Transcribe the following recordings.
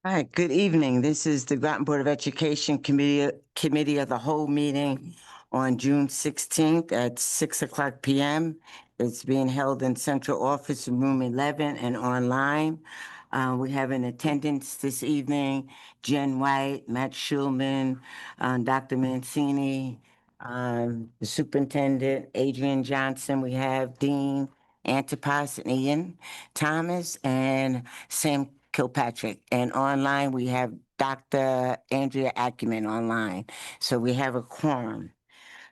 All right, good evening. This is the Groton Board of Education Committee of the Whole meeting on June 16th at 6:00 p.m. It's being held in Central Office in Room 11 and online. We have in attendance this evening Jen White, Matt Schulman, Dr. Mancini, the Superintendent, Adrian Johnson. We have Dean Antipas and Ian Thomas and Sam Kilpatrick. And online, we have Dr. Andrea Acumen online. So we have a quorum.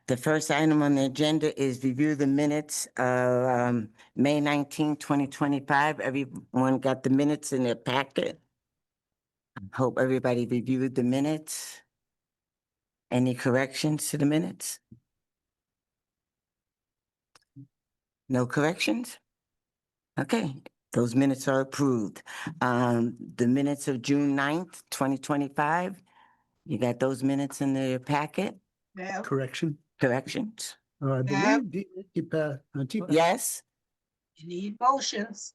The first item on the agenda is review the minutes of May 19, 2025. Everyone got the minutes in their packet. Hope everybody reviewed the minutes. Any corrections to the minutes? No corrections? Okay, those minutes are approved. The minutes of June 9th, 2025. You got those minutes in the packet? Yeah. Corrections? Yeah. Yes? You need motions.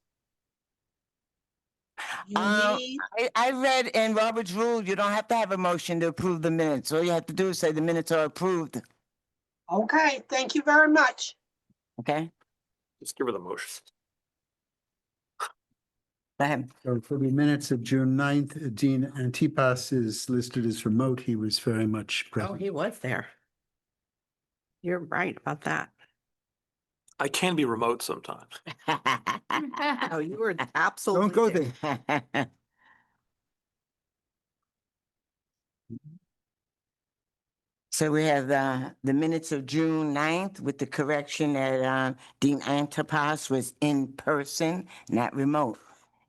You need, I read in Robert's rule, you don't have to have a motion to approve the minutes. All you have to do is say the minutes are approved, okay, thank you very much. okay? Just give her the motion. Go ahead. So for the minutes of June 9th, Dean Antipas is listed as remote. He was very much Oh, present. he was there. You're right about that. I can be remote sometimes. Oh, you were absolutely. Don't go there. So we have the minutes of June 9th with the correction that Dean Antipas was in person, not remote.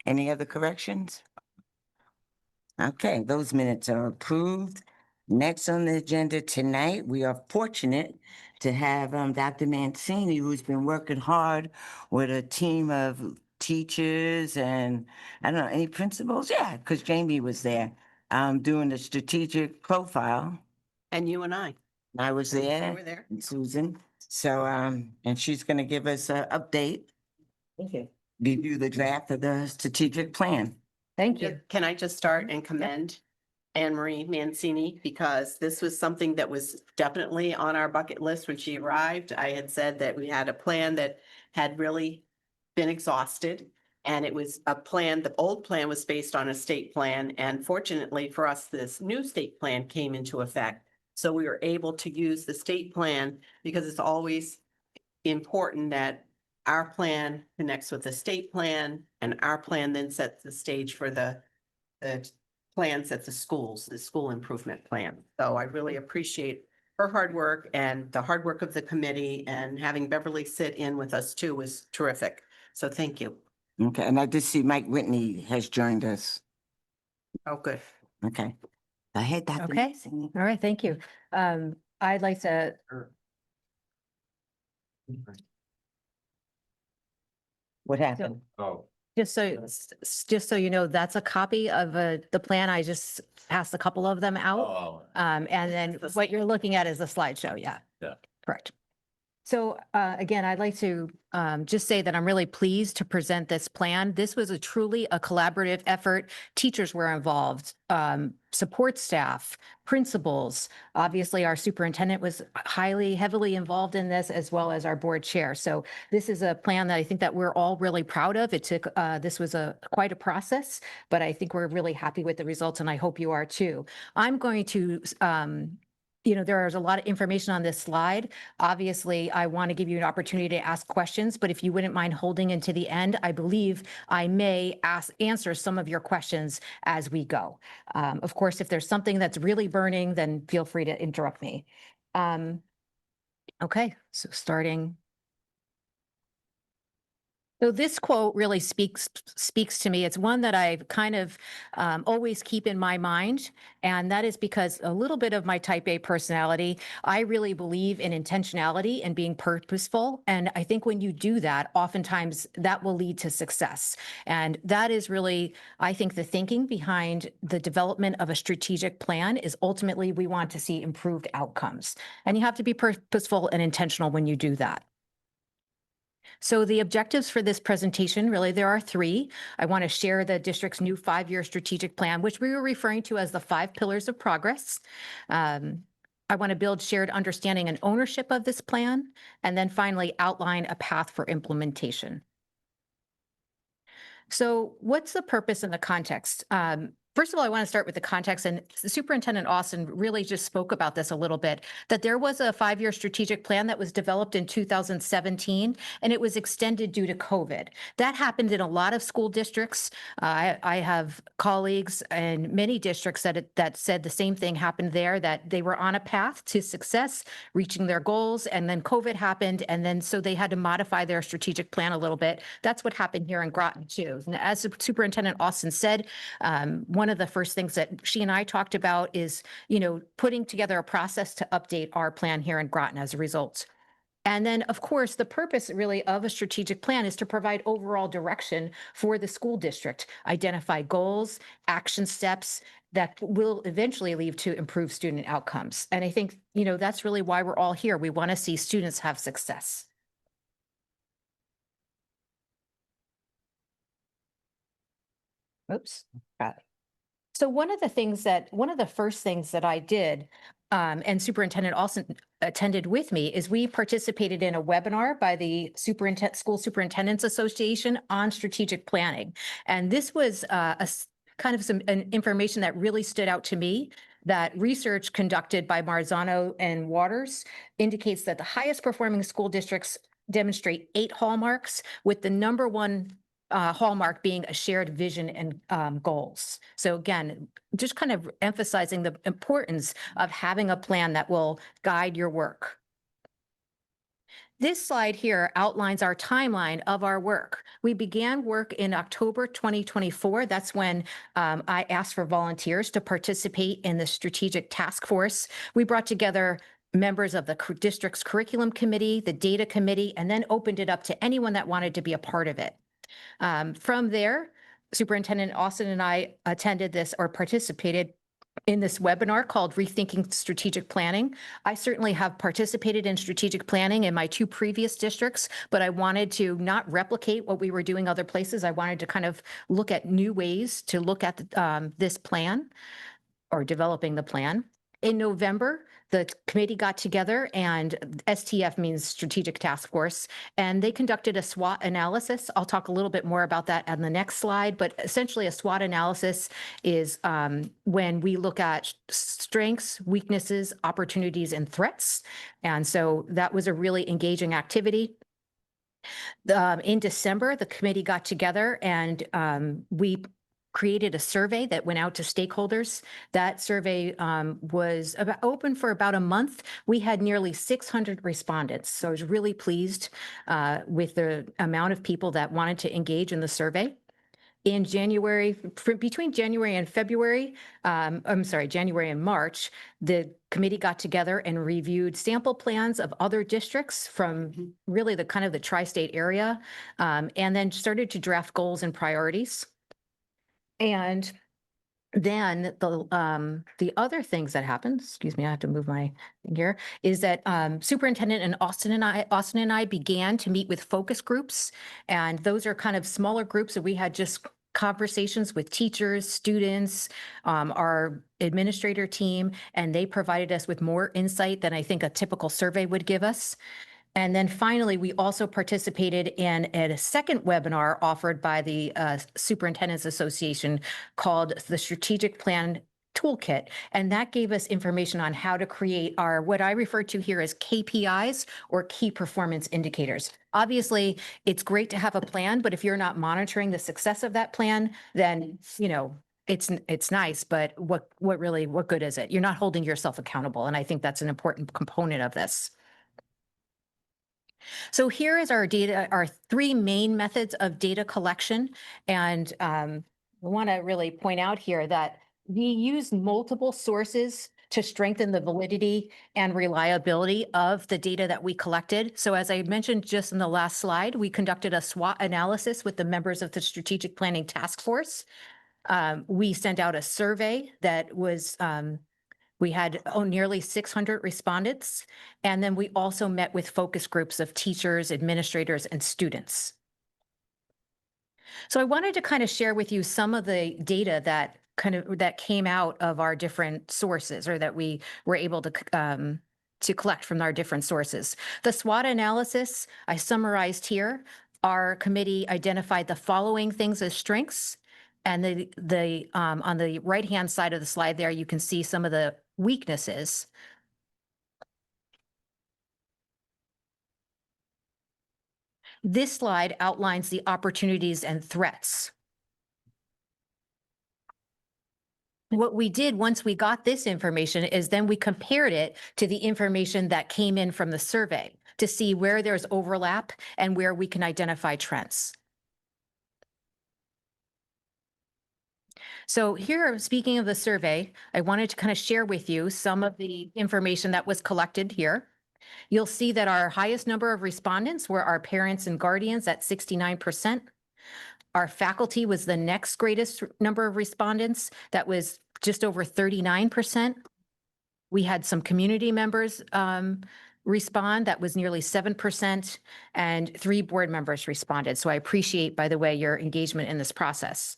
Any other corrections? Okay, those minutes are approved. Next on the agenda tonight, we are fortunate to have Dr. Mancini, who's been working hard with a team of teachers and, I don't know, any principals? Yeah, because Jamie was there, doing the strategic profile. And you and I. I was there. You were there. And Susan. So, and she's gonna give us an update. Okay. Review the draft of the strategic plan. Thank you. Can I just start and commend Anne Marie Mancini, because this was something that was definitely on our bucket list when she arrived. I had said that we had a plan that had really been exhausted. And it was a plan, the old plan was based on a state plan. And fortunately for us, this new state plan came into effect. So we were able to use the state plan because it's always important that our plan connects with the state plan and our plan then sets the stage for the plans at the schools, the school improvement plan. So I really appreciate her hard work and the hard work of the committee, and having Beverly sit in with us too was terrific. So thank you. Okay, and I did see Mike Whitney has joined us. Oh, good. Okay. Go ahead, Dr. Okay. Mancini. All right, thank you. I'd like to, What happened? just so you know, that's a copy of the plan. I just passed a couple of them out. And then what you're looking at is a slideshow. Yeah. Yeah. Correct. So again, I'd like to just say that I'm really pleased to present this plan. This was truly a collaborative effort. Teachers were involved, support staff, principals. Obviously, our superintendent was heavily involved in this, as well as our board chair. So this is a plan that I think that we're all really proud of. It took, this was quite a process, but I think we're really happy with the results, and I hope you are too. I'm going to there's a lot of information on this slide. Obviously, I want to give you an opportunity to ask questions, but if you wouldn't mind holding into the end, I believe I may answer some of your questions as we go. Of course, if there's something that's really burning, then feel free to interrupt me. Okay, so starting. So this quote really speaks to me. It's one that I kind of always keep in my mind. And that is because a little bit of my type A personality, I really believe in intentionality and being purposeful. And I think when you do that, oftentimes that will lead to success. And that is really, I think, the thinking behind the development of a strategic plan is ultimately we want to see improved outcomes. And you have to be purposeful and intentional when you do that. So the objectives for this presentation, really, there are three. I want to share the district's new 5-year strategic plan, which we were referring to as the 5 pillars of progress. I want to build shared understanding and ownership of this plan, and then finally outline a path for implementation. So what's the purpose and the context? First of all, I want to start with the context, and Superintendent Austin really just spoke about this a little bit, that there was a 5-year strategic plan that was developed in 2017, and it was extended due to COVID. That happened in a lot of school districts. I have colleagues in many districts that said the same thing happened there, that they were on a path to success, reaching their goals, and then COVID happened, and then so they had to modify their strategic plan a little bit. That's what happened here in Groton too. And as Superintendent Austin said, one of the first things that she and I talked about is, putting together a process to update our plan here in Groton as a result. And then, of course, the purpose really of a strategic plan is to provide overall direction for the school district, identify goals, action steps that will eventually lead to improved student outcomes. And I think, that's really why we're all here. We want to see students have success. Oops. Got it. So one of the first things that I did, and Superintendent Austin attended with me, is we participated in a webinar by the School Superintendents Association on strategic planning. And this was some information that really stood out to me, that research conducted by Marzano and Waters indicates that the highest performing school districts demonstrate 8 hallmarks, with the number one hallmark being a shared vision and goals. So again, just kind of emphasizing the importance of having a plan that will guide your work. This slide here outlines our timeline of our work. We began work in October 2024. That's when I asked for volunteers to participate in the strategic task force. We brought together members of the district's curriculum committee, the data committee, and then opened it up to anyone that wanted to be a part of it. From there, Superintendent Austin and I attended this or participated in this webinar called Rethinking Strategic Planning. I certainly have participated in strategic planning in my 2 previous districts, but I wanted to not replicate what we were doing other places. I wanted to kind of look at new ways to look at this plan or developing the plan. In November, the committee got together, and STF means Strategic Task Force, and they conducted a SWOT analysis. I'll talk a little bit more about that on the next slide, but essentially a SWOT analysis is when we look at strengths, weaknesses, opportunities, and threats. And so that was a really engaging activity. In December, the committee got together and we created a survey that went out to stakeholders. That survey was open for about a month. We had nearly 600 respondents. So I was really pleased with the amount of people that wanted to engage in the survey. In January, between January and February, January and March, the committee got together and reviewed sample plans of other districts from really the kind of the tri-state area, and then started to draft goals and priorities. And then the other things that happened, excuse me, I have to move my thing here, is that Superintendent and Austin and I began to meet with focus groups. And those are kind of smaller groups that we had just conversations with teachers, students, our administrator team, and they provided us with more insight than I think a typical survey would give us. And then finally, we also participated in a second webinar offered by the Superintendents Association called the Strategic Plan Toolkit. And that gave us information on how to create our, what I refer to here as KPIs, or key performance indicators. Obviously, it's great to have a plan, but if you're not monitoring the success of that plan, then, it's nice, but what good is it? You're not holding yourself accountable. And I think that's an important component of this. So here is our data, our 3 main methods of data collection. And I want to really point out here that we use multiple sources to strengthen the validity and reliability of the data that we collected. So as I mentioned just in the last slide, we conducted a SWOT analysis with the members of the Strategic Planning Task Force. We sent out a survey that was We had nearly 600 respondents, and then we also met with focus groups of teachers, administrators, and students. So I wanted to kind of share with you some of the data that came out of our different sources, or that we were able to collect from our different sources. The SWOT analysis I summarized here. Our committee identified the following things as strengths, and on the right-hand side of the slide there, you can see some of the weaknesses. This slide outlines the opportunities and threats. What we did once we got this information is then we compared it to the information that came in from the survey to see where there's overlap and where we can identify trends. So here, speaking of the survey, I wanted to kind of share with you some of the information that was collected here. You'll see that our highest number of respondents were our parents and guardians at 69%. Our faculty was the next greatest number of respondents. That was just over 39%. We had some community members respond. That was nearly 7%, and 3 board members responded. So I appreciate, by the way, your engagement in this process.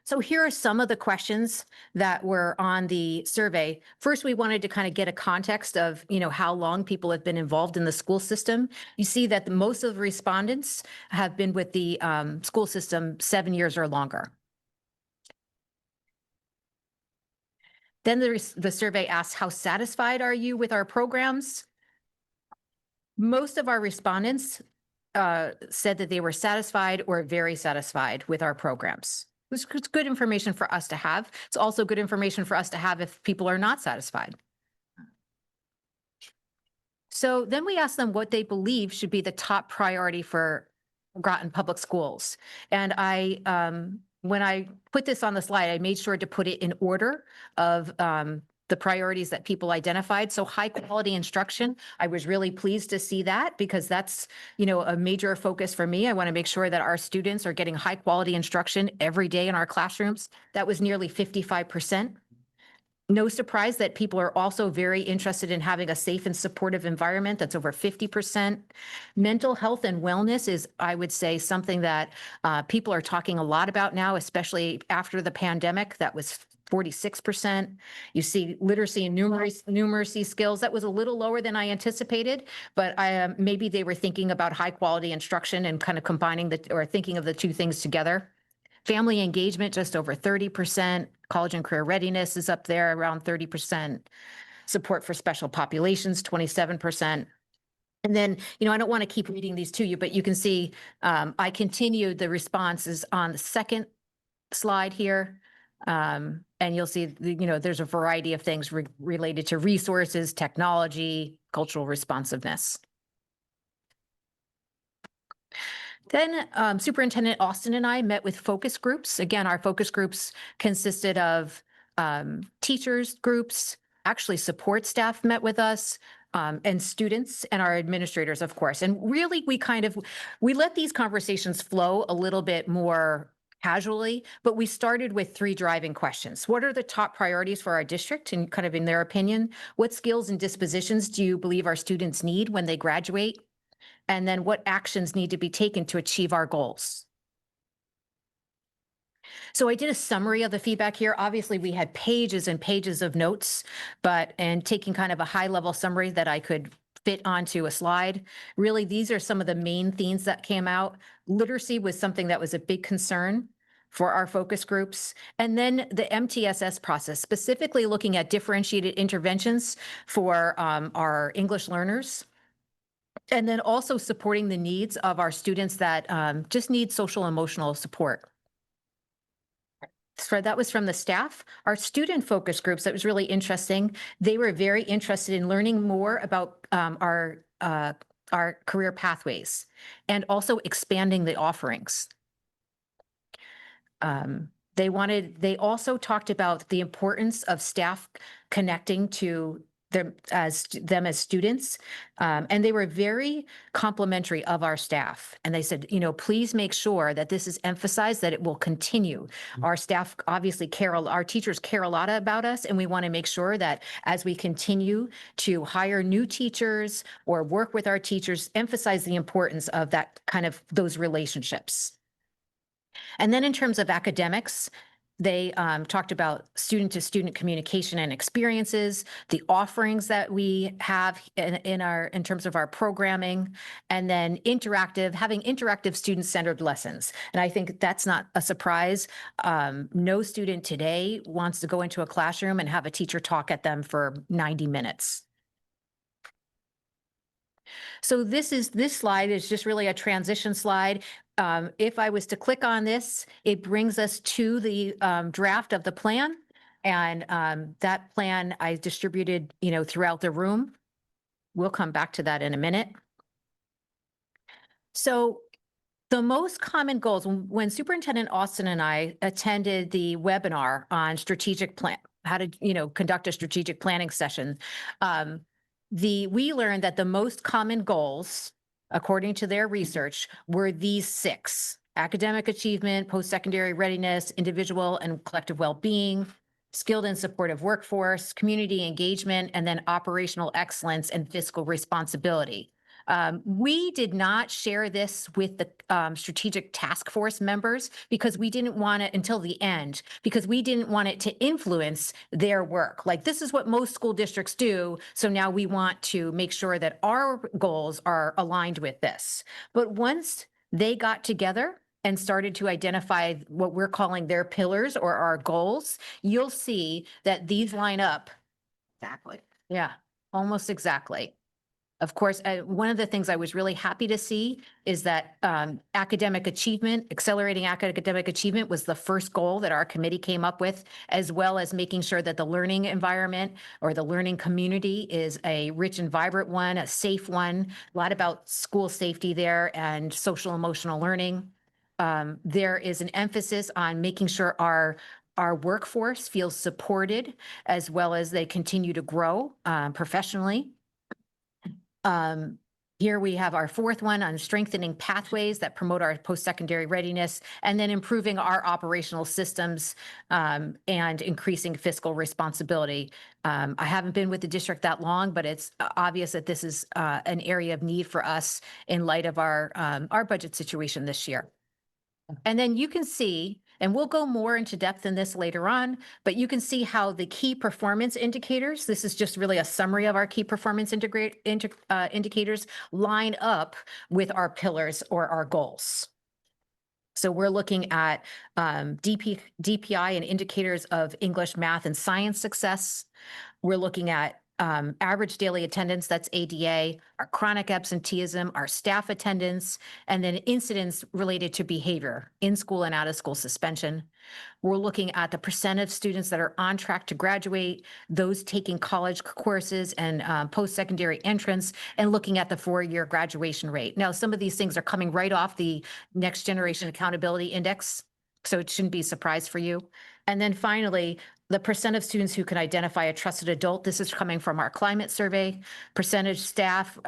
So here are some of the questions that were on the survey. First, we wanted to kind of get a context of, how long people have been involved in the school system. You see that most of the respondents have been with the school system 7 years or longer. Then the survey asks, how satisfied are you with our programs? Most of our respondents said that they were satisfied or very satisfied with our programs. It's good information for us to have. It's also good information for us to have if people are not satisfied. So then we asked them what they believe should be the top priority for Groton Public Schools. And when I put this on the slide, I made sure to put it in order of the priorities that people identified. So high quality instruction, I was really pleased to see that, because that's, a major focus for me. I want to make sure that our students are getting high quality instruction every day in our classrooms. That was nearly 55%. No surprise that people are also very interested in having a safe and supportive environment. That's over 50%. Mental health and wellness is, I would say, something that people are talking a lot about now, especially after the pandemic. That was 46%. You see literacy and numeracy skills. That was a little lower than I anticipated, but maybe they were thinking about high quality instruction and kind of combining or thinking of the two things together. Family engagement, just over 30%. College and career readiness is up there around 30%. Support for special populations, 27%. And then, I don't want to keep reading these to you, but you can see I continued the responses on the second slide here. And you'll see, there's a variety of things related to resources, technology, cultural responsiveness. Then Superintendent Austin and I met with focus groups. Again, our focus groups consisted of teachers groups, actually support staff met with us, and students and our administrators, of course. And really, we let these conversations flow a little bit more casually, but we started with 3 driving questions. What are the top priorities for our district, and kind of in their opinion? What skills and dispositions do you believe our students need when they graduate? And then what actions need to be taken to achieve our goals? So I did a summary of the feedback here. Obviously, we had pages and pages of notes, and taking kind of a high level summary that I could fit onto a slide. Really, these are some of the main themes that came out. Literacy was something that was a big concern for our focus groups. And then the MTSS process, specifically looking at differentiated interventions for our English learners. And then also supporting the needs of our students that just need social emotional support. So that was from the staff. Our student focus groups, that was really interesting. They were very interested in learning more about our career pathways and also expanding the offerings. They also talked about the importance of staff connecting to them as students. And they were very complimentary of our staff. And they said, please make sure that this is emphasized, that it will continue. Our staff obviously our teachers care a lot about us, and we want to make sure that as we continue to hire new teachers or work with our teachers, emphasize the importance of that kind of those relationships. And then in terms of academics, they talked about student-to-student communication and experiences, the offerings that we have in terms of our programming, and then having interactive student-centered lessons. And I think that's not a surprise. No student today wants to go into a classroom and have a teacher talk at them for 90 minutes. So this slide is just really a transition slide. If I was to click on this, it brings us to the draft of the plan. And that plan I distributed, throughout the room. We'll come back to that in a minute. So the most common goals, when Superintendent Austin and I attended the webinar on strategic plan, how to, conduct a strategic planning session, we learned that the most common goals, according to their research, were these 6: academic achievement, post-secondary readiness, individual and collective well-being, skilled and supportive workforce, community engagement, and then operational excellence and fiscal responsibility. We did not share this with the strategic task force members because we didn't want it until the end, because we didn't want it to influence their work. Like, this is what most school districts do. So now we want to make sure that our goals are aligned with this. But once they got together and started to identify what we're calling their pillars or our goals, you'll see that these line up. Exactly. Yeah, almost exactly. Of course, one of the things I was really happy to see is that academic achievement, accelerating academic achievement, was the first goal that our committee came up with, as well as making sure that the learning environment or the learning community is a rich and vibrant one, a safe one. A lot about school safety there and social emotional learning. There is an emphasis on making sure our workforce feels supported, as well as they continue to grow professionally. Here we have our 4th one on strengthening pathways that promote our post-secondary readiness, and then improving our operational systems and increasing fiscal responsibility. I haven't been with the district that long, but it's obvious that this is an area of need for us in light of our budget situation this year. And then you can see, and we'll go more into depth in this later on, but you can see how the key performance indicators, this is just really a summary of our key performance indicators, line up with our pillars or our goals. So we're looking at DPI and indicators of English, math, and science success. We're looking at average daily attendance, that's ADA, our chronic absenteeism, our staff attendance, and then incidents related to behavior, in-school and out-of-school suspension. We're looking at the percent of students that are on track to graduate, those taking college courses and post-secondary entrance, and looking at the 4-year graduation rate. Now, some of these things are coming right off the Next Generation Accountability Index, so it shouldn't be a surprise for you. And then finally, the percent of students who can identify a trusted adult. This is coming from our climate survey. Percentage staff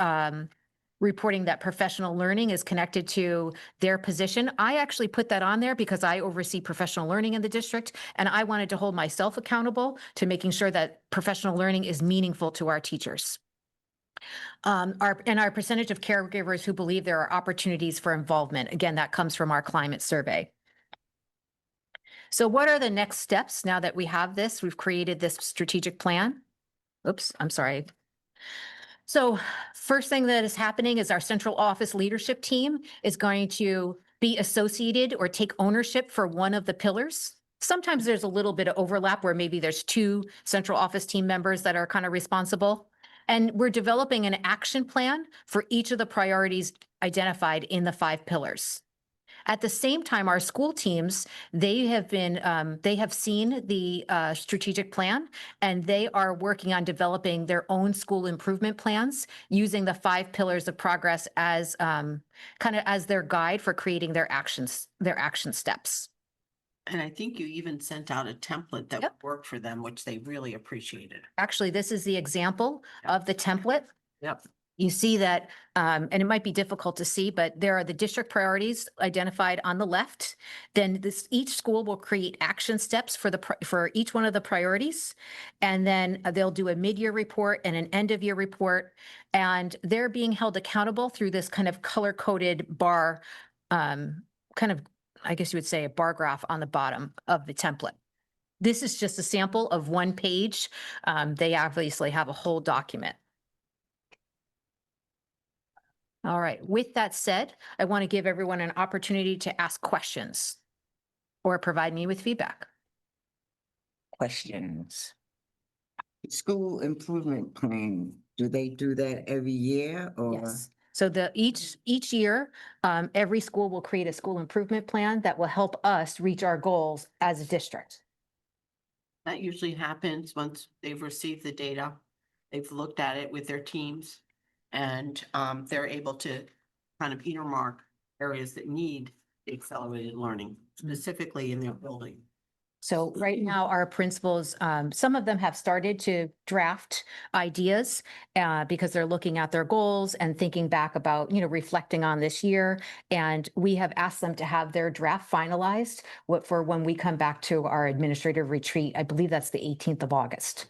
reporting that professional learning is connected to their position. I actually put that on there because I oversee professional learning in the district, and I wanted to hold myself accountable to making sure that professional learning is meaningful to our teachers. Our percentage of caregivers who believe there are opportunities for involvement. Again, that comes from our climate survey. So what are the next steps now that we have this? We've created this strategic plan. Oops, I'm sorry. So first thing that is happening is our central office leadership team is going to be associated or take ownership for one of the pillars. Sometimes there's a little bit of overlap where maybe there's 2 central office team members that are kind of responsible. And we're developing an action plan for each of the priorities identified in the 5 pillars. At the same time, our school teams, they have seen the strategic plan, and they are working on developing their own school improvement plans using the 5 pillars of progress as kind of as their guide for creating their action steps. And I think you even sent out a template that Yep. worked for them, which they really appreciated. Actually, this is the example of the template. Yep. You see that, and it might be difficult to see, but there are the district priorities identified on the left. Then each school will create action steps for each one of the priorities. And then they'll do a mid-year report and an end-of-year report. And they're being held accountable through this kind of color-coded bar, kind of, I guess you would say, a bar graph on the bottom of the template. This is just a sample of one page. They obviously have a whole document. All right, with that said, I want to give everyone an opportunity to ask questions or provide me with feedback. Questions? School improvement plan, do they do that every year or? Yes. So each year, every school will create a school improvement plan that will help us reach our goals as a district. That usually happens once they've received the data. They've looked at it with their teams. And they're able to kind of earmark areas that need accelerated learning, specifically in their building. So right now, our principals, some of them have started to draft ideas because they're looking at their goals and thinking back about, reflecting on this year. And we have asked them to have their draft finalized for when we come back to our administrative retreat. I believe that's the 18th of August.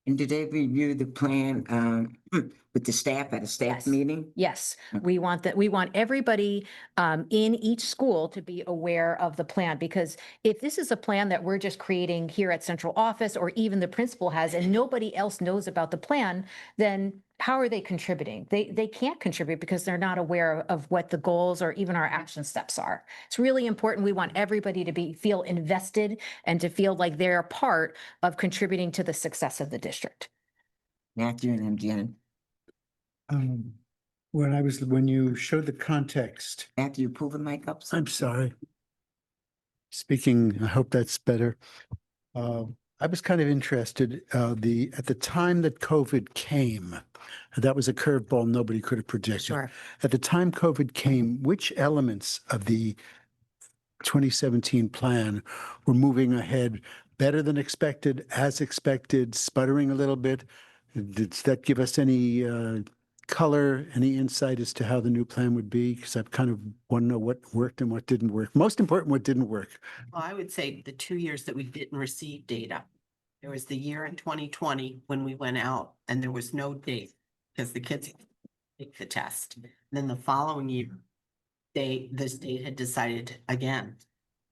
And did they review the plan with the staff at a staff Yes. meeting? Yes, Okay. we want everybody in each school to be aware of the plan, because if this is a plan that we're just creating here at central office, or even the principal has, and nobody else knows about the plan, then how are they contributing? They can't contribute because they're not aware of what the goals or even our action steps are. It's really important. We want everybody to feel invested and to feel like they're a part of contributing to the success of the district. Matthew and then Jen. When you showed the context, Matthew, pull the mic up. I'm sorry. Speaking, I hope that's better. I was kind of interested, at the time that COVID came, that was a curveball nobody could have predicted. Sure. At the time COVID came, which elements of the 2017 plan were moving ahead better than expected, as expected, sputtering a little bit? Did that give us any color, any insight as to how the new plan would be? Because I kind of want to know what worked and what didn't work. Most important, what didn't work. Well, I would say the 2 years that we didn't receive data. There was the year in 2020 when we went out and there was no date because the kids take the test. Then the following year, the state had decided again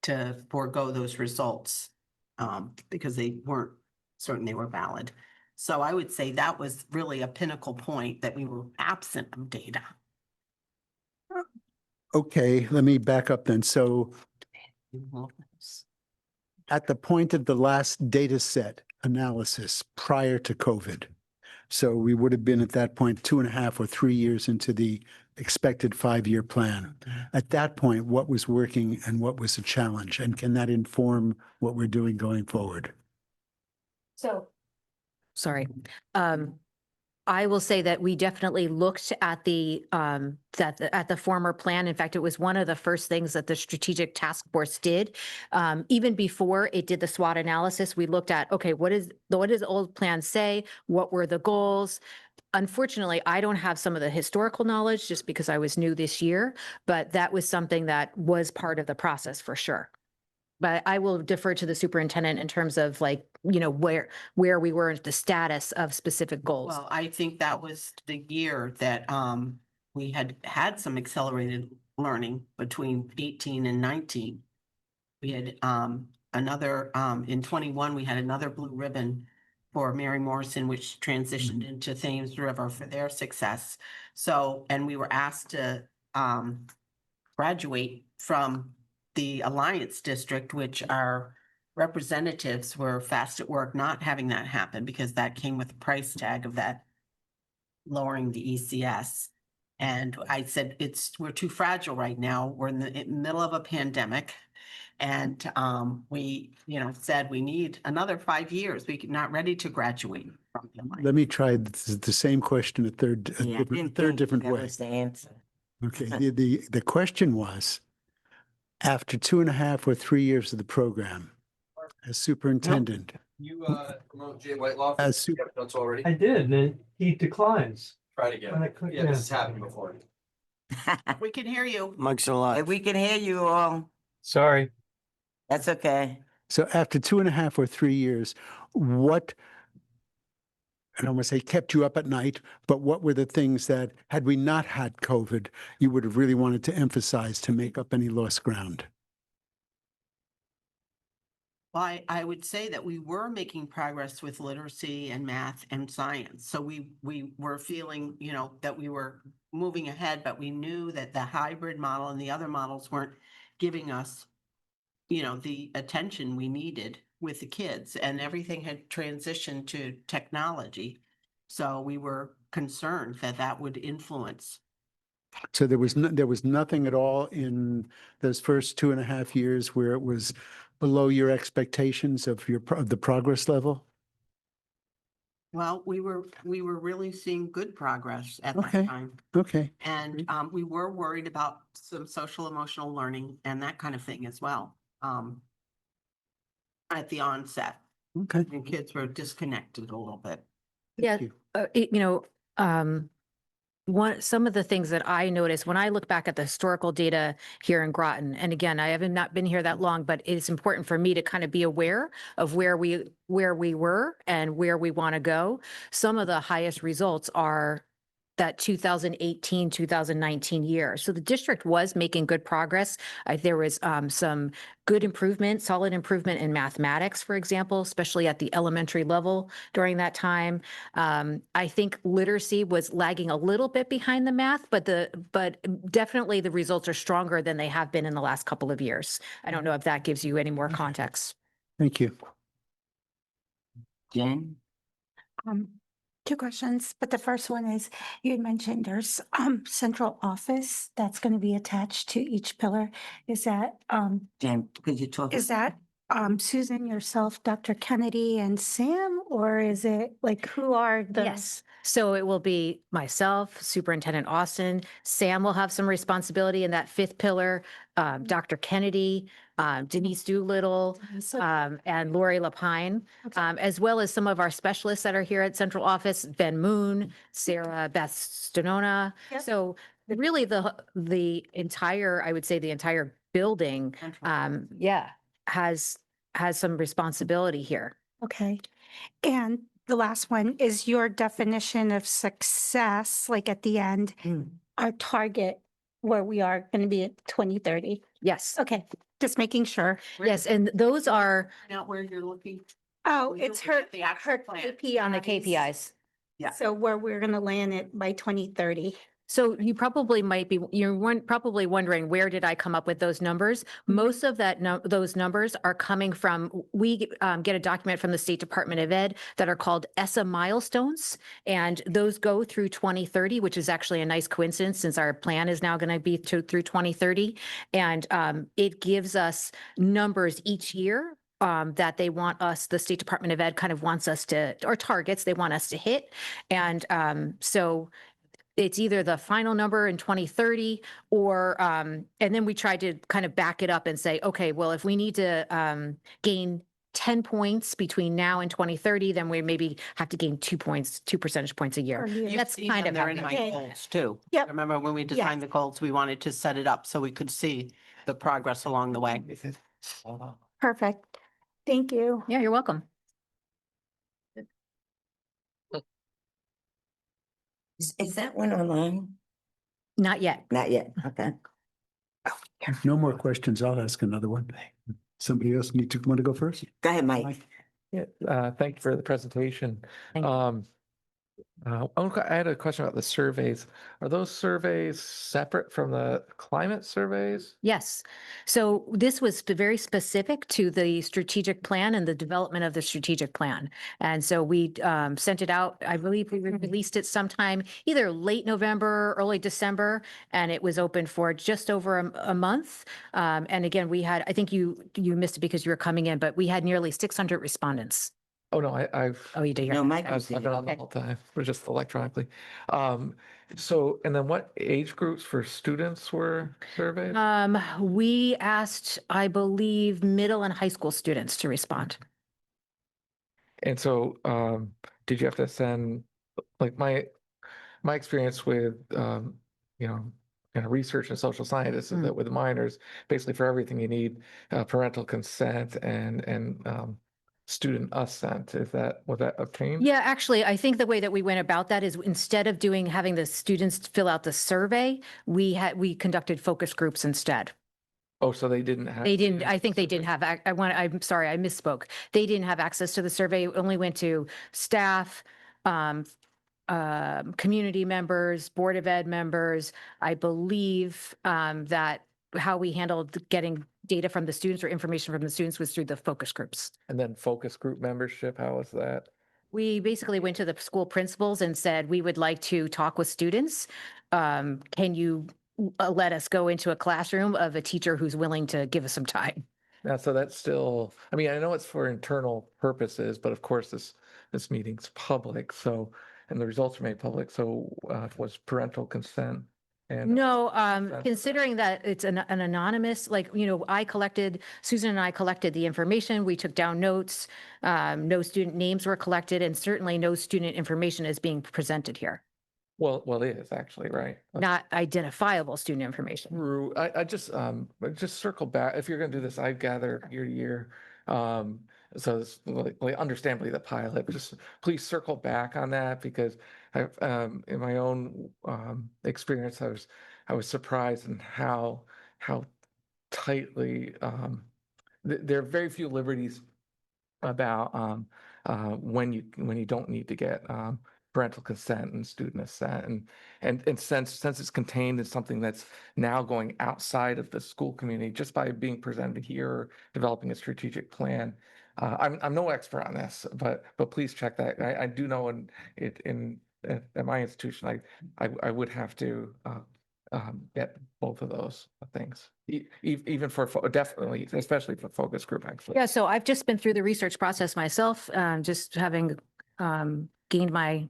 to forego those results because they weren't certain they were valid. So I would say that was really a pinnacle point, that we were absent of data. Okay, let me back up then. So at the point of the last data set analysis prior to COVID, so we would have been at that point 2.5 or 3 years into the expected 5-year plan. At that point, what was working and what was a challenge? And can that inform what we're doing going forward? So, sorry. I will say that we definitely looked at the former plan. In fact, it was one of the first things that the strategic task force did. Even before it did the SWOT analysis, we looked at, okay, what does the old plan say? What were the goals? Unfortunately, I don't have some of the historical knowledge just because I was new this year, but that was something that was part of the process for sure. But I will defer to the superintendent in terms of where we were at the status of specific goals. Well, I think that was the year that we had some accelerated learning between 18 and 19. We had another, in 21, we had another blue ribbon for Mary Morrison, which transitioned into Thames River for their success. So, and we were asked to graduate from the Alliance District, which our representatives were fast at work not having that happen, because that came with the price tag of that lowering the ECS. And I said, we're too fragile right now. We're in the middle of a pandemic. And we, said we need another 5 years. We're not ready to graduate from the Alliance. Let me try the same question a third different way. That was the answer. Okay, the question was, after 2.5 or 3 years of the program, as superintendent, You, promote Jay Whitelock? as super, Yep, that's already. I did, and then he declines. Tried When again. I click- Yeah, this has happened before. We can hear you. Mike's a lot. If we can hear you all, Sorry. that's okay. so after 2.5 or 3 years, what, I don't want to say kept you up at night, but what were the things that, had we not had COVID, you would have really wanted to emphasize to make up any lost ground? Well, I would say that we were making progress with literacy and math and science. So we were feeling, you know, that we were moving ahead, but we knew that the hybrid model and the other models weren't giving us, you know, the attention we needed with the kids, and everything had transitioned to technology. So we were concerned that that would influence. So there was nothing at all in those first 2.5 years where it was below your expectations of of the progress level? Well, we were really seeing good progress at Okay. that time. Okay, And we were worried about some social emotional learning and that kind of thing as well. At the onset, okay. and kids were disconnected a little bit. Yeah, you. Some of the things that I noticed when I look back at the historical data here in Groton, and again, I haven't not been here that long, but it's important for me to kind of be aware of where we were and where we want to go. Some of the highest results are that 2018, 2019 year. So the district was making good progress. There was some good improvement, solid improvement in mathematics, for example, especially at the elementary level during that time. I think literacy was lagging a little bit behind the math, but definitely the results are stronger than they have been in the last couple of years. I don't know if that gives you any more context. Thank you. Jen? Two questions, but the first one is, you had mentioned there's central office that's going to be attached to each pillar. Is that Jen, could you talk? Susan, yourself, Dr. Kennedy and Sam, or is it like who are the? Yes. So it will be myself, Superintendent Austin. Sam will have some responsibility in that fifth pillar. Dr. Kennedy, Denise Doolittle, and Lori Lapine, as well as some of our specialists that are here at central office, Ben Moon, Sarah Beth Stonona. Yep. So really the entire, I would say the entire building, has some responsibility here. Okay. And the last one is your definition of success, like at the end, our target where we are going to be at 2030. Yes. Okay, just making sure. Yes. And those are Not where you're looking. Oh, We're it's looking her, at the actual her plan. KPIs. on the KPIs. Yeah. So where we're going to land it by 2030. So you probably you're probably wondering, where did I come up with those numbers? Most of those numbers are coming from, we get a document from the State Department of Ed that are called ESSA milestones. And those go through 2030, which is actually a nice coincidence since our plan is now going to be through 2030. And it gives us numbers each year that they want us, the State Department of Ed kind of wants us to, or targets they want us to hit. And so it's either the final number in 2030 or, and then we tried to kind of back it up and say, okay, well, if we need to gain 10 points between now and 2030, then we maybe have to gain 2 percentage points a year. Per year. That's You've kind seen of them, how they're in we my do it. Okay. goals too. Yep. Remember when we designed the goals, we wanted to set it up so we could see the progress along the way. Perfect. Thank you. Yeah, you're welcome. Is that one online? Not yet. Not yet, okay. If no more questions, I'll ask another one. Somebody else want to go first? Go ahead, Mike. Yeah, thank you for the presentation. Thank you. I had a question about the surveys. Are those surveys separate from the climate surveys? Yes. So this was very specific to the strategic plan and the development of the strategic plan. And so we sent it out, I believe we released it sometime either late November, early December, and it was open for just over a month. And again, we had, I think you missed it because you were coming in, but we had nearly 600 respondents. Oh, no, I've. Oh, you did. No, Mike I've was I've here. been on the Okay. whole time, but just electronically. So, and then what age groups for students were surveyed? We asked, I believe, middle and high school students to respond. And so, did you have to send, like my experience with, you know, research and social scientists is that with minors, basically for everything you need, parental consent and student assent. Was that obtained? Yeah, actually, I think the way that we went about that is instead of having the students fill out the survey, we conducted focus groups instead. Oh, so they didn't have. They didn't, to- I think they didn't have, I'm sorry, I misspoke. They didn't have access to the survey. It only went to staff, community members, Board of Ed members. I believe that how we handled getting data from the students or information from the students was through the focus groups. And then focus group membership, how was that? We basically went to the school principals and said, we would like to talk with students. Can you let us go into a classroom of a teacher who's willing to give us some time? Now, so that's still, I mean, I know it's for internal purposes, but of course this meeting's public, so, and the results are made public, so was parental consent and. No, Consent. considering that it's an anonymous, like, Susan and I collected the information, we took down notes. No student names were collected, and certainly no student information is being presented here, Well, it is actually, right? not identifiable student information. I just circle back, if you're gonna do this, I gather year to year. So it's like understandably the pilot, but just please circle back on that because I've, in my own, experience, I was surprised in how tightly, there are very few liberties about, when you don't need to get, parental consent and student assent and since it's contained in something that's now going outside of the school community just by being presented here or developing a strategic plan. I'm no expert on this, but please check that. I do know at my institution, I would have to get both of those things, even for definitely, especially for focus group, actually. Yeah, so I've just been through the research process myself, just having gained my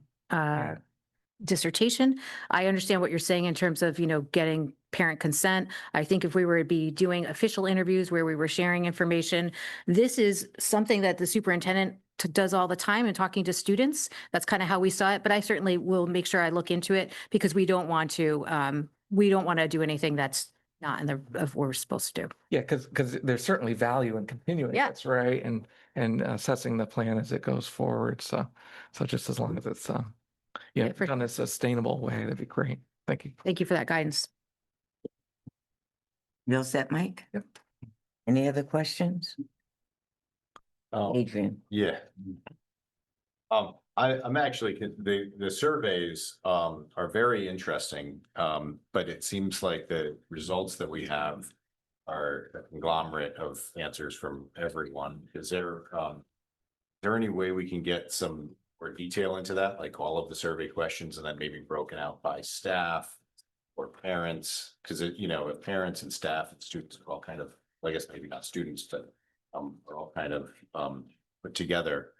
dissertation. I understand what you're saying in terms of, getting parent consent. I think if we were to be doing official interviews where we were sharing information, this is something that the superintendent does all the time and talking to students. That's kind of how we saw it, but I certainly will make sure I look into it because we don't want to do anything that's not of what we're supposed to do. Yeah, because there's certainly value in continuing Yeah. this, right? And assessing the plan as it goes forward. So just as long as it's Yeah, for done in a sustainable way, that'd be great. Thank you. Thank you for that guidance. You all set, Mike? Yep. Any other questions? Oh, Adrian? yeah. I'm actually, the surveys, are very interesting. But it seems like the results that we have are a conglomerate of answers from everyone. Is there any way we can get some more detail into that, like all of the survey questions and then maybe broken out by staff or parents? Because if parents and staff and students are all kind of, well, I guess maybe not students, but are all kind of put together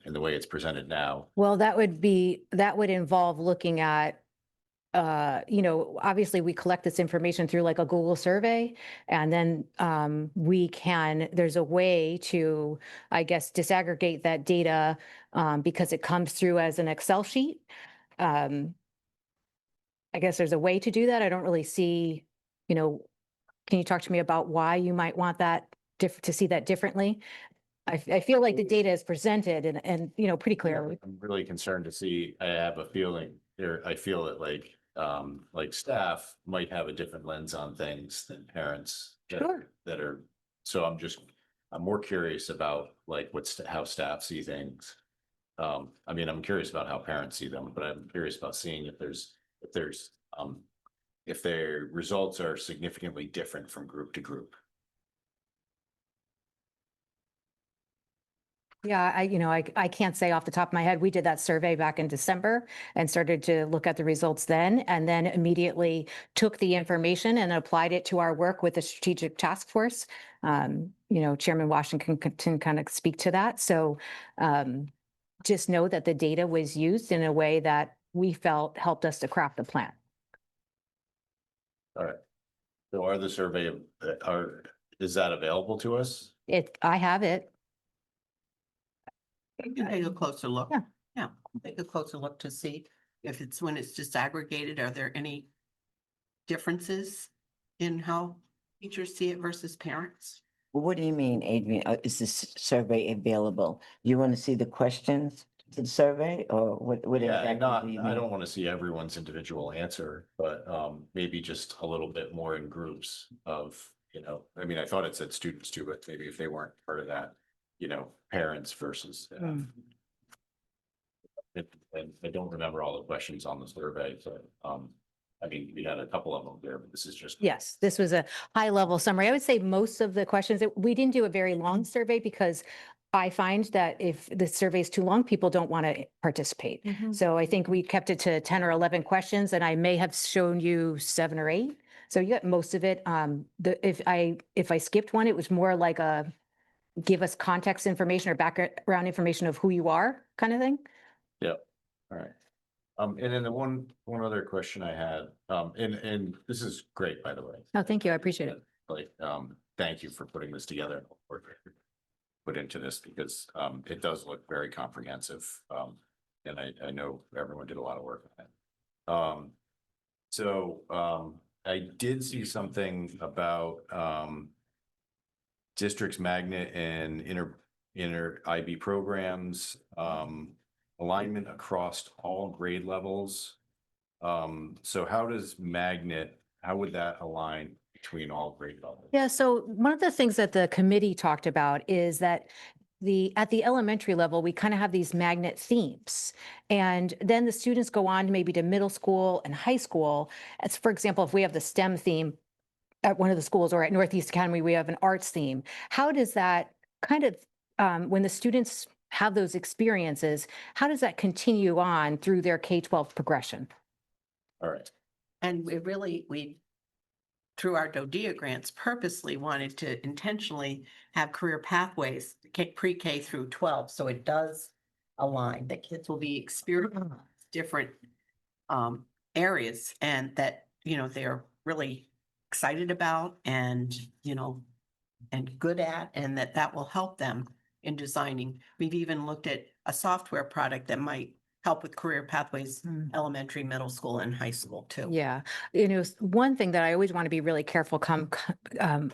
in the way it's presented now. Well, that would involve looking at, obviously we collect this information through like a Google survey. And then there's a way to, I guess, disaggregate that data because it comes through as an Excel sheet. I guess there's a way to do that. I don't really see, can you talk to me about why you might want that to see that differently? I feel like the data is presented and pretty clearly. I'm really concerned to see, I have a feeling there, I feel that like staff might have a different lens on things than parents. Sure. So I'm more curious about like how staff see things. I mean, I'm curious about how parents see them, but I'm curious about seeing if their results are significantly different from group to group. Yeah, I can't say off the top of my head. We did that survey back in December and started to look at the results then, and then immediately took the information and applied it to our work with the strategic task force. Chairman Washington can kind of speak to that. So just know that the data was used in a way that we felt helped us to craft the plan. All right. So are the survey, is that available to us? I have it. You can take a closer look. Yeah. Yeah, take a closer look to see if it's when it's disaggregated, are there any differences in how teachers see it versus parents? Well, what do you mean, Adrian? Is this survey available? You want to see the questions to the survey or what Yeah, exactly and not, do you I mean? don't want to see everyone's individual answer, but maybe just a little bit more in groups of, I mean, I thought it said students too, but maybe if they weren't part of that, parents versus. And I don't remember all the questions on the survey, so I mean, we had a couple of them there, but this is just. Yes, this was a high level summary. I would say most of the questions, we didn't do a very long survey because I find that if the survey is too long, people don't want to participate. So I think we kept it to 10 or 11 questions and I may have shown you 7 or 8. So you got most of it. If I skipped one, it was more like a give us context information or background information of who you are kind of thing. Yeah, all right. And then the one other question I had, and this is great, by the way. Oh, thank you. I appreciate it. Like, thank you for putting this together. Put into this because it does look very comprehensive. And I know everyone did a lot of work on it. So I did see something about district's magnet and inner IB programs, alignment across all grade levels. So how does magnet, how would that align between all grade levels? Yeah, so one of the things that the committee talked about is that at the elementary level, we kind of have these magnet themes. And then the students go on maybe to middle school and high school. As for example, if we have the STEM theme at one of the schools or at Northeast Academy, we have an arts theme. How does that kind of, when the students have those experiences, how does that continue on through their K-12 progression? All right. And we through our DODEA grants purposely wanted to intentionally have career pathways, pre-K through 12. So it does align that kids will be experiencing different areas and that, they're really excited about and, and good at, and that will help them in designing. We've even looked at a software product that might help with career pathways, elementary, middle school, and high school too. Yeah, one thing that I always want to be really careful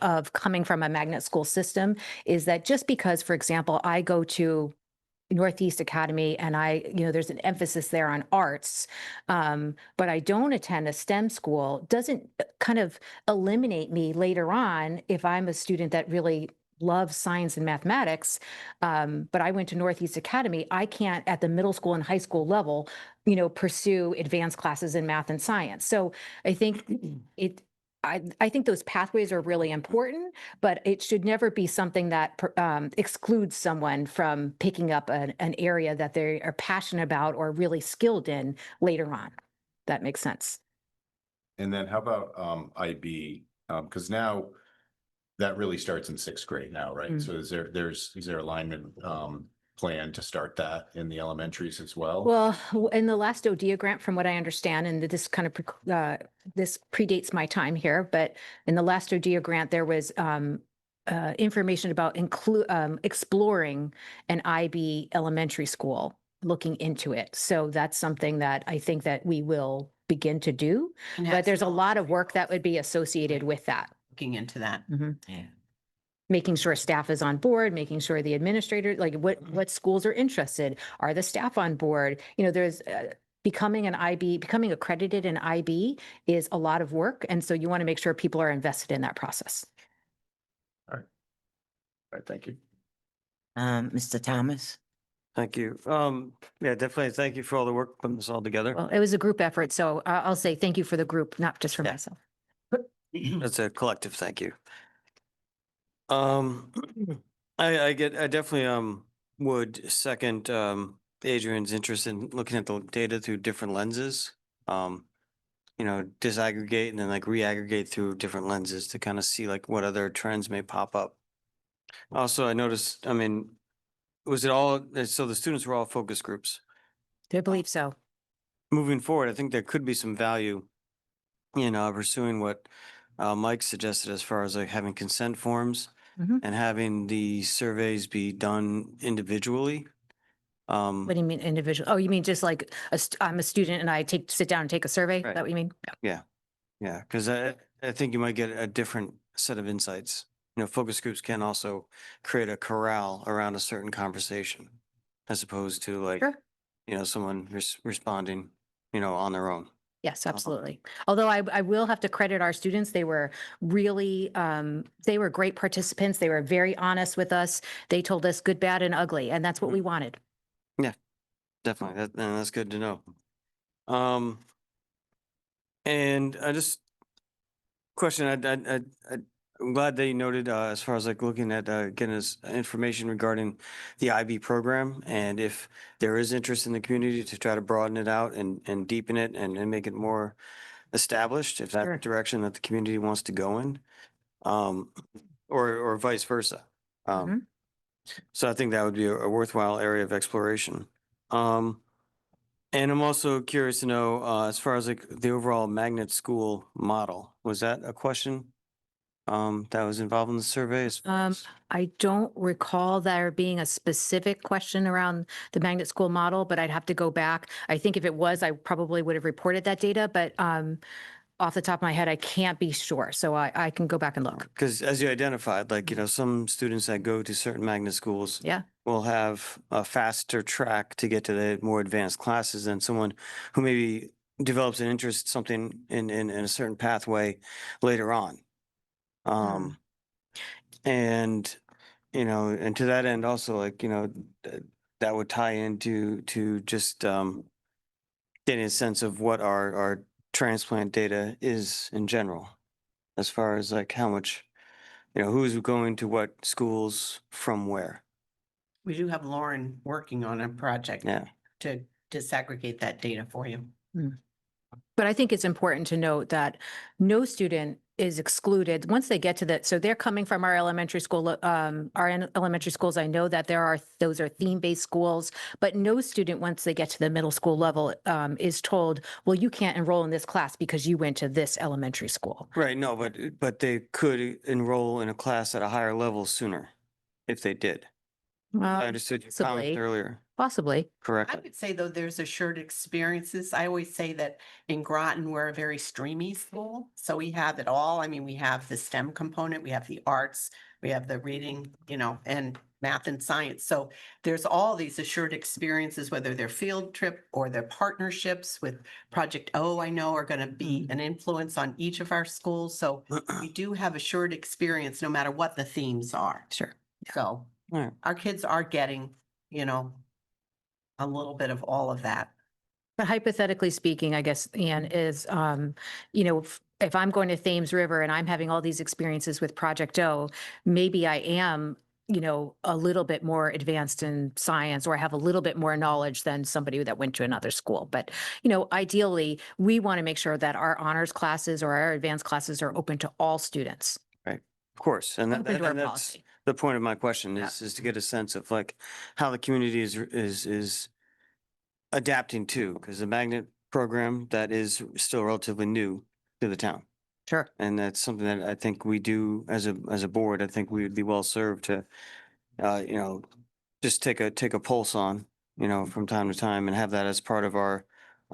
of coming from a magnet school system is that just because, for example, I go to Northeast Academy and there's an emphasis there on arts, but I don't attend a STEM school, doesn't kind of eliminate me later on if I'm a student that really love science and mathematics, but I went to Northeast Academy. I can't at the middle school and high school level, pursue advanced classes in math and science. So I think I think those pathways are really important, but it should never be something that excludes someone from picking up an area that they are passionate about or really skilled in later on. That makes sense. And then how about IB? Because now that really starts in 6th grade now, right? So is there alignment plan to start that in the elementaries as well? Well, in the last ODEA grant, from what I understand, and this kind of this predates my time here, but in the last ODEA grant, there was information about exploring an IB elementary school, looking into it. So that's something that I think that we will begin to do, but there's a lot of work that would be associated with that. Looking into that. Yeah. Making sure staff is on board, making sure the administrator, like what schools are interested, are the staff on board? There's becoming accredited in IB is a lot of work. And so you want to make sure people are invested in that process. All right, thank you. Mr. Thomas? Thank you. Yeah, definitely. Thank you for all the work putting this all together. Well, it was a group effort. So I'll say thank you for the group, not just for Yeah. myself. It's a collective thank you. I definitely would second Adrian's interest in looking at the data through different lenses. Disaggregate and then like reaggregate through different lenses to kind of see like what other trends may pop up. Also, I noticed, I mean, was it all, so the students were all focus groups. I believe so. Moving forward, I think there could be some value in pursuing what Mike suggested as far as like having consent forms Mhm. and having the surveys be done individually. What do you mean individual? Oh, you mean just like I'm a student and I sit down and take a survey? Is Right. that what you mean? Yeah. Yeah, because I think you might get a different set of insights. Focus groups can also create a corral around a certain conversation as opposed to like, Sure. someone responding, on their own. Yes, absolutely. Although I will have to credit our students. They were really, they were great participants. They were very honest with us. They told us good, bad, and ugly, and that's what we wanted. Yeah, definitely. And that's good to know. And I just question, I'm glad that you noted, as far as like looking at, getting us information regarding the IB program. And if there is interest in the community to try to broaden it out and deepen it and make it more established, if that's Sure. the direction that the community wants to go in, um, or vice versa. Mhm. So I think that would be a worthwhile area of exploration. And I'm also curious to know, as far as like the overall magnet school model, was that a question that was involved in the survey? I don't recall there being a specific question around the magnet school model, but I'd have to go back. I think if it was, I probably would have reported that data, but off the top of my head, I can't be sure. So I can go back and look. Because as you identified, like, some students that go to certain magnet schools Yeah. will have a faster track to get to the more advanced classes than someone who maybe develops an interest something in a certain pathway later on. And, and to that end also, like, that would tie into just getting a sense of what our transplant data is in general, as far as like how much, who's going to what schools from where. We do have Lauren working on a project Yeah. to disaggregate that data for you. But I think it's important to note that no student is excluded once they get to that. So they're coming from our elementary school, elementary schools. I know that those are theme-based schools, but no student, once they get to the middle school level, is told, well, you can't enroll in this class because you went to this elementary school. Right. No, but they could enroll in a class at a higher level sooner if they did. I understood your comment Possibly. earlier. Possibly. I Correctly. would say though, there's assured experiences. I always say that in Groton, we're a very streamy school. So we have it all. I mean, we have the STEM component, we have the arts, we have the reading, and math and science. So there's all these assured experiences, whether they're field trip or they're partnerships with Project O, I know are going to be an influence on each of our schools. So we do have assured experience no matter what the themes are. Sure. So All right. our kids are getting, a little bit of all of that. But hypothetically speaking, I guess, Anne, is, if I'm going to Thames River and I'm having all these experiences with Project O, maybe I am, a little bit more advanced in science, or I have a little bit more knowledge than somebody that went to another school. But, ideally, we want to make sure that our honors classes or our advanced classes are open to all students. Right. Of course. And Open to our that's policy. the point of my question Yeah. is to get a sense of like how the community is adapting to, because the magnet program that is still relatively new to the town. Sure. And that's something that I think we do as a board. I think we would be well served to, just take a pulse on, from time to time and have that as part of our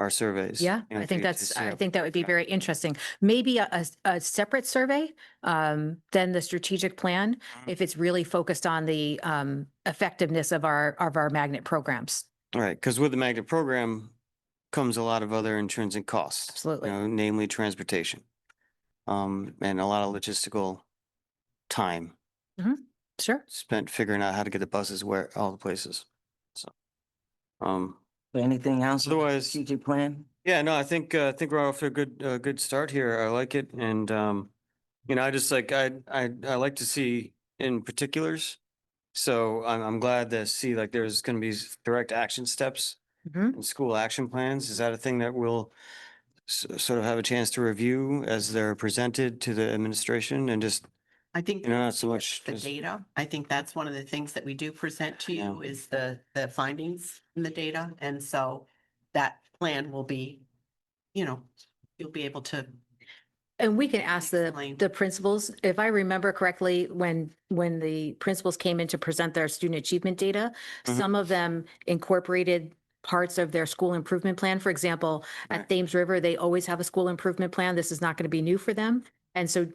surveys. Yeah, you know, I think to that's, see I how- think that would be very interesting. Maybe a separate survey than the strategic plan, if it's really focused on the effectiveness of our magnet programs. All right, because with the magnet program comes a lot of other intrinsic costs. Absolutely. Namely transportation. And a lot of logistical time Sure. spent figuring out how to get the buses where all the places. So, Anything else? with the Otherwise- Strategic plan? yeah, no, I think we're off to a good start here. I like it. And, I just like, I like to see in particulars. So I'm glad to see like there's going to be direct action steps Mhm. and school action plans. Is that a thing that we'll sort of have a chance to review as they're presented to the administration and just I think You know, not so much the just- data, I think that's one of the things that we do present to you Yeah. is the findings in the data. And so that plan will be, you know, you'll be able to, And we can ask Explain. the principals, if I remember correctly, when the principals came in to present their student achievement data, Mhm. some of them incorporated parts of their school improvement plan. For example, at Right. Thames River, they always have a school improvement plan. This is not going to be new for them. And so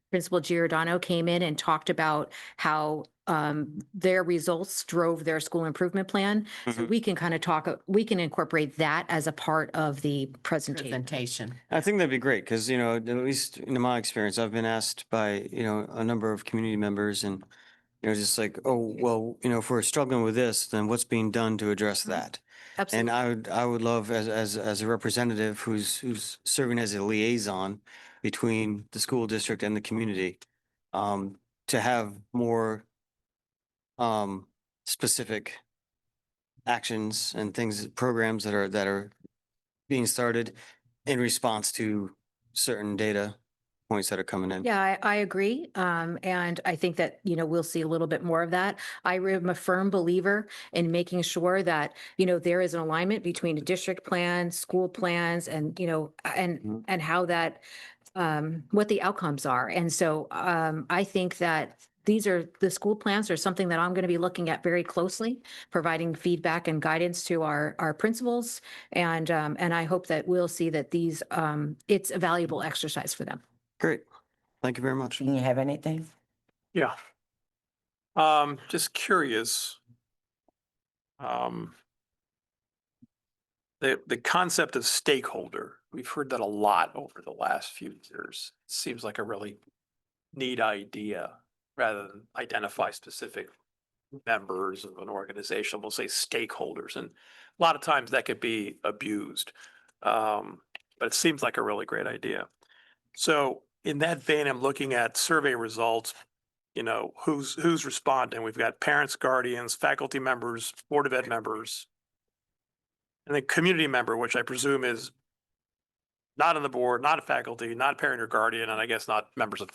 Principal Giordano came in and talked about how their results drove their school improvement plan. So Mhm. we can kind of talk, we can incorporate that as a part of the presentation. presentation. I think that'd be great because, you know, at least in my experience, I've been asked by, you know, a number of community members and, you know, just like, oh, well, you know, if we're struggling with this, then what's being done to address that? And Absolutely. I would love as a representative who's serving as a liaison between the school district and the community, to have more specific actions and things, programs that are being started in response to certain data points that are coming in. Yeah, I agree. And I think that, you know, we'll see a little bit more of that. I am a firm believer in making sure that, you know, there is an alignment between a district plan, school plans, and, you know, Mhm. and how that, what the outcomes are. And so I think that the school plans are something that I'm going to be looking at very closely, providing feedback and guidance to our principals. And I hope that we'll see that it's a valuable exercise for them. Great. Thank you very much. Do you have anything? Yeah. Just curious. Um, the concept of stakeholder, we've heard that a lot over the last few years. It seems like a really neat idea rather than identify specific members of an organization. We'll say stakeholders, and a lot of times that could be abused. But it seems like a really great idea. So in that vein, I'm looking at survey results, you know, who's responding. We've got parents, guardians, faculty members, Board of Ed members, and then community member, which I presume is not on the board, not a faculty, not a parent or guardian, and I guess not members of,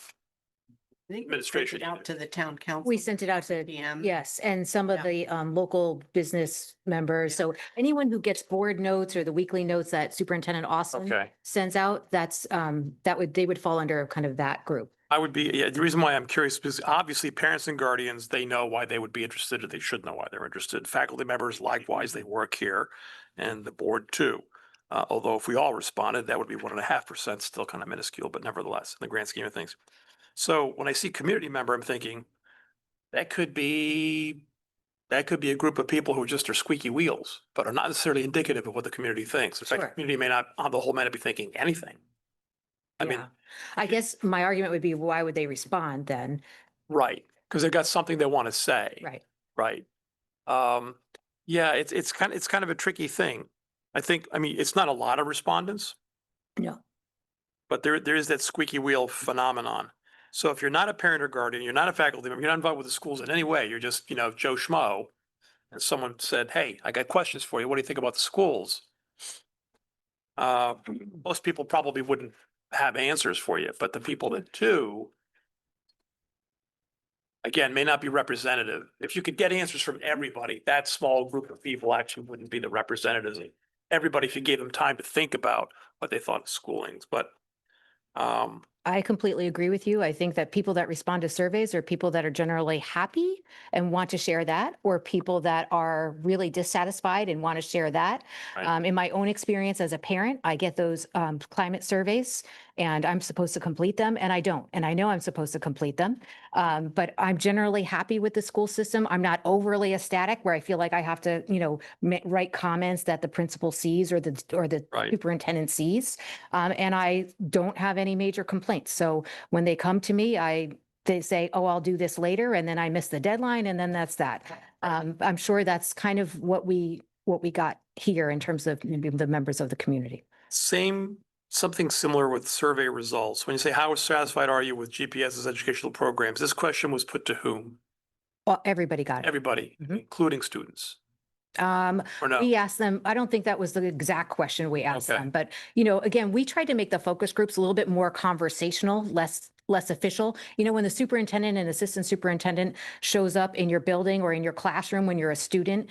I think we sent Administration it out to the town council. We sent it out to, PM. yes, and some of Yeah. the local business members. So anyone who gets board notes or the weekly notes that Superintendent Austin okay. sends out, they would fall under kind of that group. I would be, yeah, the reason why I'm curious, because obviously parents and guardians, they know why they would be interested, or they should know why they're interested. Faculty members, likewise, they work here, and the board too. Although if we all responded, that would be 1.5%, still kind of minuscule, but nevertheless, in the grand scheme of things. So when I see community member, I'm thinking that could be a group of people who just are squeaky wheels, but are not necessarily indicative of what the community thinks. In fact, the Sure. community may not, on the whole, may not be thinking anything. I mean, Yeah. I guess my argument would be, why would they respond then? right, because they've got something they want to say. Right. Right. Yeah, it's kind of a tricky thing. I mean, it's not a lot of respondents, No. but there is that squeaky wheel phenomenon. So if you're not a parent or guardian, you're not a faculty member, you're not involved with the schools in any way, you're just, you know, Joe Schmo, and someone said, hey, I got questions for you. What do you think about the schools? Most people probably wouldn't have answers for you, but the people that do, again, may not be representative. If you could get answers from everybody, that small group of people actually wouldn't be the representatives of everybody if you gave them time to think about what they thought of schoolings. But I completely agree with you. I think that people that respond to surveys are people that are generally happy and want to share that, or people that are really dissatisfied and want to share that. Right. In my own experience as a parent, I get those climate surveys and I'm supposed to complete them, and I don't. And I know I'm supposed to complete them. But I'm generally happy with the school system. I'm not overly ecstatic where I feel like I have to, you know, write comments that the principal sees or the Right. superintendent sees. And I don't have any major complaints. So when they come to me, they say, oh, I'll do this later, and then I miss the deadline, and then that's that. I'm sure that's kind of what we got here in terms of maybe the members of the community. something similar with survey results. When you say, how satisfied are you with GPS's educational programs? This question was put to whom? Well, everybody got it. Everybody, Mhm. including students, Um, or no? we asked them, I don't think that was the exact question we asked Okay. them, but, you know, again, we tried to make the focus groups a little bit more conversational, less less official. You know, when the superintendent and assistant superintendent shows up in your building or in your classroom when you're a student,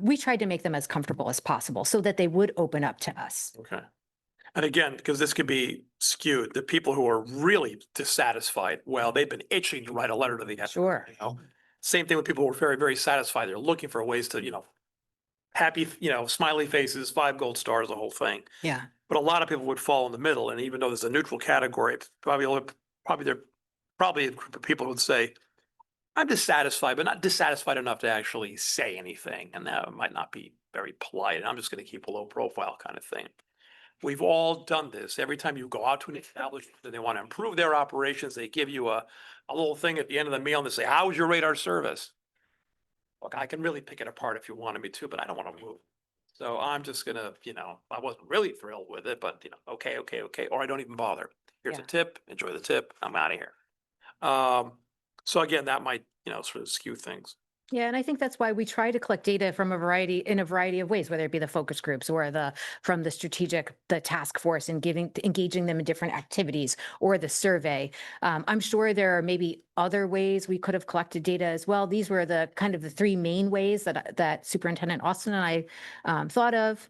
we tried to make them as comfortable as possible so that they would open up to us. Okay. And again, because this could be skewed, the people who are really dissatisfied, well, they've been itching to write a letter to the editor. Sure. You know, same thing with people who are very, very satisfied. They're looking for ways to, you know, happy, you know, smiley faces, 5 gold stars, the whole thing. Yeah. But a lot of people would fall in the middle. And even though there's a neutral category, it's probably a group of people who would say, I'm dissatisfied, but not dissatisfied enough to actually say anything. And that might not be very polite. And I'm just going to keep a low profile kind of thing. We've all done this. Every time you go out to an establishment and they want to improve their operations, they give you a little thing at the end of the meal and they say, how was your radar service? Look, I can really pick it apart if you wanted me to, but I don't want to move. So I'm just gonna, you know, I wasn't really thrilled with it, but you know, okay, or I don't even bother. Here's a Yeah. tip, enjoy the tip, I'm out of here. So again, that might, you know, sort of skew things. Yeah, and I think that's why we try to collect data from a variety of ways, whether it be the focus groups or from the task force and engaging them in different activities or the survey. I'm sure there are maybe other ways we could have collected data as well. These were the kind of the 3 main ways that Superintendent Austin and I thought of.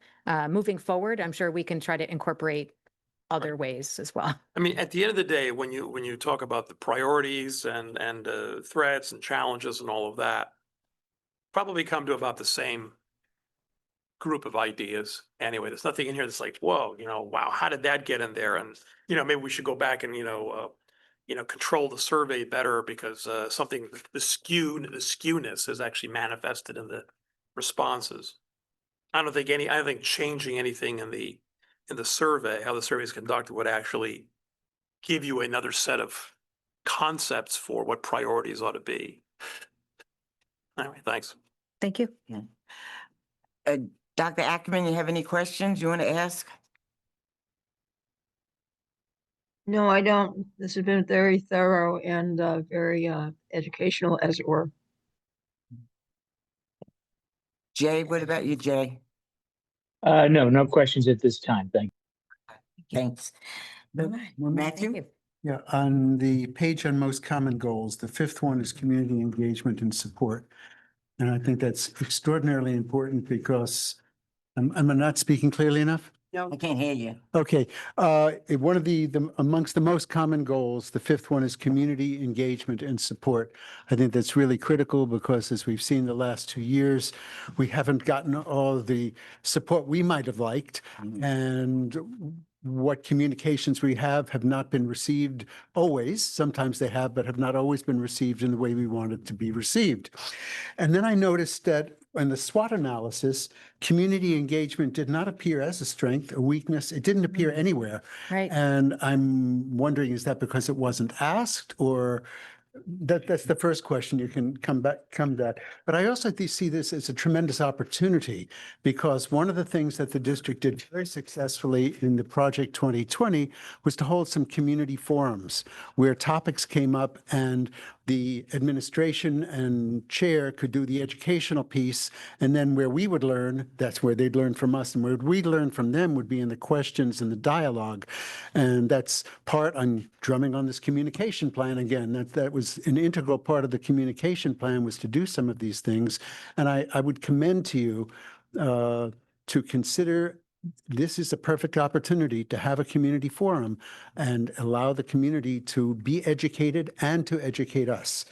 Moving forward, I'm sure we can try to incorporate other ways as well. I mean, at the end of the day, when you talk about the priorities and threats and challenges and all of that, probably come to about the same group of ideas. Anyway, there's nothing in here that's like, whoa, you know, wow, how did that get in there? And, you know, maybe we should go back and, control the survey better because something, the skewness is actually manifested in the responses. I don't think changing anything in the survey, how the survey is conducted, would actually give you another set of concepts for what priorities ought to be. Anyway, thanks. Thank you. Dr. Ackerman, you have any questions you want to ask? No, I don't. This has been very thorough and very educational, as it were. Jay, what about you, Jay? No, no questions at this time. Thank you. Thanks. Thank Matthew? you. Yeah, on the page on most common goals, the 5th one is community engagement and support. And I think that's extraordinarily important because am I not speaking clearly enough? I can't hear you. Okay, one of the amongst the most common goals, the 5th one is community engagement and support. I think that's really critical because as we've seen the last 2 years, we haven't gotten all the support we might have liked. And what communications we have not been received always. Sometimes they have, but have not always been received in the way we wanted to be received. And then I noticed that in the SWOT analysis, community engagement did not appear as a strength, a weakness. It didn't appear anywhere. Right. And I'm wondering, is that because it wasn't asked, or that's the first question. You can come to that. But I also see this as a tremendous opportunity because one of the things that the district did very successfully in the Project 2020 was to hold some community forums where topics came up and the administration and chair could do the educational piece. And then where we would learn, that's where they'd learn from us. And where we'd learn from them would be in the questions and the dialogue. And that's part on drumming on this communication plan again. That was an integral part of the communication plan, was to do some of these things. And I would commend to you to consider this is a perfect opportunity to have a community forum and allow the community to be educated and to educate us.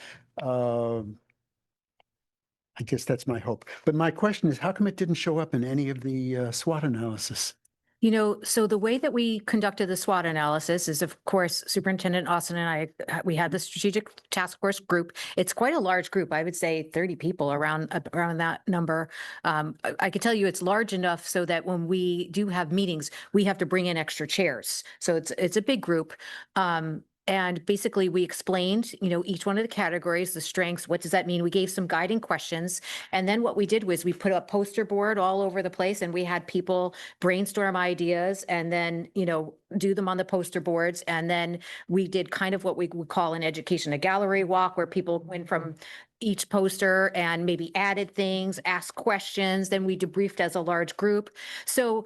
I guess that's my hope. But my question is, how come it didn't show up in any of the SWOT analysis? You know, so the way that we conducted the SWOT analysis is, of course, Superintendent Austin and I, we had the strategic task force group. It's quite a large group. I would say 30 people around that number. I could tell you it's large enough so that when we do have meetings, we have to bring in extra chairs. So it's a big group. And basically we explained, each one of the categories, the strengths, what does that mean? We gave some guiding questions. And then what we did was we put a poster board all over the place and we had people brainstorm ideas and then, do them on the poster boards. And then we did kind of what we would call in education, a gallery walk, where people went from each poster and maybe added things, asked questions. Then we debriefed as a large group. So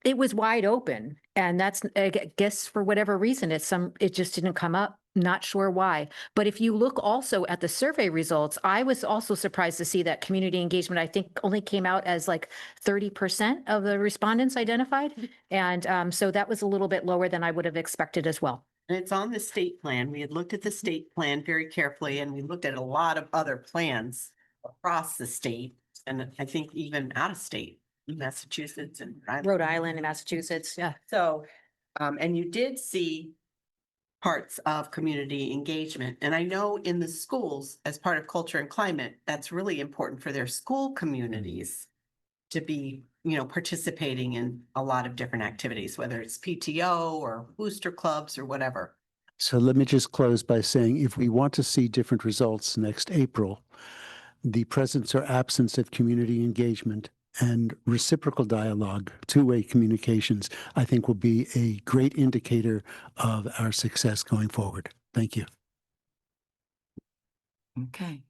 it was wide open. And that's, I guess for whatever reason, it just didn't come up. Not sure why. But if you look also at the survey results, I was also surprised to see that community engagement, I think, only came out as like 30% of the respondents identified. And so that was a little bit lower than I would have expected as well. And it's on the state plan. We had looked at the state plan very carefully and we looked at a lot of other plans across the state. And I think even out of state, Massachusetts and Rhode Island and Massachusetts, yeah. So, and you did see parts of community engagement. And I know in the schools, as part of culture and climate, that's really important for their school communities to be, participating in a lot of different activities, whether it's PTO or booster clubs or whatever. So let me just close by saying, if we want to see different results next April, the presence or absence of community engagement and reciprocal dialogue, two-way communications, I think will be a great indicator of our success going forward. Thank you. Okay.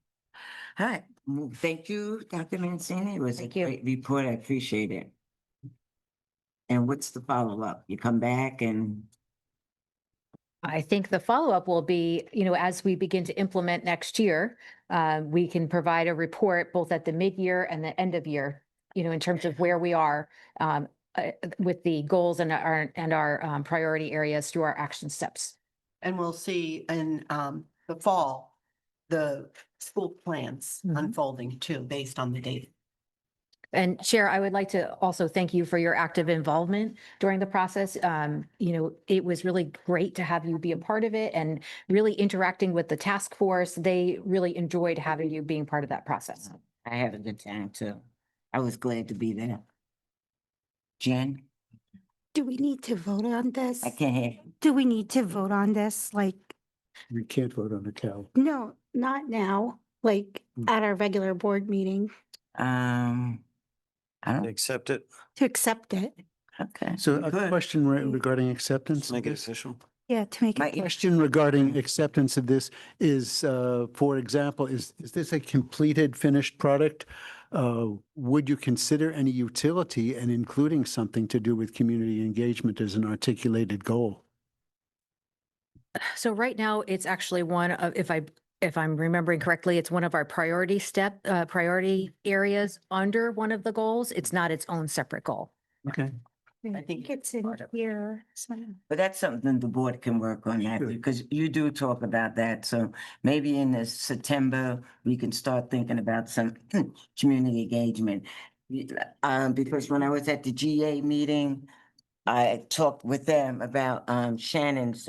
All right. Well, thank you, Dr. Mancini. It was a Thank you. great report. I appreciate it. And what's the follow-up? You come back and, I think the follow-up will be, as we begin to implement next year, we can provide a report both at the mid-year and the end of year, in terms of where we are with the goals and our priority areas through our action steps. And we'll see in the fall, the school plans unfolding too, based on the data. And Chair, I would like to also thank you for your active involvement during the process. It was really great to have you be a part of it and really interacting with the task force. They really enjoyed having you being part of that process. I had a good time too. I was glad to be there. Jen, Do we need to vote on this? I can't hear. Do we need to vote on this? Like, We can't vote on the Cal. no, not now, like at our regular board meeting I don't, Accept it, to accept it. okay. So we a could. question regarding acceptance. make of it this? official. Yeah, to make My- it. Question regarding acceptance of this is, for example, is this a completed, finished product? Would you consider any utility and including something to do with community engagement as an articulated goal? So right now, it's actually one of, if I'm remembering correctly, it's one of our priority areas under one of the goals. It's not its own separate goal. Okay. I think it's in here. But that's something the board can work on that, Good. because you do talk about that. So maybe in this September, we can start thinking about some community engagement. Because when I was at the GA meeting, I talked with them about Shannon's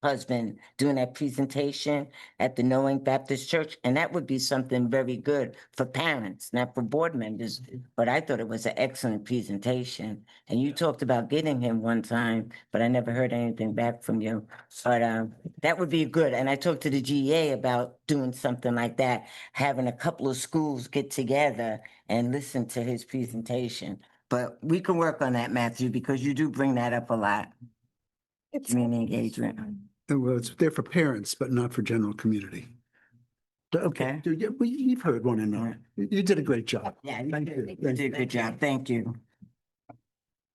husband doing that presentation at the Knowing Baptist Church, and that would be something very good for parents, not for board members. But I thought it was an excellent presentation. And you talked about getting him one time, but I never heard anything back from you. But that would be good. And I talked to the GA about doing something like that, having a couple of schools get together and listen to his presentation. But we can work on that, Matthew, because you do bring that up a lot, community engagement. Well, it's there for parents, but not for general community. Okay, Okay. yeah, well, you've heard one another. You did a great job. Yeah, Thank you. you did a good job. Thank you.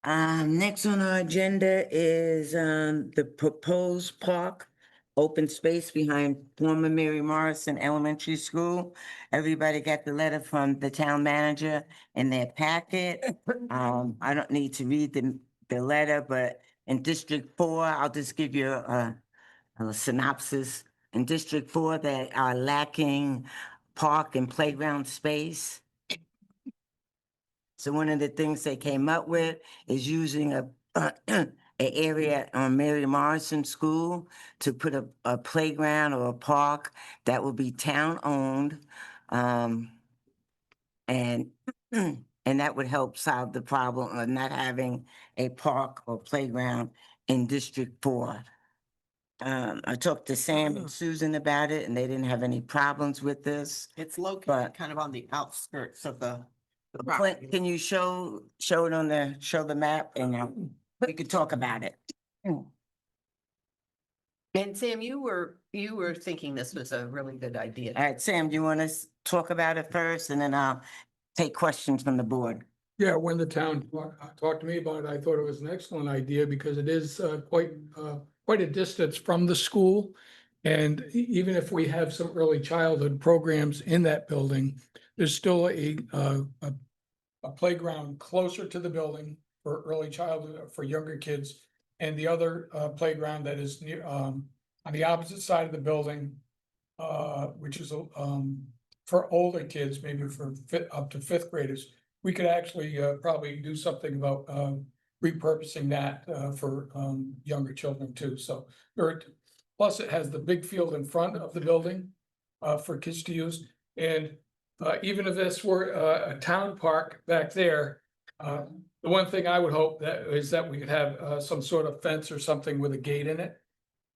Next on our agenda is the proposed park, open space behind former Mary Morrison Elementary School. Everybody got the letter from the town manager in their packet. I don't need to read the letter, but in District 4, I'll just give you a synopsis. In District 4, they are lacking park and playground space. So one of the things they came up with is using a area on Mary Morrison School to put a playground or a park that will be town-owned. And that would help solve the problem of not having a park or playground in District 4. I talked to Sam and Susan about it, and they didn't have any problems with this. It's located But- kind of on the outskirts of the Clint, property. can you show it on show the map, and we could talk about it? And Sam, you were thinking this was a really good idea. All right, Sam, do you want to talk about it first, and then I'll take questions from the board? Yeah, when the town talked to me about it, I thought it was an excellent idea because it is quite a distance from the school. And even if we have some early childhood programs in that building, there's still a playground closer to the building for early childhood, for younger kids. And the other playground that is near, on the opposite side of the building, which is for older kids, maybe for up to fifth graders. We could actually probably do something about repurposing that for younger children too. So plus it has the big field in front of the building for kids to use. And even if this were a town park back there, the one thing I would hope that is that we could have some sort of fence or something with a gate in it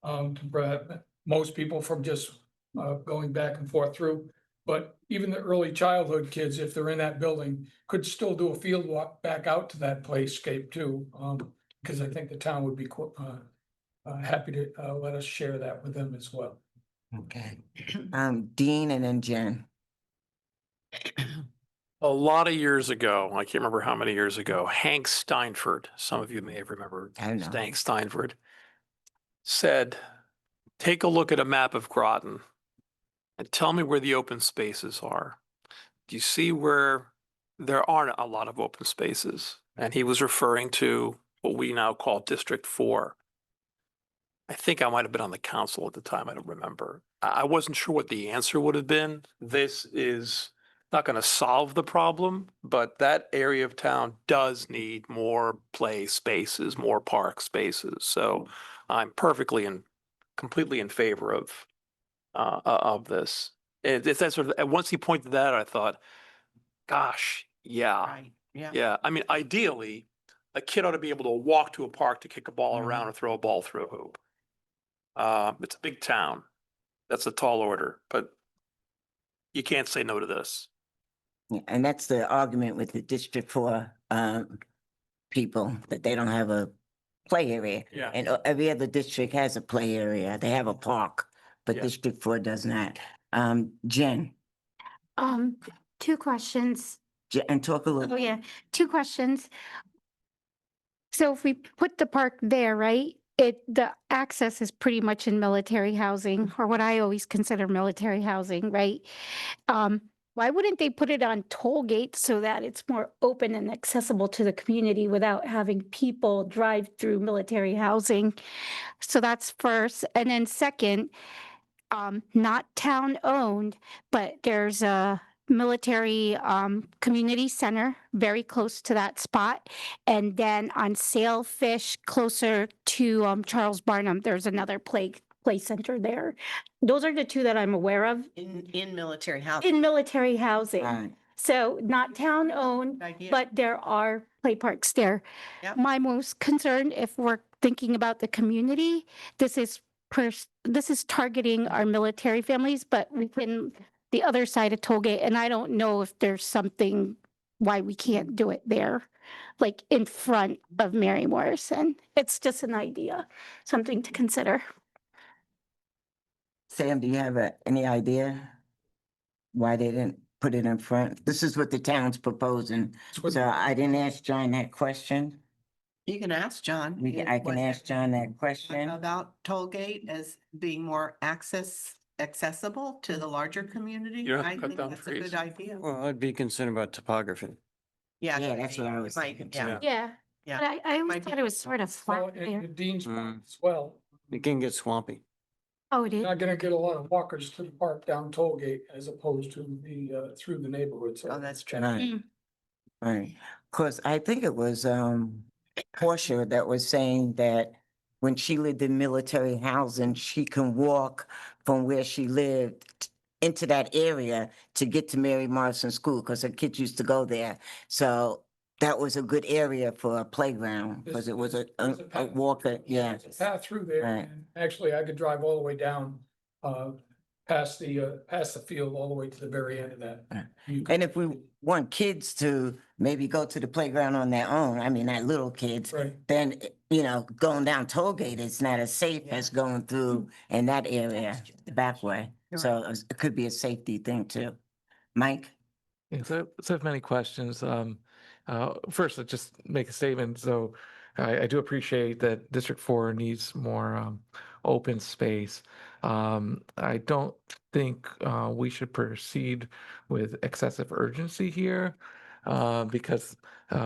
to prevent most people from just going back and forth through. But even the early childhood kids, if they're in that building, could still do a field walk back out to that playscape too. Because I think the town would be happy to let us share that with them as well. Okay. Dean and then Jen. A lot of years ago, I can't remember how many years ago, Hank Steinford, some of you may have remembered I know. Hank Steinford, said, take a look at a map of Groton and tell me where the open spaces are. Do you see where there aren't a lot of open spaces? And he was referring to what we now call District 4. I think I might have been on the council at the time. I don't remember. I wasn't sure what the answer would have been. This is not going to solve the problem, but that area of town does need more play spaces, more park spaces. So I'm perfectly and completely in favor of this. It's that sort of, and once he pointed that out, I thought, gosh, yeah, Right, yeah. yeah. I mean, ideally, a kid ought to be able to walk to a park to kick a ball around or throw a ball through a hoop. It's a big town. That's a tall order, but you can't say no to this. Yeah, and that's the argument with the District 4 people, that they don't have a play area. Yeah. And every other district has a play area. They have a park, but Yeah. District 4 does not. Jen, Two questions. and talk a Oh, little. yeah, two questions. So if we put the park there, right, the access is pretty much in military housing, or what I always consider military housing, right? Why wouldn't they put it on toll gates so that it's more open and accessible to the community without having people drive through military housing? So that's first. And then second, not town owned, but there's a military community center very close to that spot. And then on Sailfish, closer to Charles Barnum, there's another play center there. Those are the two that I'm aware of In military housing. in military housing. Right. So not town owned, Good idea. but there are play parks there. Yep. My most concern, if we're thinking about the community, this is targeting our military families, but we can, the other side of Tollgate, and I don't know if there's something why we can't do it there, like in front of Mary Morrison. It's just an idea, something to consider. Sam, do you have any idea why they didn't put it in front? This is what the town's proposing. So I didn't ask John that question. You can ask John. I can ask John that question. About Tollgate as being more accessible to the larger community. You don't have I to cut think down that's a trees. good idea. Well, I'd be concerned about topography. Yeah. Yeah, that's what I was Right, thinking yeah. too. Yeah. Yeah. But I always Might be- thought it was sort of Well, flat there. and Dean's Mm. Park as well. It can get swampy. Oh, it You're is. not gonna get a lot of walkers to the park down Tollgate as opposed to the through the neighborhood. So Oh, that's true. Right. Right. Cause I think it was Portia that was saying that when she lived in military housing, she can walk from where she lived into that area to get to Mary Morrison School, because her kids used to go there. So that was a good area for a playground, because it was There's a path- walker, yeah. there's a path through there. Right. And actually, I could drive all the way down past the field all the way to the very end of that. Right. You could- And if we want kids to maybe go to the playground on their own, I mean, not little kids, Right. then, going down Tollgate, it's not as safe as going through in that area, the back way. So it could be a safety thing too. Mike? Yeah, so I have many questions. first, let's just make a statement. So I do appreciate that District 4 needs more open space. I don't think we should proceed with excessive urgency here because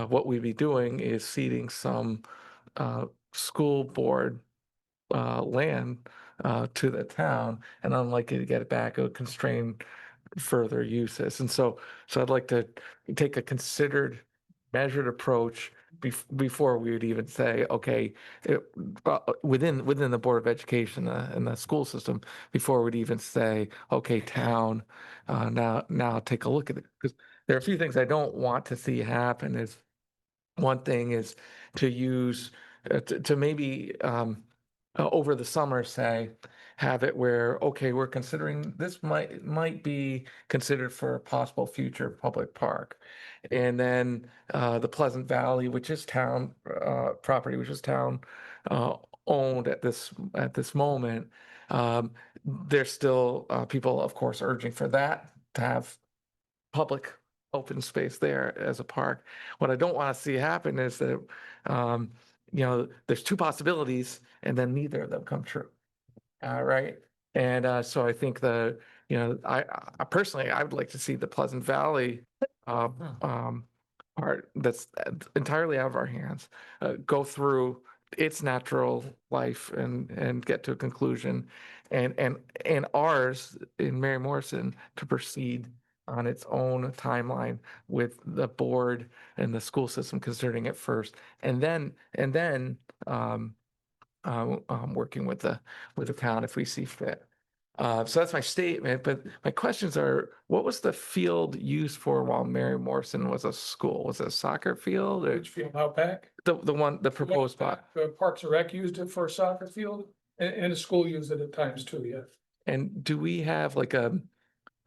what we'd be doing is ceding some school board land to the town, and unlikely to get it back, it would constrain further uses. And so I'd like to take a considered, measured approach before we would even say, okay, within the Board of Education and the school system, before we'd even say, okay, town, now take a look at it. Because there are a few things I don't want to see happen. Is one thing is to use to maybe over the summer, say, have it where, okay, we're considering this might be considered for a possible future public park. And then the Pleasant Valley, which is town property, which is town owned at this moment. There's still people, of course, urging for that to have public open space there as a park. What I don't want to see happen is that, there's two possibilities and then neither of them come true. Right. And so I think I personally, I would like to see the Pleasant Valley part that's entirely out of our hands, go through its natural life and get to a conclusion, and ours in Mary Morrison to proceed on its own timeline with the board and the school system considering it first, and then working with the town if we see fit. So that's my statement, but my questions are, what was the field used for while Mary Morrison was a school? Was it a soccer field or Which field out back? the proposed spot? The Parks and Rec used it for a soccer field and the school used it at times too, yes. And do we have like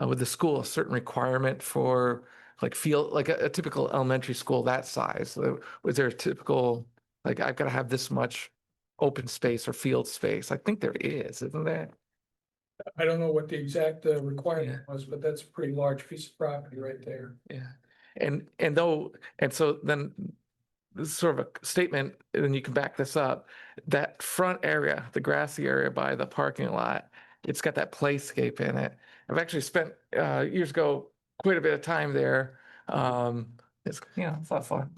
with the school, a certain requirement for like field, like a typical elementary school that size? Was there a typical, like, I've got to have this much open space or field space? I think there is, isn't there? I don't know what the exact requirement was, but that's a pretty large piece of property right there. Yeah. And so then this is sort of a statement, and then you can back this up. That front area, the grassy area by the parking lot, it's got that playscape in it. I've actually spent years ago quite a bit of time there. It's it's a lot of fun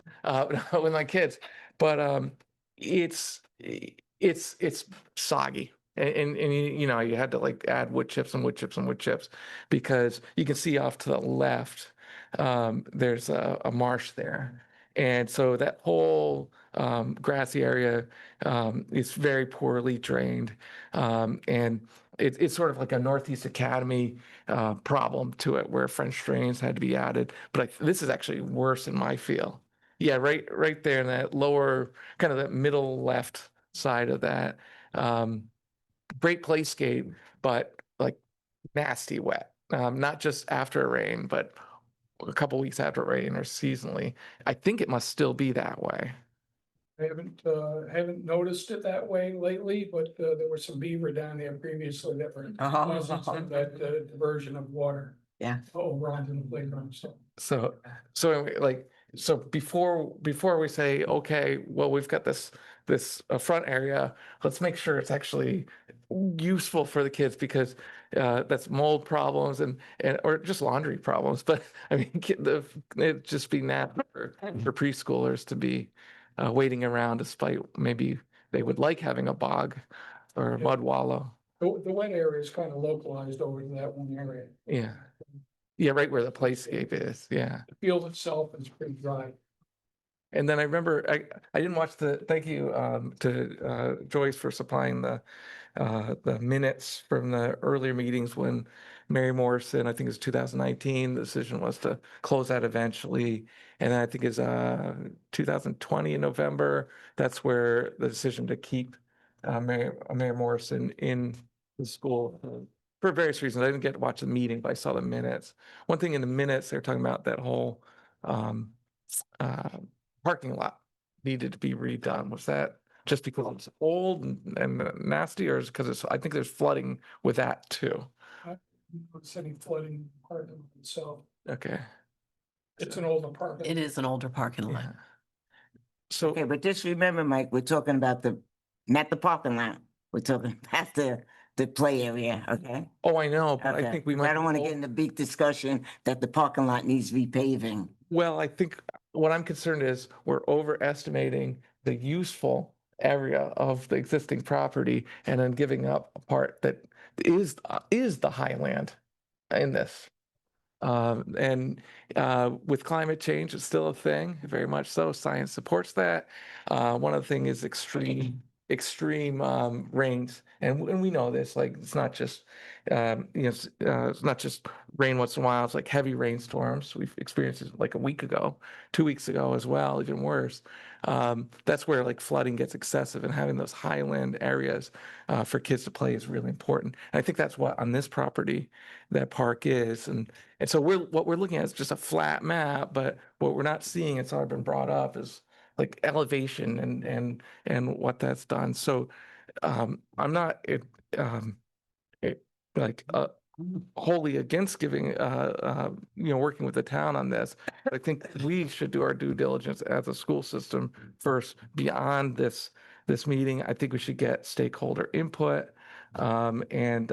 with my kids, but it's soggy. And you had to like add wood chips and wood chips and wood chips because you can see off to the left there's a marsh there. And so that whole grassy area is very poorly drained. And it's sort of like a Northeast Academy problem to it where French drains had to be added. But this is actually worse in my feel. Yeah, right there in that lower, kind of that middle left side of that. Great playscape, but like nasty wet. Not just after a rain, but a couple weeks after rain or seasonally. I think it must still be that way. I haven't noticed it that way lately, but there were some beaver down there previously that were causing some of that diversion of water. Yeah. Over onto the playground, so. So anyway, so before we say, okay, well, we've got this front area, let's make sure it's actually useful for the kids because that's mold problems and or just laundry problems. But I mean, it'd just be natural for preschoolers to be waiting around, despite maybe they would like having a bog or a Yeah. mud wallow. The wet area is kind of localized over to that one area. Yeah. Yeah, right where the playscape is. Yeah. The field itself is pretty dry. And then I remember I didn't watch thank you to Joyce for supplying the minutes from the earlier meetings when Mary Morrison, I think it was 2019, the decision was to close that eventually. And then I think it's 2020 in November, that's where the decision to keep Mary Morrison in the school for various reasons. I didn't get to watch the meeting, but I saw the minutes. One thing in the minutes, they're talking about that whole parking lot needed to be redone. Was that just because it's old and nasty, or is it because I think there's flooding with that too? It's any flooding part of it itself. Okay. It's an old apartment. It is an older parking lot. Yeah. So, Okay, but just remember, Mike, we're talking about not the parking lot. We're talking about the play area, okay? oh, I know, but I Okay. think we 'Cause might. I don't want to get in a big discussion that the parking lot needs repaving. Well, I think what I'm concerned is we're overestimating the useful area of the existing property and then giving up a part that is the highland in this. And with climate change, it's still a thing, very much so. Science supports that. One of the things is extreme rains, and we know this. Like it's not just it's not just rain once in a while. It's like heavy rainstorms. We've experienced it like a week ago, 2 weeks ago as well, even worse. That's where like flooding gets excessive, and having those highland areas for kids to play is really important. And I think that's what on this property that park is, and so what we're looking at is just a flat map, but what we're not seeing, it's already been brought up, is like elevation and what that's done. So I'm not like wholly against giving working with the town on this. I think we should do our due diligence as a school system first beyond this meeting. I think we should get stakeholder input and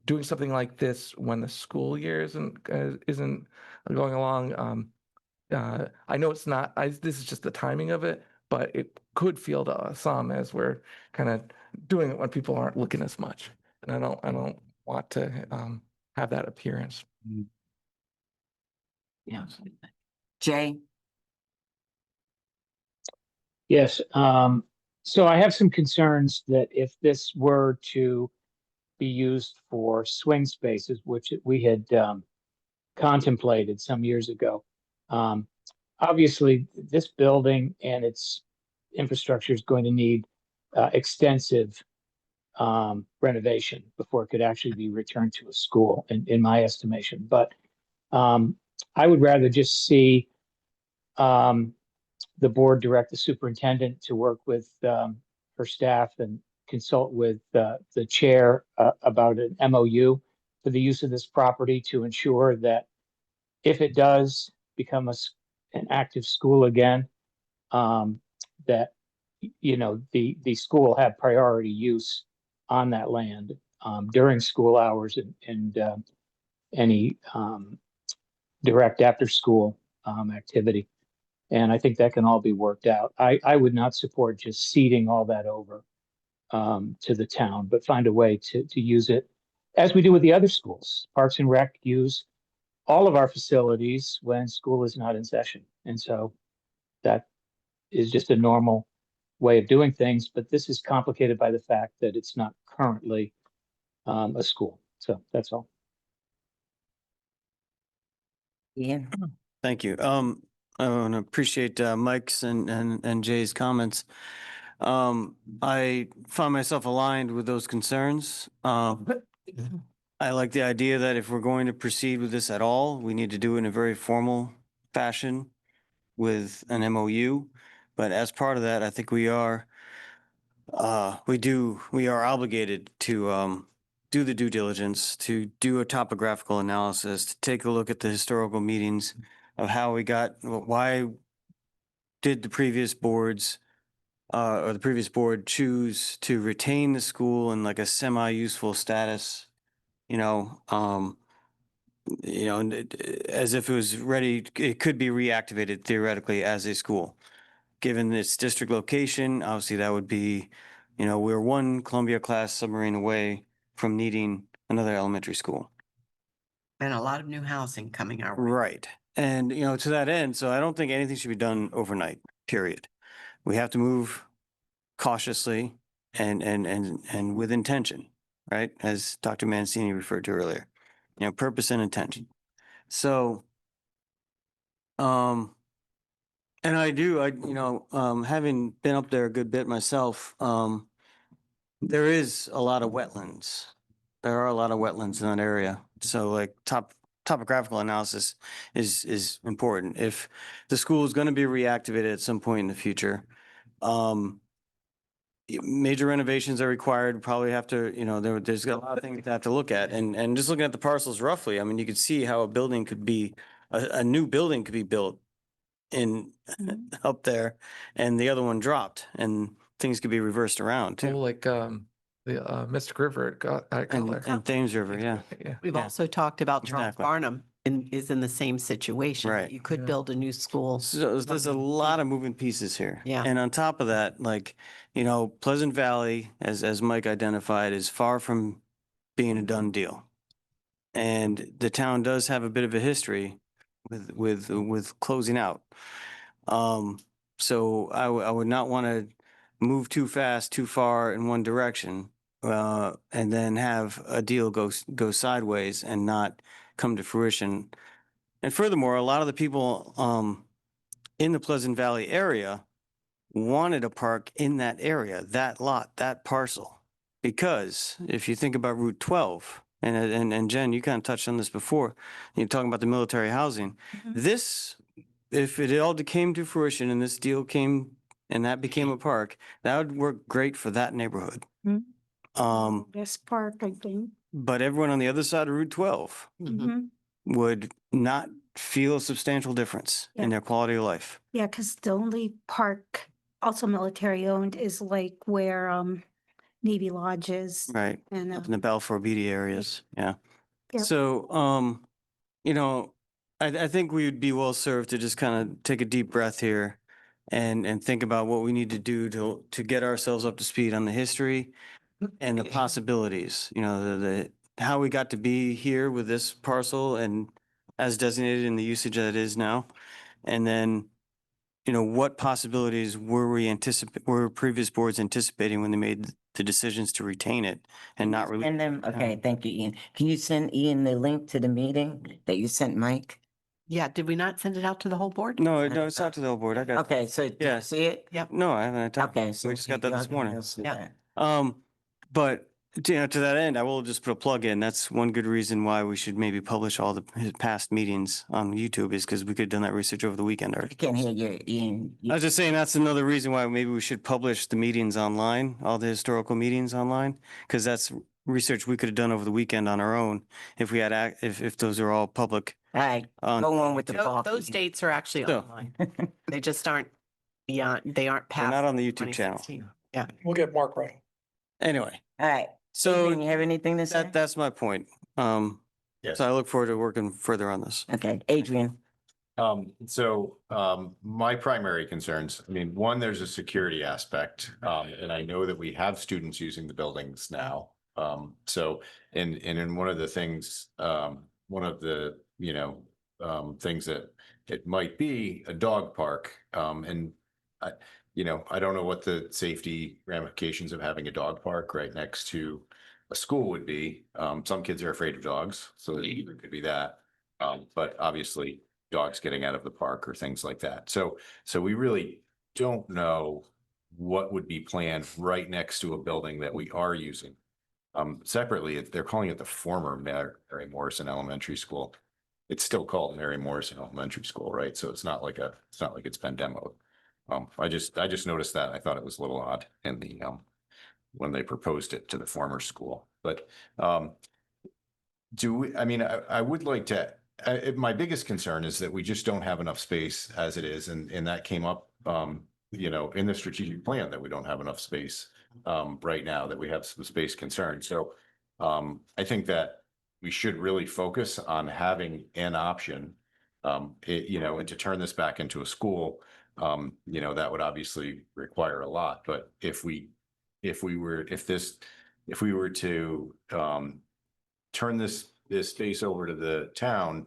doing something like this when the school year isn't going along. I know it's not. This is just the timing of it, but it could feel to some as we're kind of doing it when people aren't looking as much. And I don't want to have that appearance. Yeah. Jay? Yes, so I have some concerns that if this were to be used for swing spaces, which we had contemplated some years ago. Obviously, this building and its infrastructure is going to need extensive renovation before it could actually be returned to a school, in my estimation. But I would rather just see the board direct the superintendent to work with her staff and consult with the chair about an MOU for the use of this property to ensure that if it does become an active school again, that the school will have priority use on that land during school hours and any direct after school activity. And I think that can all be worked out. I would not support just ceding all that over to the town, but find a way to use it as we do with the other schools. Parks and Rec use all of our facilities when school is not in session. And so that is just a normal way of doing things, but this is complicated by the fact that it's not currently a school. So that's all. Ian? Thank you. I want to appreciate Mike's and Jay's comments. I find myself aligned with those concerns. I like the idea that if we're going to proceed with this at all, we need to do it in a very formal fashion with an MOU. But as part of that, I think we are obligated to do the due diligence, to do a topographical analysis, to take a look at the historical meetings of how we got, why did the previous boards or the previous board choose to retain the school in like a semi-useful status, and as if it was ready, it could be reactivated theoretically as a school. Given its district location, obviously that would be, we're one Columbia-class submarine away from needing another elementary school. And a lot of new housing coming our way. Right. And, to that end, so I don't think anything should be done overnight, period. We have to move cautiously and with intention, right? As Dr. Mancini referred to earlier, purpose and intention. So, and having been up there a good bit myself, there is a lot of wetlands. There are a lot of wetlands in that area. So like topographical analysis is important. If the school is going to be reactivated at some point in the future, major renovations are required, probably have to, there's a lot of things to have to look at. And just looking at the parcels roughly, I mean, you could see how a building could be a new building could be built in up there and the other one dropped and things could be reversed around Oh, too. like, the Mystic River at Cutler. And Thames River, yeah. Yeah. We've Yeah. also talked about Charles Exactly. Barnum is in the same situation. Right. You could Yeah. build a new school. So there's a lot of moving pieces here. Yeah. And on top of that, like, Pleasant Valley, as Mike identified, is far from being a done deal. And the town does have a bit of a history with closing out. So I would not want to move too fast, too far in one direction, and then have a deal go sideways and not come to fruition. And furthermore, a lot of the people in the Pleasant Valley area wanted a park in that area, that lot, that parcel. Because if you think about Route 12, and Jen, you kind of touched on this before, you're talking about the military housing. This, if it all came to fruition and this deal came and that became a park, that would work great for that neighborhood. This park, I think. But everyone on the other side of Route 12 would not feel a substantial difference in their quality of life. Yeah, because the only park, also military owned, is like where Navy Lodge is. Right. And Up in the Balfour Beatty areas, yeah. Yep. So, I think we would be well served to just kind of take a deep breath here and think about what we need to do to get ourselves up to speed on the history and the possibilities, the how we got to be here with this parcel and as designated in the usage that it is now. And then, what possibilities were previous boards anticipating when they made the decisions to retain it and not really? And then, okay, thank you, Ian. Can you send Ian the link to the meeting that you sent Mike? Yeah, did we not send it out to the whole board? No, it's not to the whole board. I got, Okay, so did Yeah. you see it? Yep. no, I haven't. Okay, so We just got that this morning. Yeah. But to that end, I will just put a plug in. That's one good reason why we should maybe publish all his past meetings on YouTube is because we could have done that research over the weekend I already. can't hear you, Ian. I was just saying that's another reason why maybe we should publish the meetings online, all the historical meetings online, because that's research we could have done over the weekend on our own if we had, if those are all public. All right, on- go on with the talk. Those dates are actually So- online. They just aren't they aren't They're past. not on the YouTube channel. 2016. Yeah. We'll get Mark right. Anyway, All right, so Adrian, you have anything to say? that's my point. Yes. So I look forward to working further on this. Okay, Adrian. My primary concerns, one, there's a security aspect, and I know that we have students using the buildings now. In one of the things, one of the, things that it might be a dog park, and I don't know what the safety ramifications of having a dog park right next to a school would be. Some kids are afraid of dogs, so it could be that. But obviously dogs getting out of the park or things like that. So we really don't know what would be planned right next to a building that we are using. Separately, they're calling it the former Mary Morrison Elementary School. It's still called Mary Morrison Elementary School, right? So it's not like it's been demoed. I just noticed that. I thought it was a little odd in the, when they proposed it to the former school, but, I would like to, my biggest concern is that we just don't have enough space as it is. And that came up, in the strategic plan that we don't have enough space, right now, that we have some space concerns. So, I think that we should really focus on having an option, and to turn this back into a school. That would obviously require a lot, but if we were to, turn this space over to the town,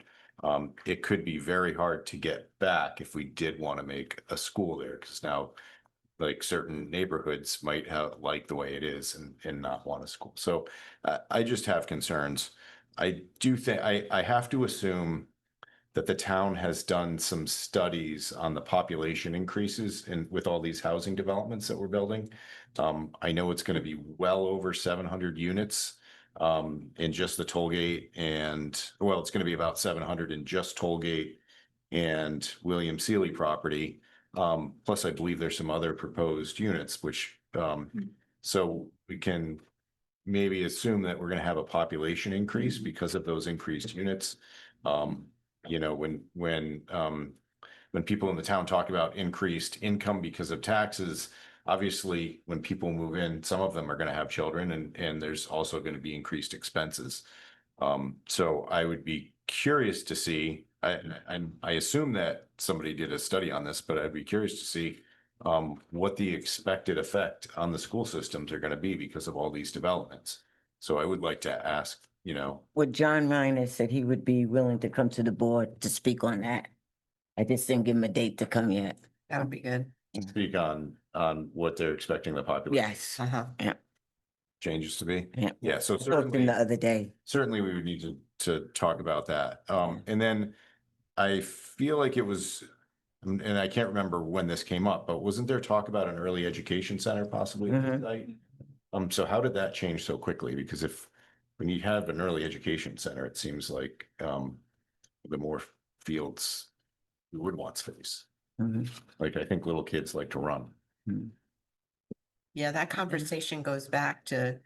it could be very hard to get back if we did want to make a school there, because now like certain neighborhoods might have like the way it is and not want a school. So I just have concerns. I do think I have to assume that the town has done some studies on the population increases with all these housing developments that we're building. I know it's going to be well over 700 units in just the Tollgate it's going to be about 700 in just Tollgate and William Seeley property. Plus I believe there's some other proposed units, which, so we can maybe assume that we're going to have a population increase because of those increased units. you know, when people in the town talk about increased income because of taxes, obviously, when people move in, some of them are gonna have children and there's also gonna be increased expenses. So I would be curious to see, I assume that somebody did a study on this, but I'd be curious to see what the expected effect on the school systems are gonna be because of all these developments. So I would like to ask, you know, Well, John Reiner said he would be willing to come to the board to speak on that. I just didn't give him a date to come yet. That would be good. speak on what they're expecting the population Yes, Uh-huh. changes to be. yeah. Yeah, so I talked to him certainly, the other day. certainly we would need to talk about that. And then I feel like it was, and I can't remember when this came up, but wasn't there talk about an early education center possibly? at the Mhm. site? So how did that change so quickly? Because when you have an early education center, it seems like, the more fields you would want space. Mhm. Like, I think little kids like to run. Yeah, that conversation goes back to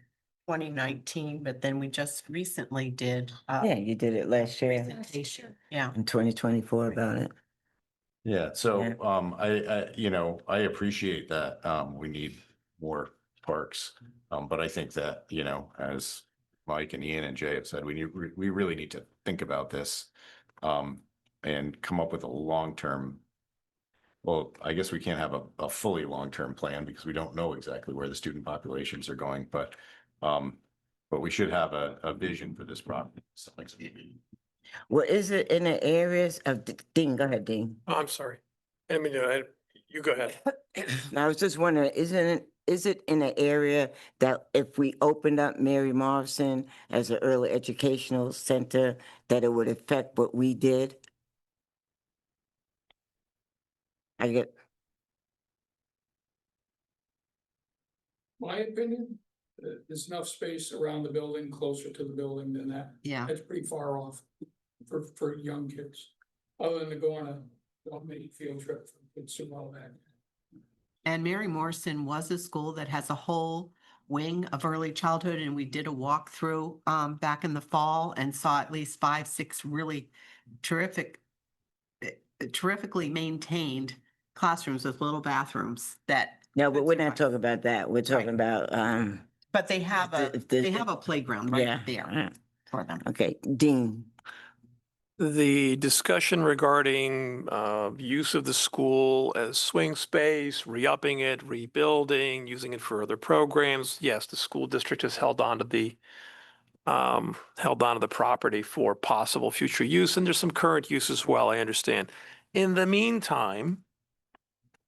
2019, but then we just recently did Yeah, you did it last year presentation. Yeah. in 2024 about it. Yeah, so, Yeah. you know, I appreciate that, we need more parks. But I think that, you know, as Mike and Ian and Jay have said, we really need to think about this. And come up with a long-term. Well, I guess we can't have a fully long-term plan because we don't know exactly where the student populations are going, but we should have a vision for this property. Well, is it in the areas of, Dean, go ahead, Dean. Oh, I'm sorry. I mean, you go ahead. I was just wondering, is it in an area that if we opened up Mary Morrison as an early educational center, that it would affect what we did? I get, My opinion, there's enough space around the building, closer to the building than that. Yeah. That's pretty far off for young kids. Other than to go on a mini field trip for kids and all that. And Mary Morrison was a school that has a whole wing of early childhood, and we did a walkthrough back in the fall and saw at least 5, 6 really terrifically maintained classrooms with little bathrooms that. no, but we're not talking about that. We're talking about, But they have they have a playground right yeah. there for them. Okay, Dean. The discussion regarding use of the school as swing space, re-upping it, rebuilding, using it for other programs. Yes, the school district has held on to the property for possible future use, and there's some current use as well, I understand. In the meantime,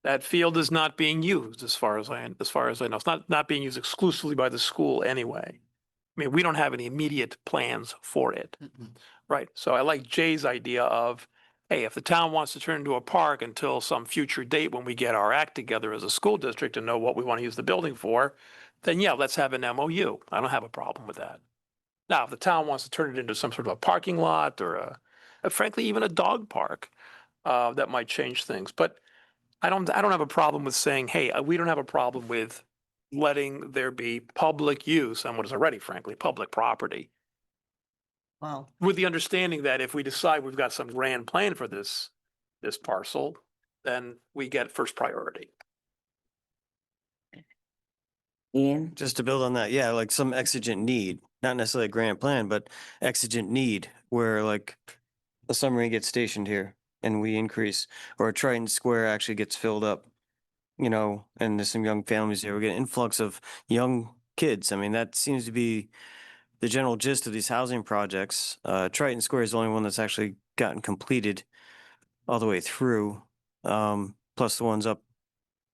that field is not being used as far as I know. It's not being used exclusively by the school anyway. I mean, we don't have any immediate plans for it. Mm-mm. Right. So I like Jay's idea of, hey, if the town wants to turn it into a park until some future date when we get our act together as a school district and know what we want to use the building for, then yeah, let's have an MOU. I don't have a problem with that. Now, if the town wants to turn it into some sort of a parking lot or frankly, even a dog park, that might change things. But I don't have a problem with saying, hey, we don't have a problem with letting there be public use on what is already, frankly, public property. Well, With the understanding that if we decide we've got some grand plan for this parcel, then we get first priority. Ian? Just to build on that, yeah, like some exigent need, not necessarily a grand plan, but exigent need where like a submarine gets stationed here and we increase, or a Triton Square actually gets filled up, you know, and there's some young families here. We get an influx of young kids. I mean, that seems to be the general gist of these housing projects. Triton Square is the only one that's actually gotten completed all the way through, plus the ones up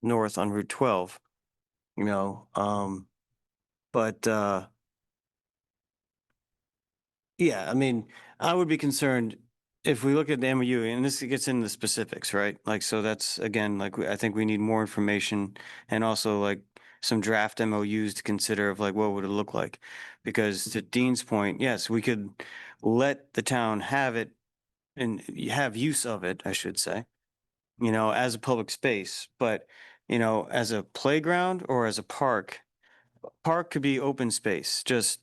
north on Route 12, you know, but yeah, I mean, I would be concerned if we look at the MOU, and this gets into the specifics, right? Like, so that's again, like, I think we need more information and also like some draft MOUs to consider of like, what would it look like? Because to Dean's point, yes, we could let the town have it and have use of it, I should say, you know, as a public space, but you know, as a playground or as a park could be open space, just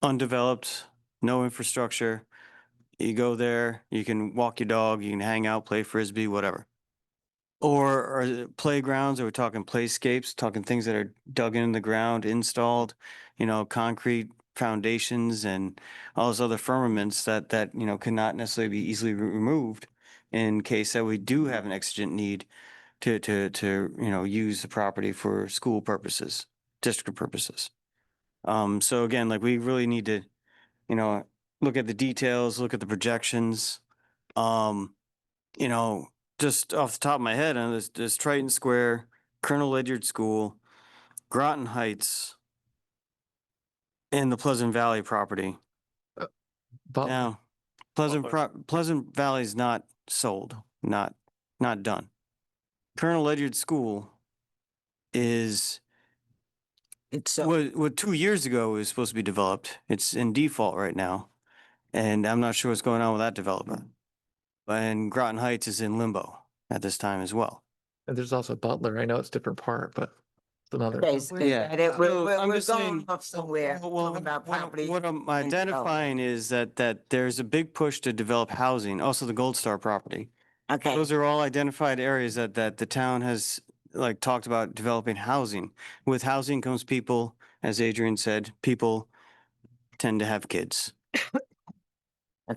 undeveloped, no infrastructure, You go there, you can walk your dog, you can hang out, play frisbee, whatever. Or playgrounds, are we talking playscapes, talking things that are dug in the ground, installed, concrete foundations and all those other firmaments that, cannot necessarily be easily removed in case that we do have an exigent need to use the property for school purposes, district purposes. So again, like we really need to, look at the details, look at the projections. You know, just off the top of my head, there's Triton Square, Colonel Ledyard School, Groton Heights, and the Pleasant Valley property. But Now, Pleasant Valley's not sold, not done. Colonel Ledyard School is It's what 2 years ago was supposed to be developed. It's in default right now, and I'm not sure what's going on with that developer. And Groton Heights is in limbo at this time as well. and there's also Butler. I know it's different part, but it's another. basically, Yeah. that it- we're, So we're I'm we're just going saying- off somewhere, talking about what property. what I'm and development. identifying is that there's a big push to develop housing, also the Gold Star property. Okay, Those are all identified areas that the town has like talked about developing housing. With housing comes people, as Adrian said, people tend to have kids.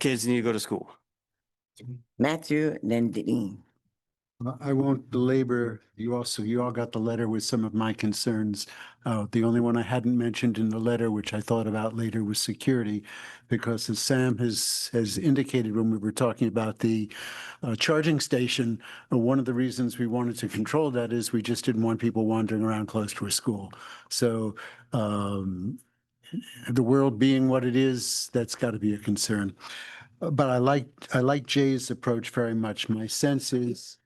Kids need to go to school. Matthew, then Dean. I won't belabor, you all got the letter with some of my concerns. The only one I hadn't mentioned in the letter, which I thought about later, was security. Because as Sam has indicated when we were talking about the charging station, one of the reasons we wanted to control that is we just didn't want people wandering around close to a school. So the world being what it is, that's got to be a concern. But I like Jay's approach very much. My sense is,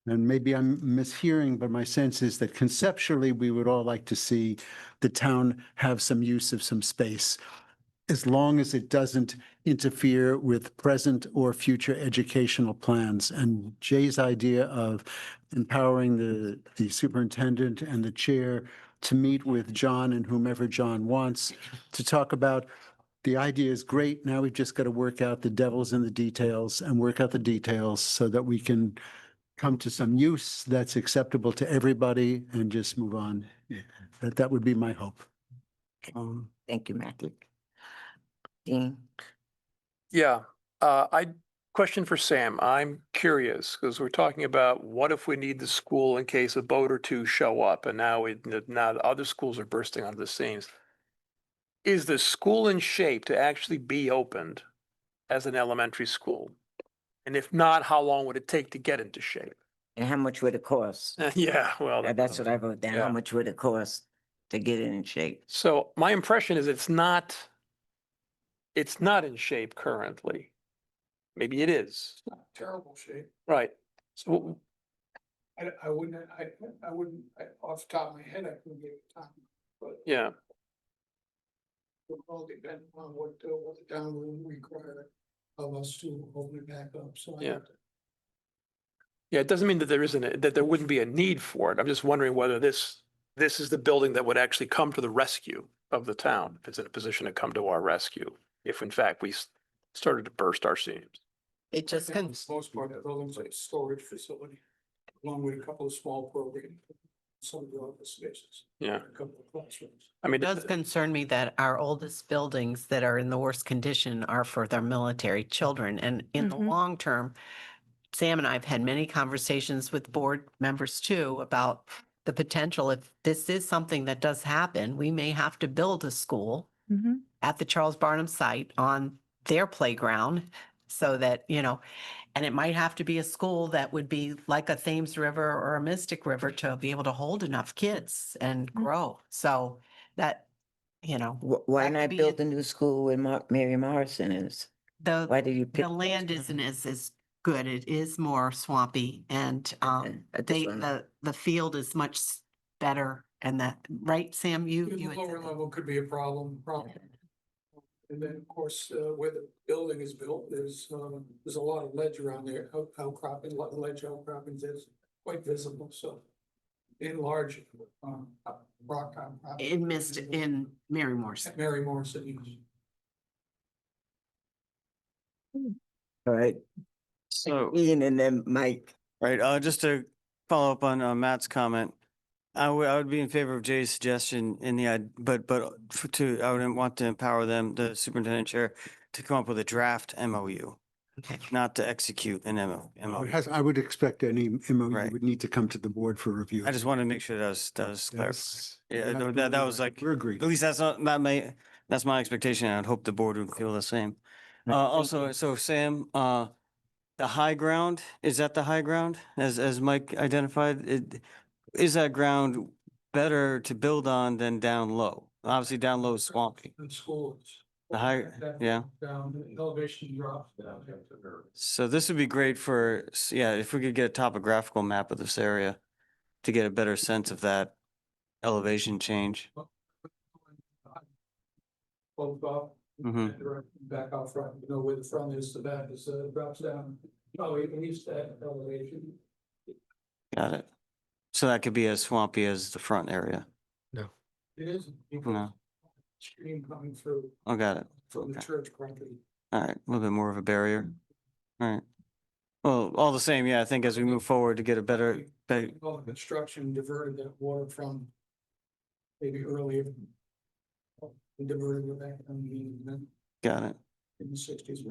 and maybe I'm mishearing, but my sense is that conceptually, we would all like to see the town have some use of some space, as long as it doesn't interfere with present or future educational plans. And Jay's idea of empowering the superintendent and the chair to meet with John and whomever John wants to talk about, the idea is great. Now we've just got to work out the devils in the details and work out the details so that we can come to some use that's acceptable to everybody and just move on. Yeah, that would be my hope. Thank you, Matthew. Dean, Yeah, question for Sam. I'm curious, because we're talking about what if we need the school in case a boat or two show up, and now the other schools are bursting onto the scenes. Is the school in shape to actually be opened as an elementary school? And if not, how long would it take to get into shape? and how much would it cost? Yeah, well. That's what I wrote down. How Yeah. much would it cost to get it in shape? So my impression is it's not in shape currently. Maybe it is, Terrible shape. right? So I wouldn't, off the top of my head, I couldn't give it time. But yeah, it would all depend on what the town will require of us to open it back up, so. Yeah. Yeah, it doesn't mean that there wouldn't be a need for it. I'm just wondering whether this is the building that would actually come to the rescue of the town, if it's in a position to come to our rescue, if in fact we started to burst our seams. It just For can, the most part, the building's like a storage facility, along with a couple of small programs, some of the office spaces. Yeah. A couple of classrooms. I mean, it does concern me that our oldest buildings that are in the worst condition are for their military children. And in the Mhm. long term, Sam and I have had many conversations with board members too about the potential, if this is something that does happen, we may have to build a school Mhm. at the Charles Barnum site on their playground so that, and it might have to be a school that would be like a Thames River or a Mystic River to be able to hold enough kids and grow. So that, Why That could not be build it. a new school where Mary Morrison is? the, Why did you pick? the land isn't as good. It is more swampy and, I just wanna- the field is much better and that, right, Sam, you The had said lower that. level could be a problem. And then, of course, where the building is built, there's a lot of ledge around there, outcropping, ledge outcroppings is quite visible, so. In large, rock outcropping. in Mary Morrison. Mary Morrison. All right, So, Ian and then Mike. right, just to follow up on Matt's comment, I would be in favor of Jay's suggestion in the, I would want to empower them, the superintendent chair, to come up with a draft MOU, not to execute an MOU. I would expect any MOU Right. would need to come to the board for review. I just want to make sure that was clear. That's- Yeah, that's that was like, We're agreed. at least that's not my, that's my expectation. I'd hope the board would feel the same. Also, so Sam, the high ground, is that the high ground as Mike identified? Is that ground better to build on than down low? Obviously down low is swampy. In schools. The high, yeah. Down, the elevation drops down. So this would be great for, yeah, if we could get a topographical map of this area to get a better sense of that elevation change. Both off, Mhm. and direct back out front, you know where the front is, the back is, drops down. Oh, it needs that elevation. Got it. So that could be as swampy as the front area. It is. No. Stream coming through Oh, got it. from the Okay. church property. All right, a little bit more of a barrier. All right. Well, all the same, yeah, I think as we move forward to get a better, All the construction diverted that water from maybe earlier. Diverted it back in got it. the sixties.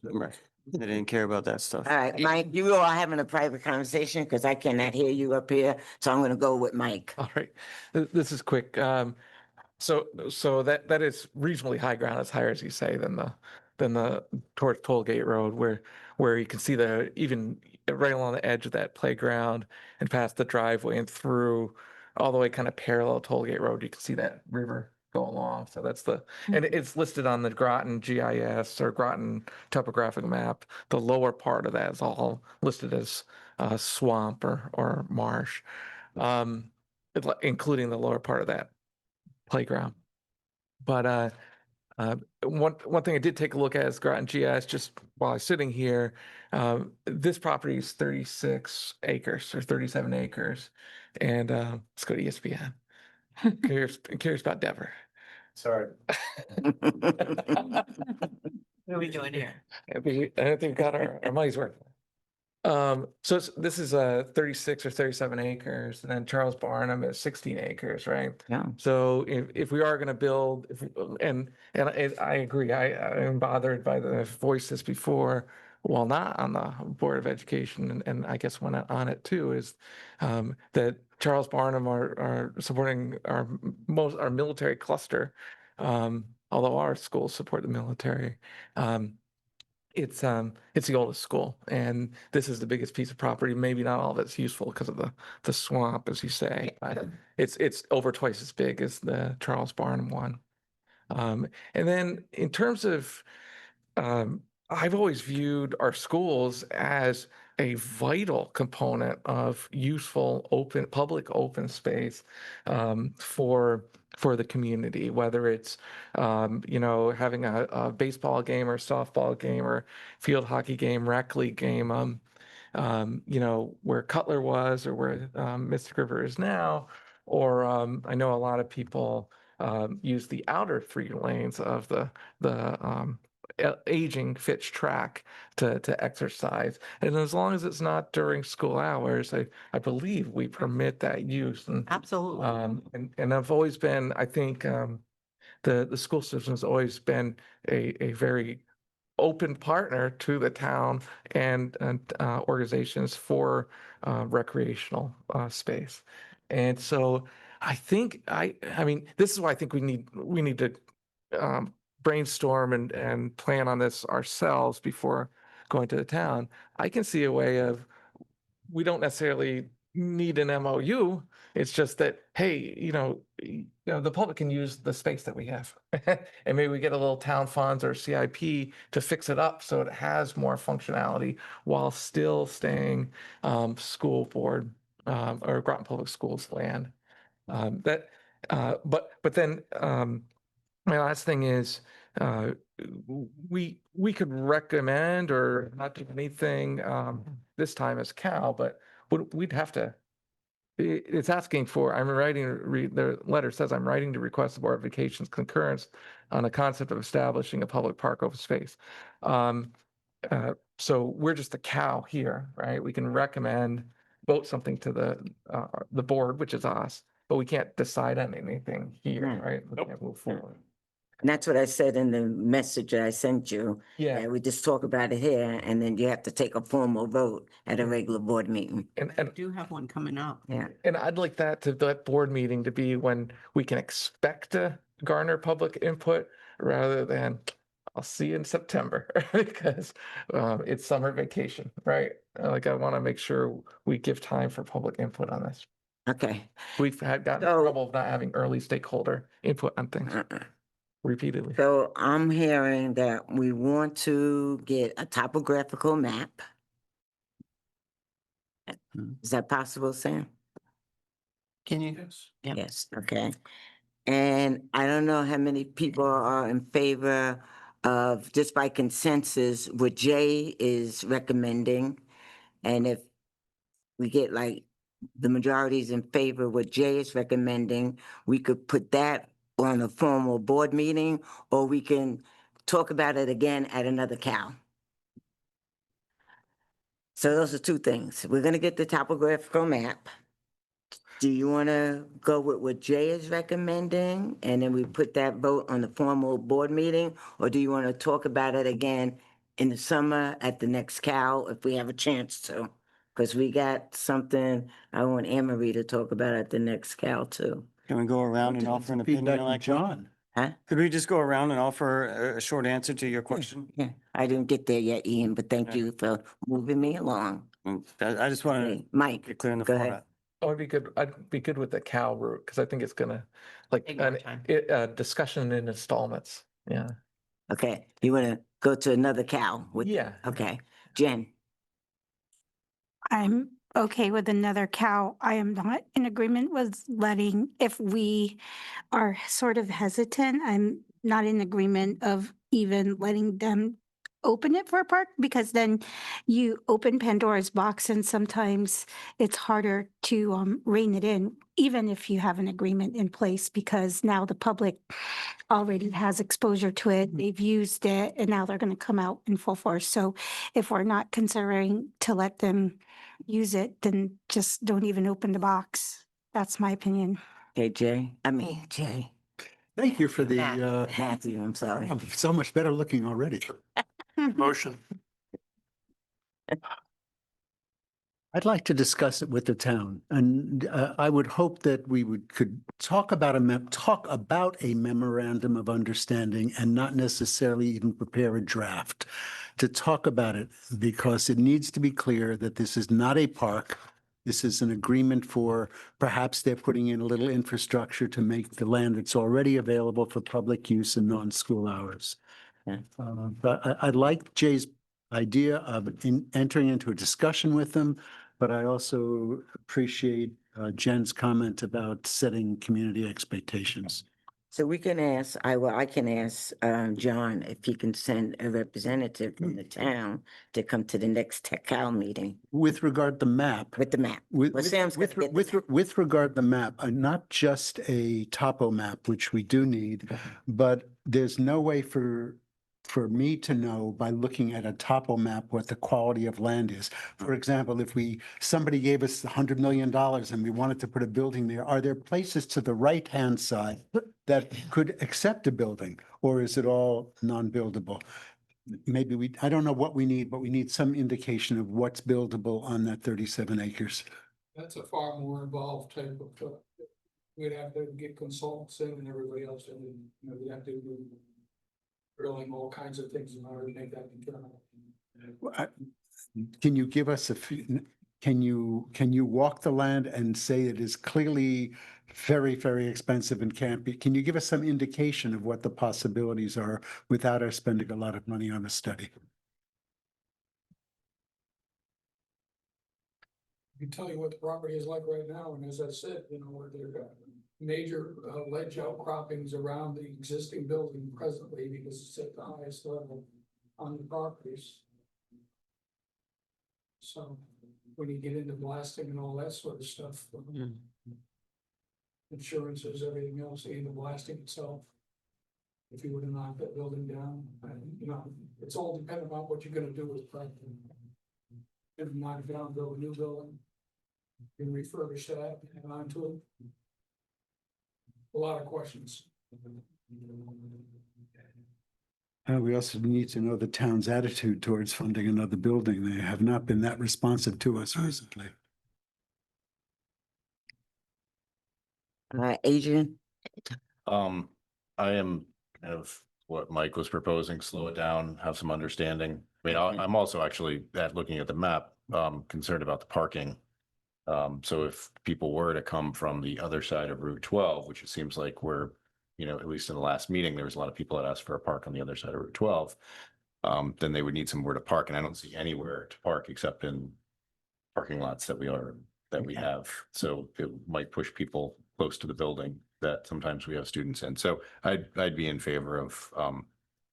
Right. They didn't care about that stuff. All right, Mike, you all having a private conversation because I cannot hear you up here, so I'm gonna go with Mike. All right, this is quick. So that is reasonably high ground. It's higher, as you say, than the towards Toll Gate Road, where you can see even right along the edge of that playground and past the driveway and through all the way kind of parallel Toll Gate Road. You can see that river go along. So that's and it's listed on the Groton GIS or Groton topographic map. The lower part of that is all listed as swamp or marsh, including the lower part of that playground. But one thing I did take a look at is Groton GIS just while I was sitting here. This property is 36 acres or 37 acres. And let's go to ESPN. Curious about Denver. Sorry. What are we doing here? I think we've got our money's worth. This is 36 or 37 acres, and then Charles Barnum is 16 acres, right? Yeah. So if we are going to build, and I agree, I am bothered by the voices before, well, not on the Board of Education, and I guess when on it too, is that Charles Barnum are supporting our military cluster, although our schools support the military. It's the oldest school, and this is the biggest piece of property. Maybe not all of it's useful because of the swamp, as you say, but it's over twice as big as the Charles Barnum one. And then in terms of, I've always viewed our schools as a vital component of useful public open space for the community, whether it's having a baseball game or softball game or field hockey game, rec league game, where Cutler was or where Mystic River is now, or I know a lot of people use the outer 3 lanes of the aging Fitch track to exercise. And as long as it's not during school hours, I believe we permit that use. And Absolutely. and I've always been, I think, the school system has always been a very open partner to the town and organizations for recreational space. And so I think I mean, this is why I think we need to brainstorm and plan on this ourselves before going to the town. I can see a way of, we don't necessarily need an MOU. It's just that, hey, the public can use the space that we have. And maybe we get a little town funds or CIP to fix it up so it has more functionality while still staying school board or Groton Public Schools land. But then my last thing is, we could recommend or not do anything this time as Cal, but we'd have to. It's asking for. I'm writing. The letter says I'm writing to request the Board of Education's concurrence on the concept of establishing a public park open space. So we're just a cow here, right? We can recommend, vote something to the board, which is us, but we can't decide on anything here, Right. right? We can't move forward. And that's what I said in the message that I sent you. Yeah, We just talk about it here and then you have to take a formal vote at a regular board meeting. and, I do have one coming up. Yeah. and I'd like that board meeting to be when we can expect to garner public input rather than I'll see you in September because it's summer vacation, right? Like I want to make sure we give time for public input on this. Okay. We've gotten in So- trouble of not having early stakeholder input on things repeatedly. So I'm hearing that we want to get a topographical map. Is that possible, Sam? Can you? Yep. Yes, okay. And I don't know how many people are in favor of, just by consensus, what Jay is recommending. And if we get like the majority is in favor of what Jay is recommending, we could put that on a formal board meeting, or we can talk about it again at another CAL. So those are two things. We're gonna get the topographical map. Do you wanna go with what Jay is recommending, and then we put that vote on the formal board meeting? Or do you wanna talk about it again in the summer at the next CAL if we have a chance to? Because we got something I want Anne Marie to talk about at the next CAL too. Can we go around and offer an opinion Feedback on from that? John. Huh? Could we just go around and offer a short answer to your question? Yeah, I didn't get there yet, Ian, but thank Okay. you for moving me along. I just want to Okay, Mike, get clear in the go ahead. format. Oh, I'd be good with the Cal route because I think it's gonna like Take more time. a discussion in installments. Yeah. Okay, you wanna go to another CAL with? Yeah. Okay, Jen, I'm okay with another cow. I am not in agreement with letting, if we are sort of hesitant, I'm not in agreement of even letting them open it for a park, because then you open Pandora's box and sometimes it's harder to rein it in, even if you have an agreement in place, because now the public already has exposure to it, they've used it, and now they're going to come out in full force. So if we're not considering to let them use it, then just don't even open the box. That's my opinion. okay, Jay. Thank you for the, Matt. Matthew, I'm sorry. I'm so much better looking already. Motion. I'd like to discuss it with the town, and I would hope that we could talk about a memorandum of understanding and not necessarily even prepare a draft to talk about it, because it needs to be clear that this is not a park. This is an agreement for, perhaps they're putting in a little infrastructure to make the land that's already available for public use in non-school hours. Yeah. But I like Jay's idea of entering into a discussion with them, but I also appreciate Jen's comment about setting community expectations. So we can ask, I can ask John if he can send a representative from the town to come to the next CAL meeting With regard to the map, with the map. With, Well, Sam's gonna get the map. with regard the map, not just a topo map, which we do need, but there's no way for me to know by looking at a topo map what the quality of land is. For example, if somebody gave us $100 million and we wanted to put a building there, are there places to the right-hand side that could accept a building, or is it all non-buildable? Maybe I don't know what we need, but we need some indication of what's buildable on that 37 acres. That's a far more involved type of, we'd have to get consultants in and everybody else, and, you know, we'd have to do drilling, all kinds of things in order to make that determination. Can you give us can you walk the land and say it is clearly very, very expensive and can't be? Can you give us some indication of what the possibilities are without us spending a lot of money on a study? I can tell you what the property is like right now, and as I said, you know, where there are major ledge outcroppings around the existing building presently because it's at the highest level on the properties. So when you get into blasting and all that sort of stuff, insurances, everything else, and the blasting itself. if you were to knock that building down. You know, it's all dependent on what you're gonna do with the if you knock it down, build a new building, you can refurbish that and onto it. A lot of questions. We also need to know the town's attitude towards funding another building. They have not been that responsive to us recently. Adrian? I am kind of what Mike was proposing, slow it down, have some understanding. I mean, I'm also actually looking at the map, concerned about the parking. So if people were to come from the other side of Route 12, which it seems like we're, you know, at least in the last meeting, there was a lot of people that asked for a park on the other side of Route 12. Then they would need somewhere to park, and I don't see anywhere to park except in parking lots that we have. So it might push people close to the building that sometimes we have students in. So I'd be in favor of,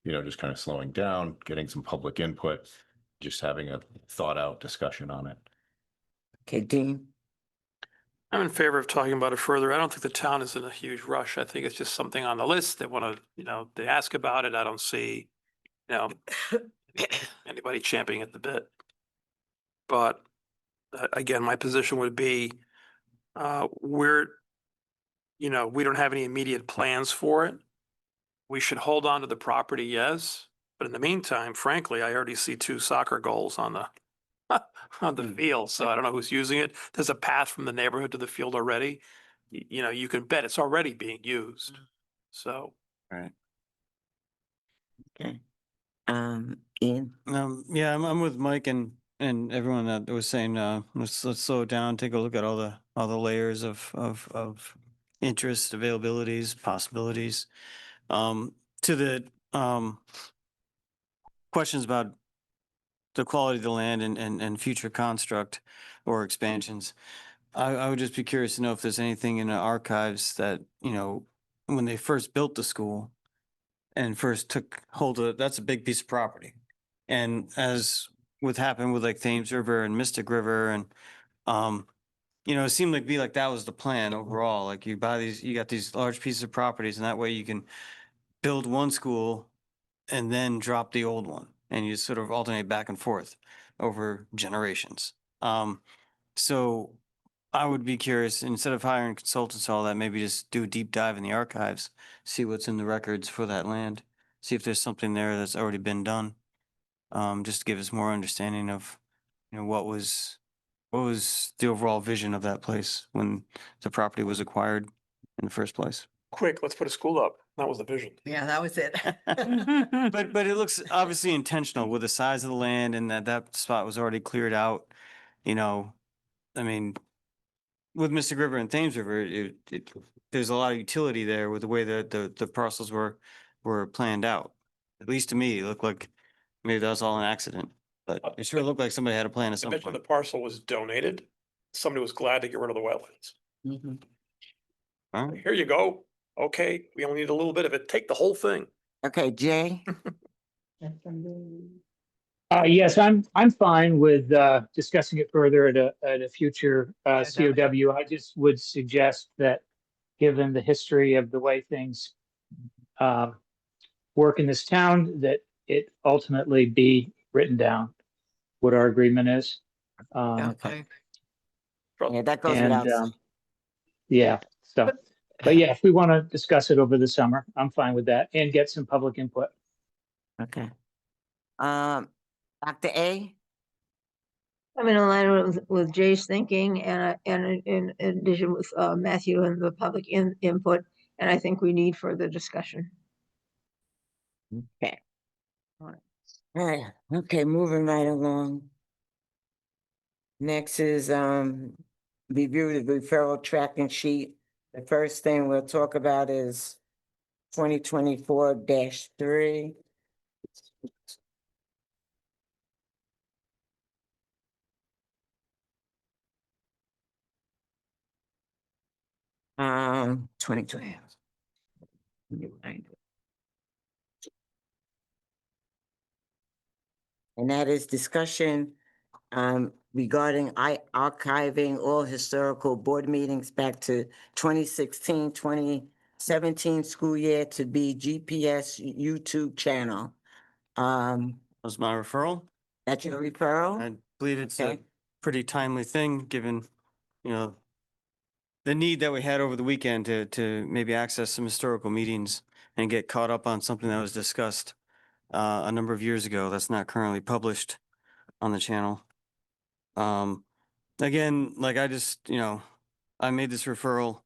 you know, just kind of slowing down, getting some public input, just having a thought out discussion on it. Okay, Dean? I'm in favor of talking about it further. I don't think the town is in a huge rush. I think it's just something on the list. They want to, you know, they ask about it. I don't see, you know, anybody champing at the bit. But again, my position would be, you know, we don't have any immediate plans for it. We should hold on to the property, yes. But in the meantime, frankly, I already see 2 soccer goals on the on the field, so I don't know who's using it. There's a path from the neighborhood to the field already. You know, you can bet it's already being used. So, Right. Okay. Ian? Yeah, I'm with Mike and everyone that was saying, let's slow it down, take a look at all the layers of interest, availabilities, possibilities. To the questions about the quality of the land and future construct or expansions. I would just be curious to know if there's anything in the archives that, you know, when they first built the school and first took hold of it, that's a big piece of property. And as would happen with like Thames River and Mystic River and, you know, it seemed like that was the plan overall. Like you buy these, you got these large pieces of properties and that way you can build one school and then drop the old one and you sort of alternate back and forth over generations. So I would be curious, instead of hiring consultants, all that, maybe just do a deep dive in the archives, see what's in the records for that land, see if there's something there that's already been done. Just to give us more understanding of, you know, what was the overall vision of that place when the property was acquired in the first place. quick, let's put a school up. That was the vision. Yeah, that was it. But it looks obviously intentional with the size of the land and that spot was already cleared out. You know, I mean, with Mystic River and Thames River, there's a lot of utility there with the way that the parcels were planned out. At least to me, it looked like maybe that was all an accident, but it sure looked like somebody had a plan at I some mentioned the point. parcel was donated. Somebody was glad to get rid of the wetlands. Mhm. All right. Here you go. Okay, we only need a little bit of it. Take the whole thing. Okay, Jay? Yes, I'm fine with discussing it further at a future COW. I just would suggest that, given the history of the way things work in this town, that it ultimately be written down what our agreement is. Okay. Yeah, that goes And without. yeah, so, but yeah, if we want to discuss it over the summer, I'm fine with that and get some public input. Okay. Dr. A? I'm in alignment with Jay's thinking and in addition with Matthew and the public input. And I think we need further discussion. Okay. All right, okay, moving right along. Next is, review the referral tracking sheet. The first thing we'll talk about is 2024-3. Um, 2020. And that is discussion regarding archiving all historical board meetings back to 2016, 20 17 school year to be GPS YouTube channel. Was my referral. That's your referral? I believe it's a Okay. pretty timely thing, given, you know, the need that we had over the weekend to maybe access some historical meetings and get caught up on something that was discussed a number of years ago that's not currently published on the channel. Again, like I just, you know, I made this referral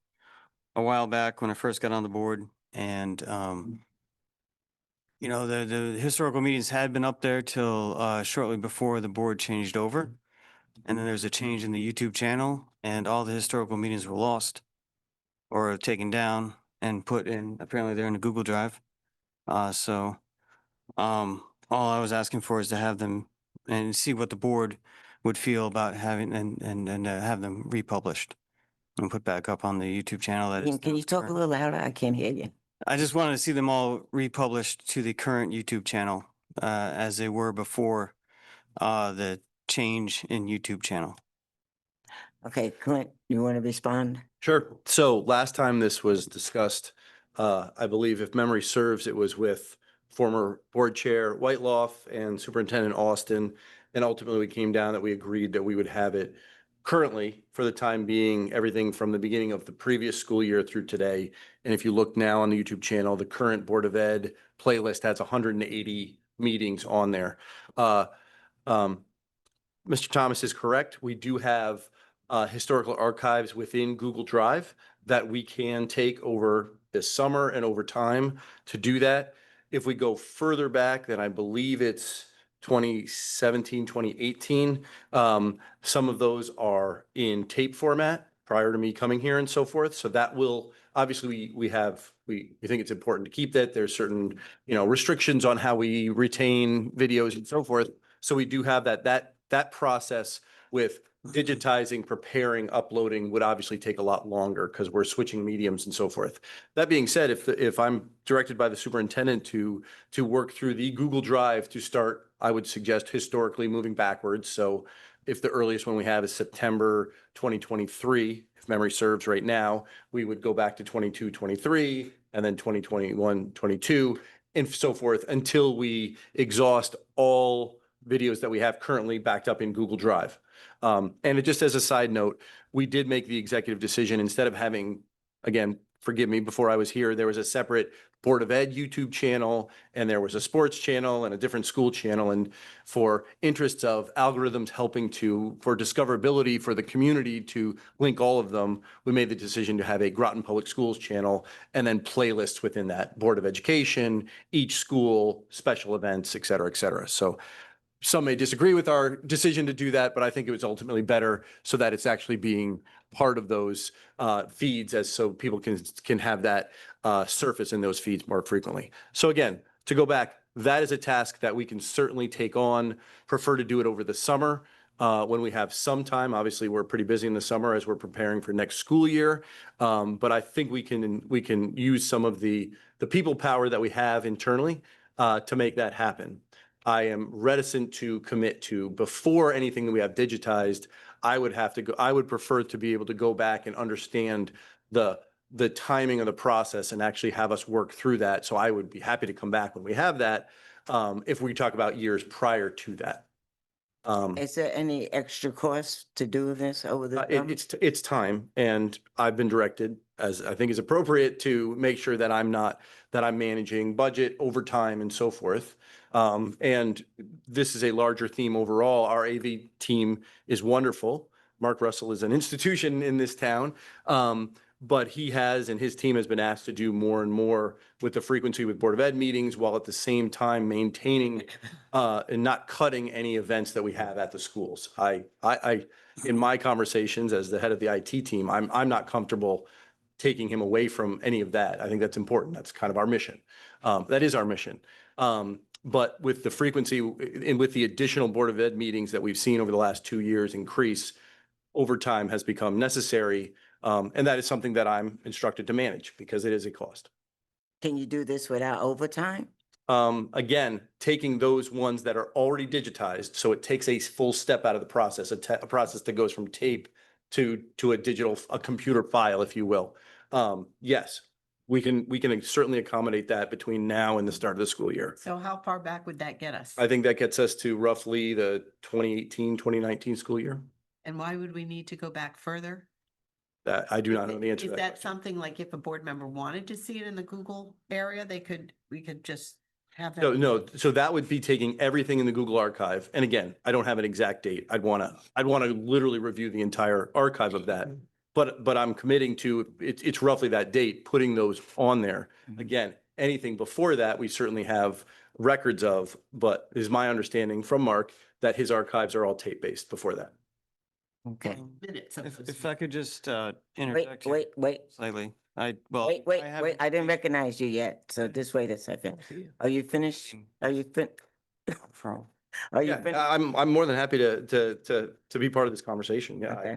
a while back when I first got on the board, and you know, the historical meetings had been up there till shortly before the board changed over. And then there's a change in the YouTube channel, and all the historical meetings were lost or taken down and put in, apparently they're in a Google Drive. All I was asking for is to have them and see what the board would feel about having and have them republished and put back up on the YouTube channel. Can you talk a little louder? I can't hear you. I just wanted to see them all republished to the current YouTube channel as they were before the change in YouTube channel. Okay, Clint, you want to respond? Sure. So last time this was discussed, I believe if memory serves, it was with former board chair Whiteloff and Superintendent Austin. And ultimately we came down that we agreed that we would have it currently, for the time being, everything from the beginning of the previous school year through today. And if you look now on the YouTube channel, the current Board of Ed playlist has 180 meetings on there. Mr. Thomas is correct. We do have historical archives within Google Drive that we can take over this summer and over time to do that. If we go further back, then I believe it's 2017, 2018. Some of those are in tape format prior to me coming here and so forth. So that will, obviously, we think it's important to keep that. There's certain, restrictions on how we retain videos and so forth. So we do have that process with digitizing, preparing, uploading would obviously take a lot longer because we're switching mediums and so forth. That being said, if I'm directed by the superintendent to work through the Google Drive to start, I would suggest historically moving backwards. So if the earliest one we have is September 2023, if memory serves right now, we would go back to 22, 23, and then 2021, 22, and so forth until we exhaust all videos that we have currently backed up in Google Drive. And it just as a side note, we did make the executive decision, instead of having, again, forgive me, before I was here, there was a separate Board of Ed YouTube channel, and there was a sports channel and a different school channel. And for interests of algorithms helping for discoverability for the community to link all of them, we made the decision to have a Groton Public Schools channel and then playlists within that, Board of Education, each school, special events, et cetera, et cetera. So some may disagree with our decision to do that, but I think it was ultimately better so that it's actually being part of those feeds, so people can have that surface in those feeds more frequently. So again, to go back, that is a task that we can certainly take on. Prefer to do it over the summer when we have some time. Obviously, we're pretty busy in the summer as we're preparing for next school year. But I think we can use some of the people power that we have internally to make that happen. I am reticent to commit to, before anything that we have digitized, I would prefer to be able to go back and understand the timing of the process and actually have us work through that. So I would be happy to come back when we have that, if we talk about years prior to that. Is there any extra cost to do this over the? It's time, and I've been directed, as I think is appropriate, to make sure that I'm managing budget, overtime, and so forth. And this is a larger theme overall. Our AV team is wonderful. Mark Russell is an institution in this town. But he has, and his team has been asked to do more and more with the frequency with Board of Ed meetings, while at the same time maintaining and not cutting any events that we have at the schools. I in my conversations as the head of the IT team, I'm not comfortable taking him away from any of that. I think that's important. That's kind of our mission. That is our mission. But with the frequency and with the additional Board of Ed meetings that we've seen over the last 2 years increase, overtime has become necessary. And that is something that I'm instructed to manage because it is a cost. Can you do this without overtime? Again, taking those ones that are already digitized, so it takes a full step out of the process, a process that goes from tape to a computer file, if you will. Yes, we can certainly accommodate that between now and the start of the school year. So how far back would that get us? I think that gets us to roughly the 2018, 2019 school year. And why would we need to go back further? That I do not know the answer Is to that that. question. something like if a board member wanted to see it in the Google area, we could just have No, that? no, so that would be taking everything in the Google archive. And again, I don't have an exact date. I'd want to literally review the entire archive of that. But I'm committing to, it's roughly that date, putting those on there. Again, anything before that, we certainly have records of, but it is my understanding from Mark that his archives are all tape-based before that. Okay. Minutes of those If I could just Wait, interject here wait, slightly. wait, I didn't recognize you yet, so just wait a second. Are you finished? Are you Are you Yeah, finished? I'm more than happy to be part of this conversation. Yeah. Okay.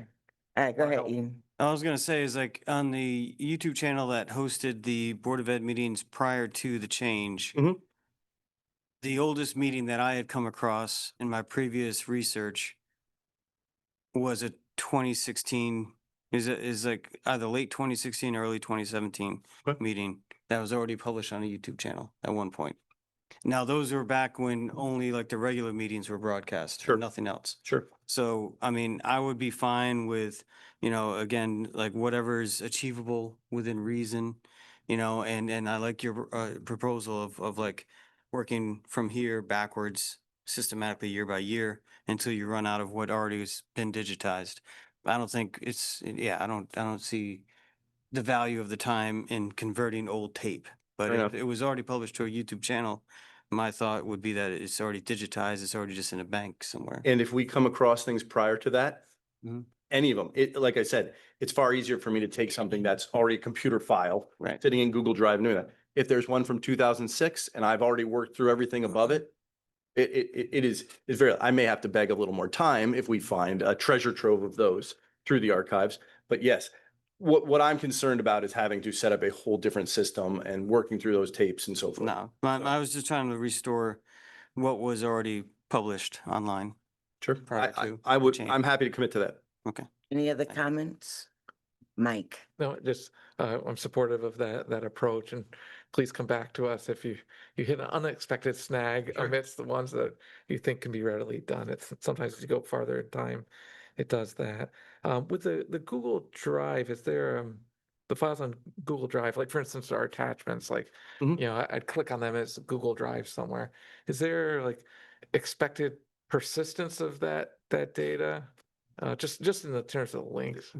All right, go ahead, Ian. I was gonna say is like on the YouTube channel that hosted the Board of Ed meetings prior to the change. Mhm. The oldest meeting that I had come across in my previous research was a 2016, is like either late 2016 or early 2017 Okay. meeting that was already published on a YouTube channel at one point. Now, those were back when only like the regular meetings were broadcast, Sure. nothing else. Sure. So, I mean, I would be fine with, again, like whatever's achievable within reason, and I like your proposal of like working from here backwards systematically year by year until you run out of what already has been digitized. I don't think I don't see the value of the time in converting old tape. But Fair if enough. it was already published to a YouTube channel, my thought would be that it's already digitized, it's already just in a bank somewhere. And if we come across things prior to that, Mhm. any of them, like I said, it's far easier for me to take something that's already a computer file, Right. sitting in Google Drive, and doing that. If there's one from 2006 and I've already worked through everything above it, it's very, I may have to beg a little more time if we find a treasure trove of those through the archives. But yes, what I'm concerned about is having to set up a whole different system and working through those tapes and so forth. No, I was just trying to restore what was already published online. Sure. prior to I the would, change. I'm happy to commit to that. Okay. Any other comments? Mike? No, just, I'm supportive of that approach, and please come back to us if you hit an unexpected snag Sure. amidst the ones that you think can be readily done. It's sometimes as you go farther in time, it does that. With the Google Drive, is there, the files on Google Drive, like for instance, our attachments, like, Mhm. I'd click on them as Google Drive somewhere. Is there like expected persistence of that data? Just in the terms of the links,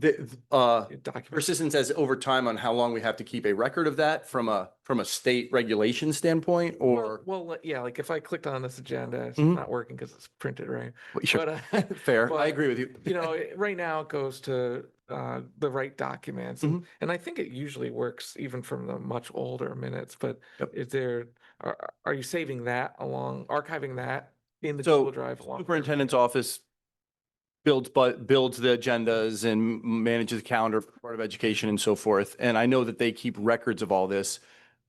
documents. Persistence as over time on how long we have to keep a record of that from a state regulation standpoint, or? Yeah, like if I clicked on this agenda, it's Mhm. not working because it's printed, right? Sure. But, Fair, I but, agree with you. right now it goes to the right documents. Mhm. And I think it usually works even from the much older minutes, but Yep. is there, are you saving that along, archiving that in the So, Google Drive along? with Superintendent's office builds the agendas and manages the calendar for Board of Education and so forth. And I know that they keep records of all this.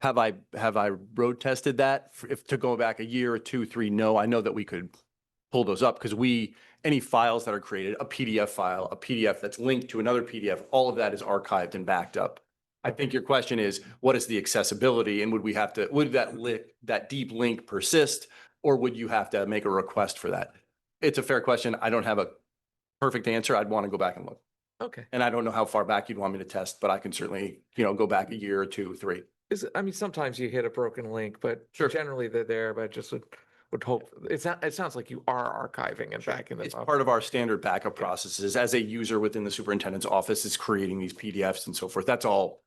Have I road tested that? If to go back a year or two, three, no, I know that we could pull those up because any files that are created, a PDF file, a PDF that's linked to another PDF, all of that is archived and backed up. I think your question is, what is the accessibility, and would that deep link persist, or would you have to make a request for that? It's a fair question. I don't have a perfect answer. I'd want to go back and look. Okay. And I don't know how far back you'd want me to test, but I can certainly, go back a year or two, three. I mean, sometimes you hit a broken link, but Sure. generally they're there, but just would hope, it sounds like you are archiving and backing them It's up. part of our standard backup processes as a user within the superintendent's office is creating these PDFs and so forth. That's all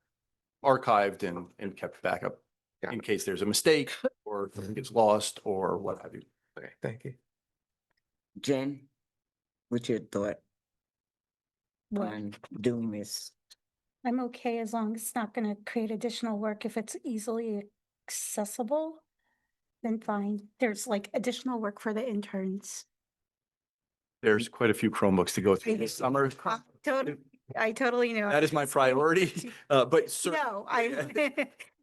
archived and kept backup Got in it. case there's a mistake or something gets lost or what have you. Okay, thank you. Jen? What's your thought Well, on doing this? I'm okay as long as it's not gonna create additional work. If it's easily accessible, then fine. There's like additional work for the interns. There's quite a few Chromebooks to go through this summer. I totally know. That is my priority, but No,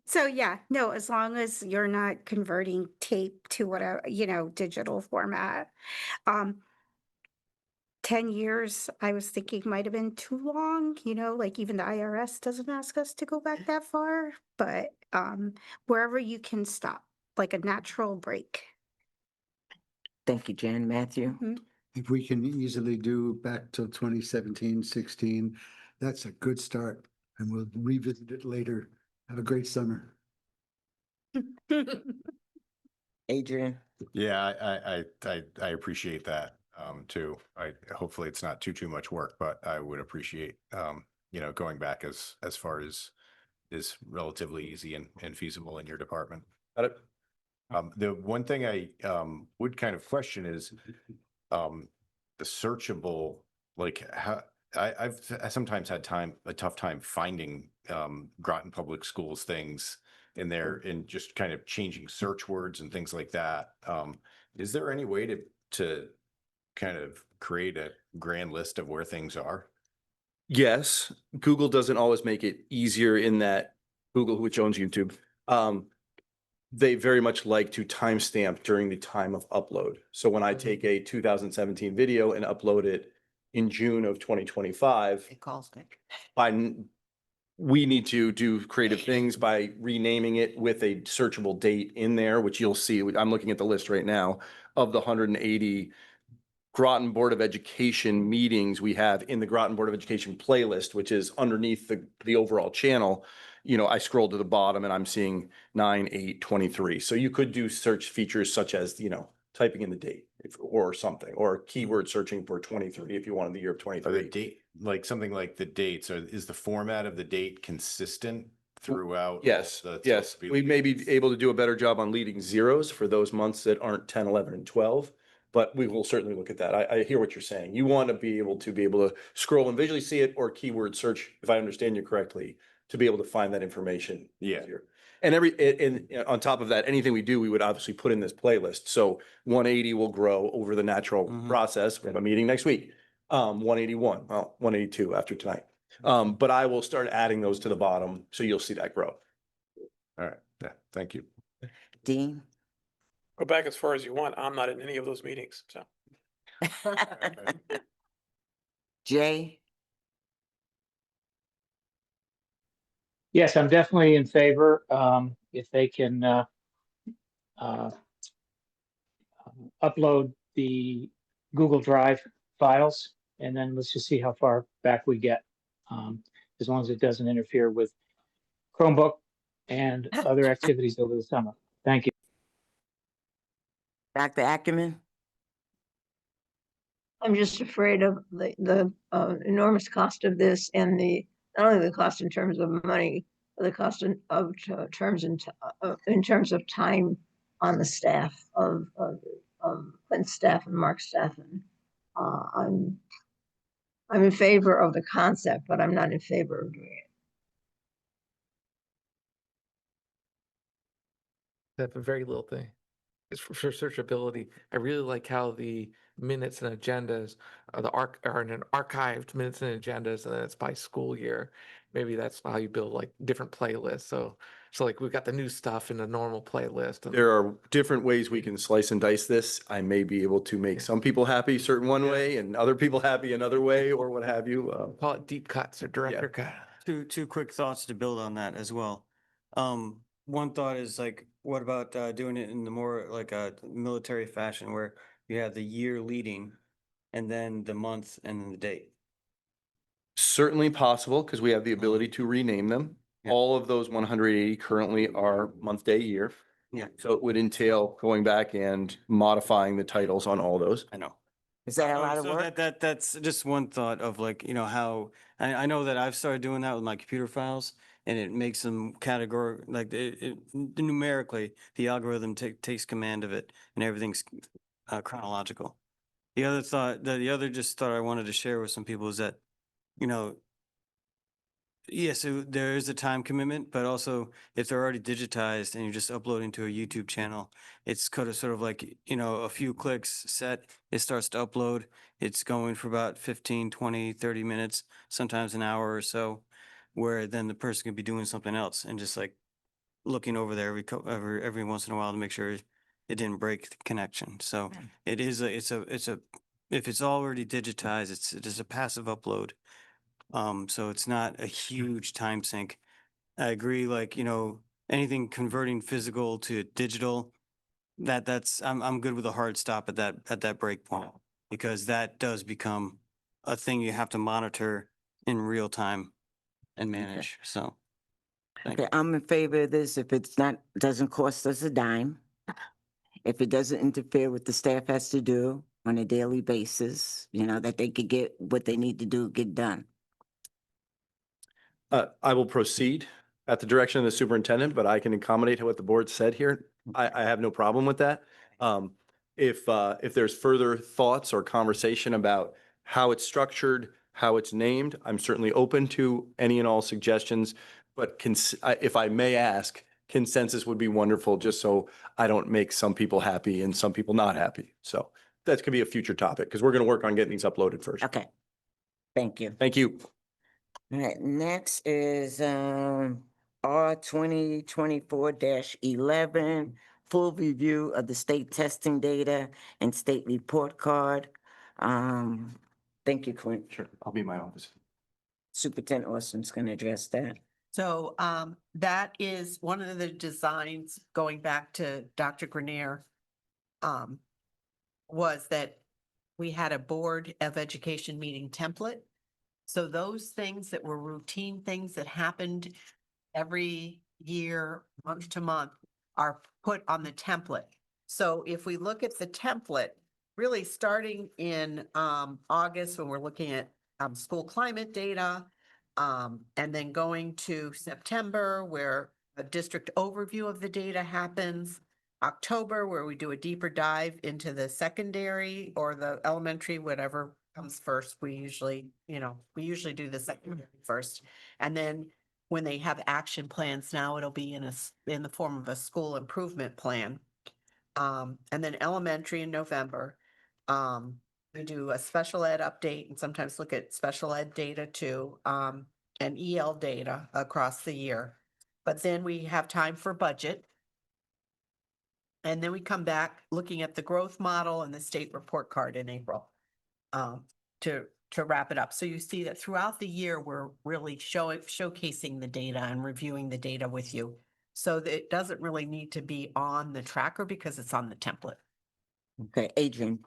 so yeah, no, as long as you're not converting tape to whatever, digital format. 10 years, I was thinking might have been too long, like even the IRS doesn't ask us to go back that far, but wherever you can stop, like a natural break. Thank you, Jen. Matthew? Mhm. If we can easily do back till 2017, 16, that's a good start. And we'll revisit it later. Have a great summer. Adrian? Yeah, I appreciate that, too. Hopefully it's not too much work, but I would appreciate, going back as far as is relatively easy and feasible in your department. Got it? The one thing I, would kind of question is, the searchable, like how, I sometimes had a tough time finding, Groton Public Schools things in there and just kind of changing search words and things like that. Is there any way to kind of create a grand list of where things are? Yes, Google doesn't always make it easier in that Google, which owns YouTube, they very much like to timestamp during the time of upload. So when I take a 2017 video and upload it in June of 2025, It calls me. we need to do creative things by renaming it with a searchable date in there, which you'll see. I'm looking at the list right now of the 180 Groton Board of Education meetings we have in the Groton Board of Education playlist, which is underneath the overall channel. I scroll to the bottom and I'm seeing 9/8/23. So you could do search features such as, typing in the date or something, or keyword searching for 23 if you wanted the year of Are the 23. date, like something like the dates, or is the format of the date consistent throughout? all Yes, the- yes. We may be able to do a better job on leading zeros for those months that aren't 10, 11, and 12. But we will certainly look at that. I hear what you're saying. You want to be able to scroll and visually see it, or keyword search, if I understand you correctly, to be able to find that information. Yeah. easier. And on top of that, anything we do, we would obviously put in this playlist. So 180 will grow over the natural process. We have a meeting next week. 181, 182 after tonight. But I will start adding those to the bottom, so you'll see that grow. All right, yeah, thank you. Dean? Go back as far as you want. I'm not in any of those meetings, so. Jay? Yes, I'm definitely in favor. If they can upload the Google Drive files, and then let's just see how far back we get. As long as it doesn't interfere with Chromebook and other activities over the summer. Thank you. Dr. Ackerman? I'm just afraid of the enormous cost of this and not only the cost in terms of money, but the cost in terms of time on the staff of Clint's staff and Mark's staff. And I'm in favor of the concept, but I'm not in favor of doing it. That's a very little thing. It's for searchability. I really like how the minutes and agendas are in an archived minutes and agendas, and then it's by school year. Maybe that's how you build like different playlists. So like we've got the new stuff in a normal playlist. There are different ways we can slice and dice this. I may be able to make some people happy certain one way and other people happy another way, or what have you. Call it deep cuts or director cut. Two quick thoughts to build on that as well. One thought is like, what about doing it in the more like a military fashion where you have the year leading and then the month and then the date? Certainly possible, because we have the ability to rename them. Yeah. All of those 180 currently are month, day, year. Yeah. So it would entail going back and modifying the titles on all those. I know. Is that a lot of So work? that's just one thought of like, how, I know that I've started doing that with my computer files and it makes them category, like numerically, the algorithm takes command of it and everything's chronological. The other thought, the other just thought I wanted to share with some people is that, yes, there is a time commitment, but also if they're already digitized and you're just uploading to a YouTube channel, it's kind of sort of like, a few clicks set, it starts to upload. It's going for about 15, 20, 30 minutes, sometimes an hour or so, where then the person could be doing something else and just like looking over there every once in a while to make sure it didn't break the connection. So it is it's a if it's already digitized, it is a passive upload. So it's not a huge time sink. I agree, like, anything converting physical to digital, I'm good with a hard stop at that break point, because that does become a thing you have to monitor in real time and manage, so. thank Okay, you. I'm in favor of this if it's not, doesn't cost us a dime. If it doesn't interfere with the staff has to do on a daily basis, that they could get what they need to do, get done. I will proceed at the direction of the superintendent, but I can accommodate what the board said here. I have no problem with that. If there's further thoughts or conversation about how it's structured, how it's named, I'm certainly open to any and all suggestions. But if I may ask, consensus would be wonderful, just so I don't make some people happy and some people not happy. So that could be a future topic, because we're going to work on getting these uploaded first. Okay. Thank you. Thank you. All right, next is R 2024-11, full review of the state testing data and state report card. Thank you, Quinn. Sure, I'll be in my office. Superintendent Austin's gonna address that. So that is one of the designs, going back to Dr. Grenier, was that we had a Board of Education meeting template. So those things that were routine things that happened every year, month to month, are put on the template. So if we look at the template, really starting in August, when we're looking at school climate data, and then going to September, where a district overview of the data happens, October, where we do a deeper dive into the secondary or the elementary, whatever comes first. We usually do the secondary first. And then when they have action plans, now it'll be in the form of a school improvement plan. And then elementary in November. We do a special ed update and sometimes look at special ed data too, and EL data across the year. But then we have time for budget. And then we come back looking at the growth model and the state report card in April, to wrap it up. So you see that throughout the year, we're really showcasing the data and reviewing the data with you. So that it doesn't really need to be on the tracker because it's on the template. Okay, Adrian.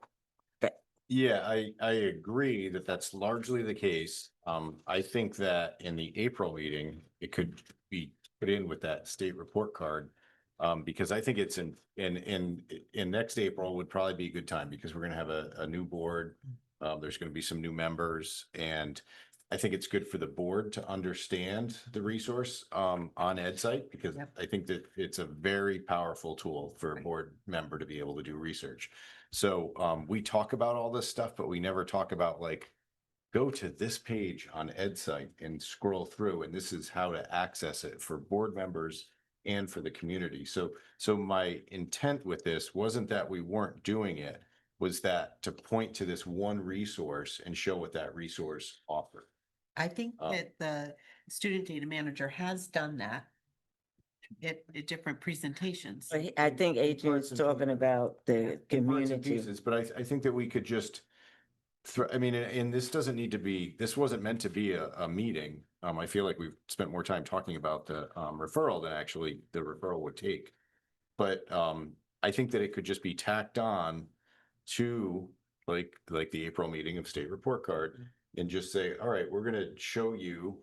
Yeah, I agree that that's largely the case. I think that in the April meeting, it could be put in with that state report card. Because I think it's in next April would probably be a good time, because we're gonna have a new board. There's gonna be some new members, and I think it's good for the board to understand the resource on EdSite, because I think that it's a very powerful tool for a board member to be able to do research. So we talk about all this stuff, but we never talk about, like, go to this page on EdSite and scroll through, and this is how to access it for board members and for the community. So my intent with this wasn't that we weren't doing it, was that to point to this one resource and show what that resource offered. I think that the student data manager has done that at different presentations. I think Adrian's talking about the In parts and community. pieces, but I think that we could just I mean, and this doesn't need to be, this wasn't meant to be a meeting. I feel like we've spent more time talking about the referral than actually the referral would take. But I think that it could just be tacked on to like the April meeting of state report card, and just say, all right, we're gonna show you,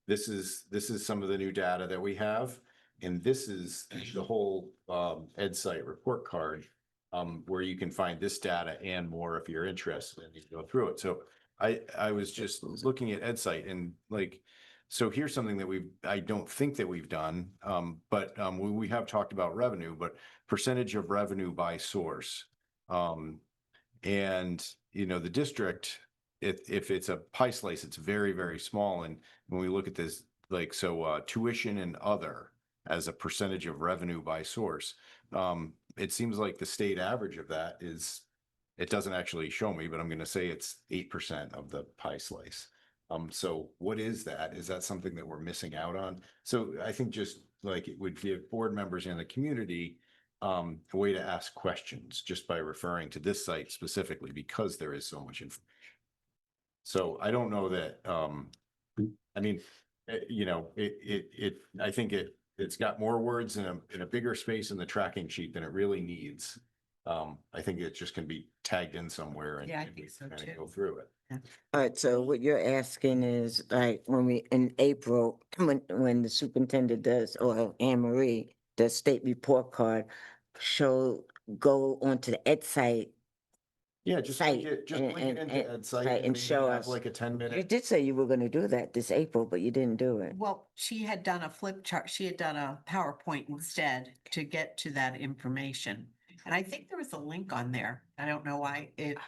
this is some of the new data that we have. And this is the whole EdSite report card, where you can find this data and more if you're interested, and you can go through it. So I was just looking at EdSite, and like, so here's something that I don't think that we've done, but we have talked about revenue, but percentage of revenue by source. And, the district, if it's a pie slice, it's very, very small. And when we look at this, like, so tuition and other as a percentage of revenue by source, it seems like the state average of that is, it doesn't actually show me, but I'm going to say it's 8% of the pie slice. So what is that? Is that something that we're missing out on? So I think just like it would give board members and the community a way to ask questions just by referring to this site specifically because there is so much information. So I don't know that, I mean, I think it's got more words in a bigger space in the tracking sheet than it really needs. I think it just can be tagged in somewhere and Yeah, I think so kind too. of go through it. All right, so what you're asking is, like, when we, in April, when the superintendent does, or Anne Marie, does state report card, go onto the Ed site. Yeah, just Site link it and- into and- Ed site right, and and maybe show have us. like a 10-minute. You did say you were gonna do that this April, but you didn't do it. Well, she had done a flip chart. She had done a PowerPoint instead to get to that information. And I think there was a link on there. I don't know why it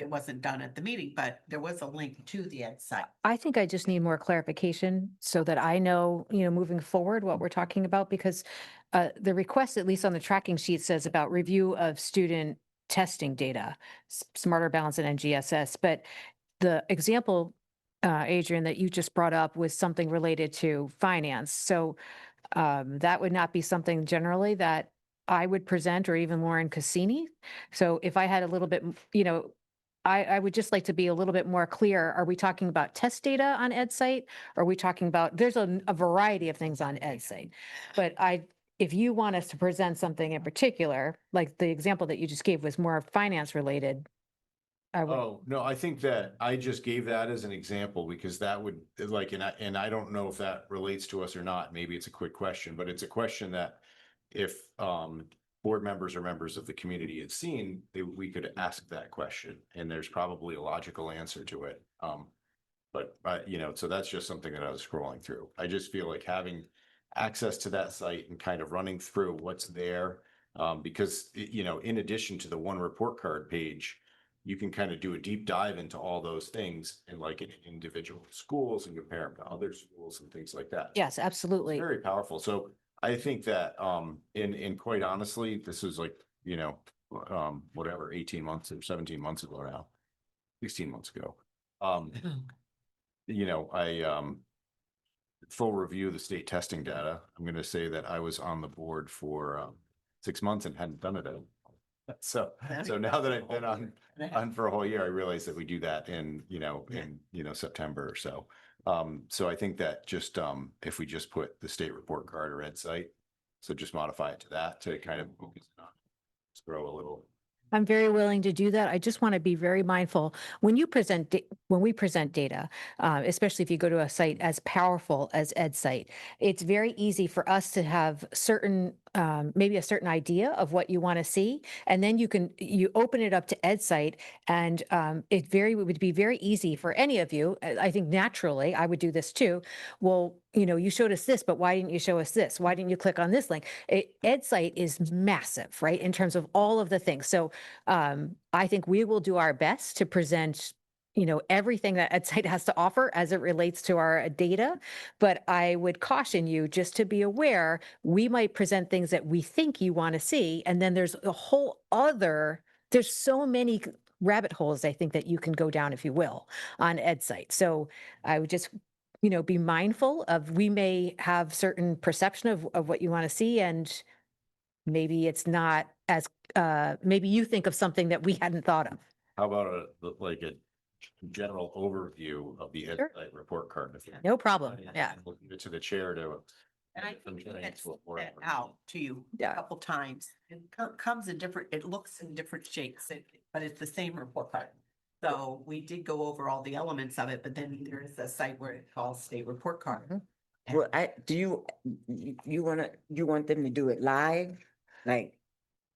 wasn't done at the meeting, but there was a link to the Ed site. I think I just need more clarification so that I know, moving forward what we're talking about, because the request, at least on the tracking sheet, says about review of student testing data, Smarter Balance and NGSS. But the example, Adrian, that you just brought up was something related to finance. So that would not be something generally that I would present, or even Lauren Cassini. So if I had a little bit, I would just like to be a little bit more clear. Are we talking about test data on EdSite? Are we talking about, there's a variety of things on EdSite. But if you want us to present something in particular, like the example that you just gave was more finance related. Oh, no, I think that I just gave that as an example because that would like, and I don't know if that relates to us or not. Maybe it's a quick question, but it's a question that if board members or members of the community had seen, we could ask that question and there's probably a logical answer to it. But so that's just something that I was scrolling through. I just feel like having access to that site and kind of running through what's there. Because, in addition to the one report card page, you can kind of do a deep dive into all those things and like in individual schools and compare them to other schools and things like that. Yes, absolutely. Very powerful. So I think that, in quite honestly, this is like, whatever, 18 months or 17 months ago now, 16 months ago. Full review of the state testing data. I'm going to say that I was on the board for 6 months and hadn't done it. So now that I've been on for a whole year, I realized that we do that in September or so. So I think that just, if we just put the state report card or Ed site, so just modify it to that to kind of focus on, grow a little. I'm very willing to do that. I just want to be very mindful when we present data, especially if you go to a site as powerful as EdSite, it's very easy for us to have maybe a certain idea of what you want to see. And then you open it up to EdSite and it would be very easy for any of you. I think naturally I would do this too. Well, you showed us this, but why didn't you show us this? Why didn't you click on this link? EdSite is massive, right? In terms of all of the things. So I think we will do our best to present everything that EdSite has to offer as it relates to our data. But I would caution you just to be aware, we might present things that we think you want to see. And then there's there's so many rabbit holes, I think, that you can go down, if you will, on EdSite. So I would just, be mindful of, we may have certain perception of what you want to see, and maybe it's not as, maybe you think of something that we hadn't thought of. How about a general overview of the Ed Sure. site report card? No problem. Yeah. We'll give it to the chair to. And I think we had sent Or- that out to you a Yeah. couple times. It comes in it looks in different shapes, but it's the same report card. So we did go over all the elements of it, but then there is a site where it's called state report card. Well, you want them to do it live? Like,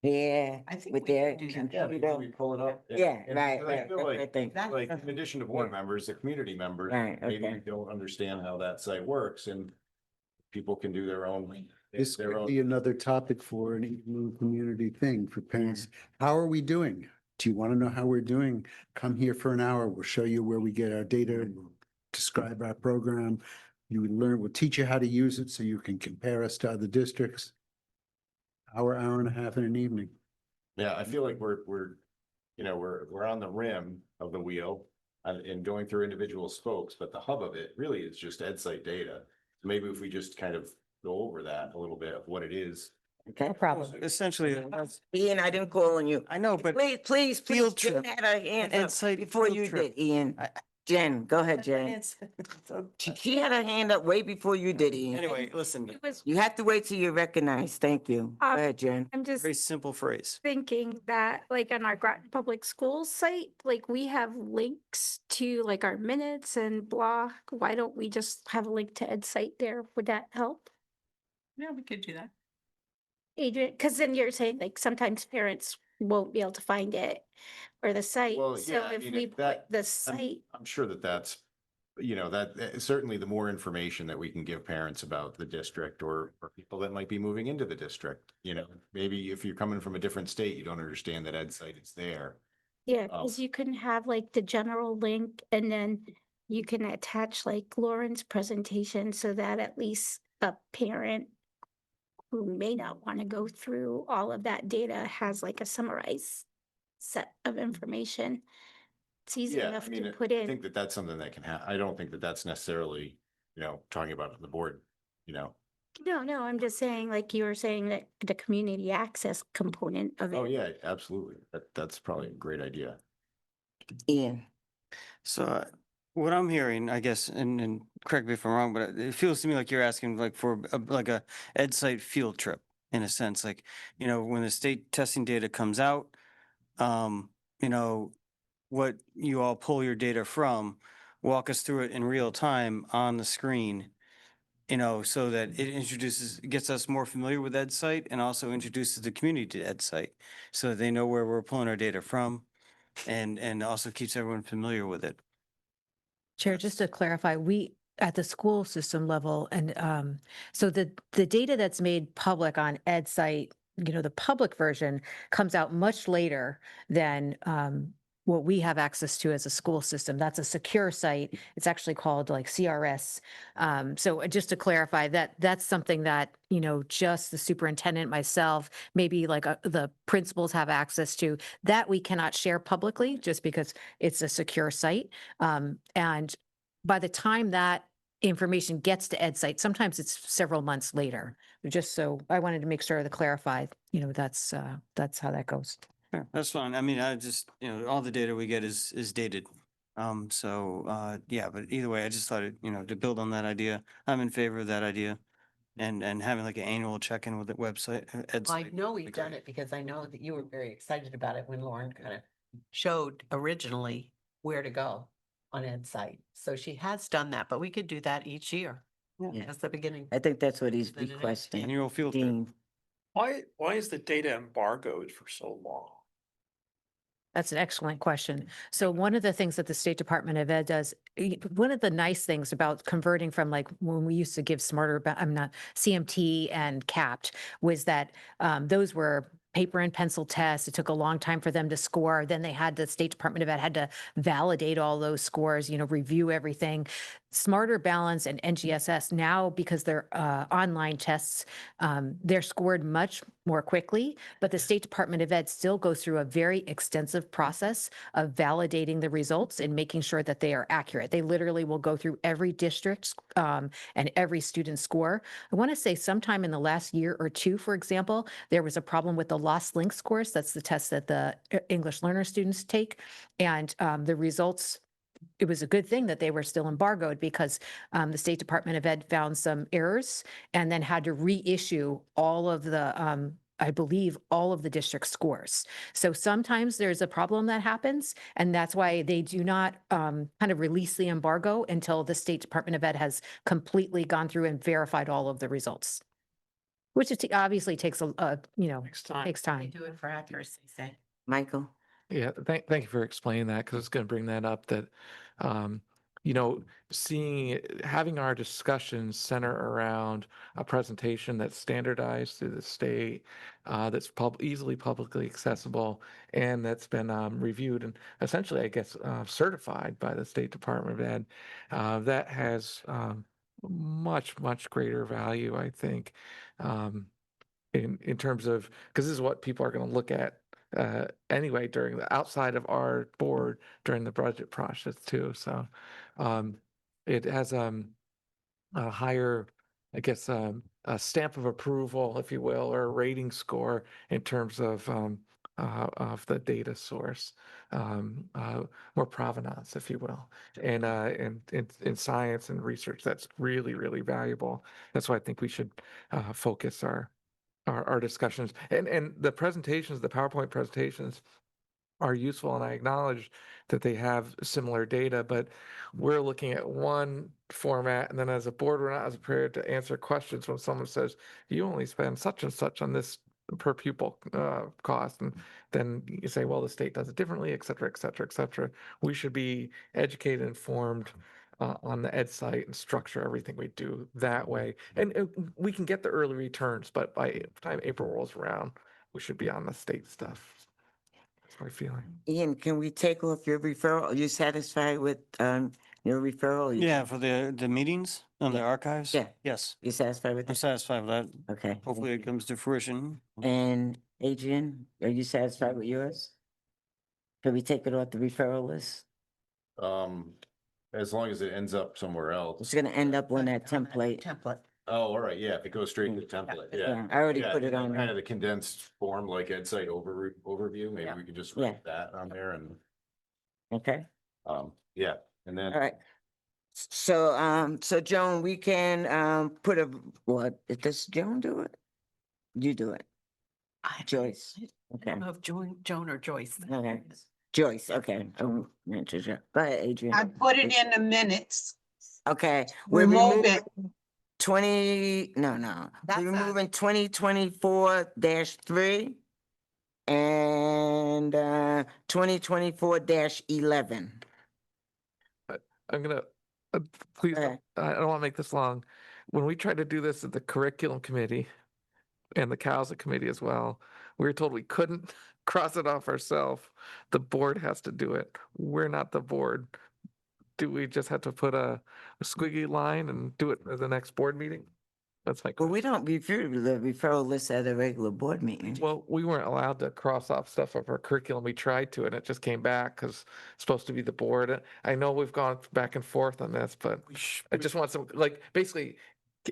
there, I think with we their can do that. Yeah, computer? we pull it up. Yeah, right, I right, feel that's like- what I think. Exactly. Like, in addition to board members, the community members, Right, maybe okay. don't understand how that site works and people can do their own. This their could own- be another topic for an evening community thing for parents. How are we doing? Do you want to know how we're doing? Come here for an hour. We'll show you where we get our data, and we'll describe our program. We'll teach you how to use it so you can compare us to other districts. Hour and a half in an evening. Yeah, I feel like we're on the rim of the wheel and going through individual spokes, but the hub of it really is just EdSite data. Maybe if we just kind of go over that a little bit of what it is Okay? No problem. Essentially, that's, Ian, I didn't call on you. I know, but Please, field Jen trip, had her hands an up Insight before field you trip. did, Ian. Jen, go ahead, Jen. She had her hand up way before you did, Ian. Anyway, listen, It was, You have to wait till you're recognized. Thank you. Go ahead, Jen. I'm just very simple phrase. thinking that like on our Groton Public Schools site, like we have links to like our minutes and blah. Why don't we just have a link to Ed site there? Would that help? Yeah, we could do that. Adrian, because then you're saying like sometimes parents won't be able to find it or the site. Well, So yeah, I if mean, we if put that- the I'm, site, I'm sure that that's, certainly the more information that we can give parents about the district or people that might be moving into the district, maybe if you're coming from a different state, you don't understand that Ed site is there. yeah, because you can have like the general link and then you can attach like Lauren's presentation so that at least a parent who may not want to go through all of that data has like a summarized set of information. It's easy Yeah, enough I mean, to put I in. think that that's something that can I don't think that that's necessarily, talking about on the board, No, I'm just saying, like you were saying that the community access component of it. Oh, yeah, absolutely. That's probably a great idea. Ian. So what I'm hearing, I guess, and correct me if I'm wrong, but it feels to me like you're asking like for like a Ed site field trip in a sense, like, when the state testing data comes out, you know, what you all pull your data from, walk us through it in real time on the screen, so that it gets us more familiar with Ed site and also introduces the community to Ed site so that they know where we're pulling our data from and also keeps everyone familiar with it. Chair, just to clarify, we, at the school system level, and so the data that's made public on Ed site, the public version comes out much later than what we have access to as a school system. That's a secure site. It's actually called like CRS. So just to clarify that, that's something that, just the superintendent, myself, maybe like the principals have access to, that we cannot share publicly just because it's a secure site. And by the time that information gets to Ed site, sometimes it's several months later. Just so I wanted to make sure to clarify, that's how that goes. Yeah, that's fine. I mean, I just, all the data we get is dated. Yeah, but either way, I just thought to build on that idea, I'm in favor of that idea. And having like an annual check-in with the website. Well, I know we've done it because I know that you were very excited about it when Lauren kind of showed originally where to go on Ed's site. So she has done that, but we could do that each year. Yeah. That's the beginning. I think that's what he's The next requesting. Annual field trip. Dean. Why is the data embargoed for so long? That's an excellent question. So one of the things that the State Department of Ed does, one of the nice things about converting from like when we used to give I'm not CMT and CAPT, was that those were paper and pencil tests. It took a long time for them to score. Then the State Department of Ed had to validate all those scores, review everything. Smarter Balance and NGSS now, because they're online tests, they're scored much more quickly, but the State Department of Ed still goes through a very extensive process of validating the results and making sure that they are accurate. They literally will go through every district and every student score. I want to say sometime in the last year or two, for example, there was a problem with the lost link scores. That's the test that the English learner students take. And the results, it was a good thing that they were still embargoed because the State Department of Ed found some errors and then had to reissue all of the, I believe, all of the district scores. So sometimes there's a problem that happens, and that's why they do not kind of release the embargo until the State Department of Ed has completely gone through and verified all of the results, which obviously takes Next time. takes They time. do it for accuracy's sake. Michael. Yeah, thank you for explaining that, because I was going to bring that up, that, having our discussions center around a presentation that's standardized through the state, that's easily publicly accessible, and that's been reviewed and essentially, I guess, certified by the State Department of Ed, that has much, much greater value, I think, in terms of, because this is what people are going to look at anyway during the outside of our board during the budget process too. So it has a higher, I guess, a stamp of approval, if you will, or a rating score in terms of the data source, more provenance, if you will. And in science and research, that's really, really valuable. That's why I think we should focus our discussions. And the presentations, the PowerPoint presentations are useful, and I acknowledge that they have similar data, but we're looking at one format, and then as a board, we're not as prepared to answer questions when someone says, you only spend such and such on this per pupil cost, and then you say, well, the state does it differently, et cetera, et cetera, et cetera. We should be educated, informed on the ed site and structure everything we do that way. And we can get the early returns, but by the time April rolls around, we should be on the state stuff. That's my feeling. Ian, can we take off your referral? Are you satisfied with your referral? Yeah, for the meetings on the Yeah. archives? Yeah. Yes, You satisfied with I'm that? satisfied with that. Okay. Hopefully it comes to fruition. And Adrian, are you satisfied with yours? Can we take it off the referral list? As long as it ends up somewhere else. It's gonna end up on that template. Template. Oh, all right, yeah, if it goes straight to the template, yeah. Yeah, I already Yeah, put it on Kind there. of the condensed form, like Ed site overview, maybe Yeah. we could just Yeah. write that on there and, Okay, yeah, and then. all right. So Joan, we can, put a, what, does Joan do it? You do it, Joyce. I Okay, don't know if Joan or Joyce. okay. Joyce, okay. Go ahead, Adrian. I put it in the minutes. Okay, we're Remove removing it. 20, no, That's we're not- removing 2024-3 and 2024-11. I'm gonna, please, Okay. I don't want to make this long. When we tried to do this at the curriculum committee and the CALSA committee as well, we were told we couldn't cross it off ourselves. The board has to do it. We're not the board. Do we just have to put a squiggly line and do it at the next board meeting? That's my Well, we question. don't review the referral list at a regular board meeting. Well, we weren't allowed to cross off stuff of our curriculum. We tried to, and it just came back because it's supposed to be the board. I know we've gone back and forth on this, but I just want some, like, basically,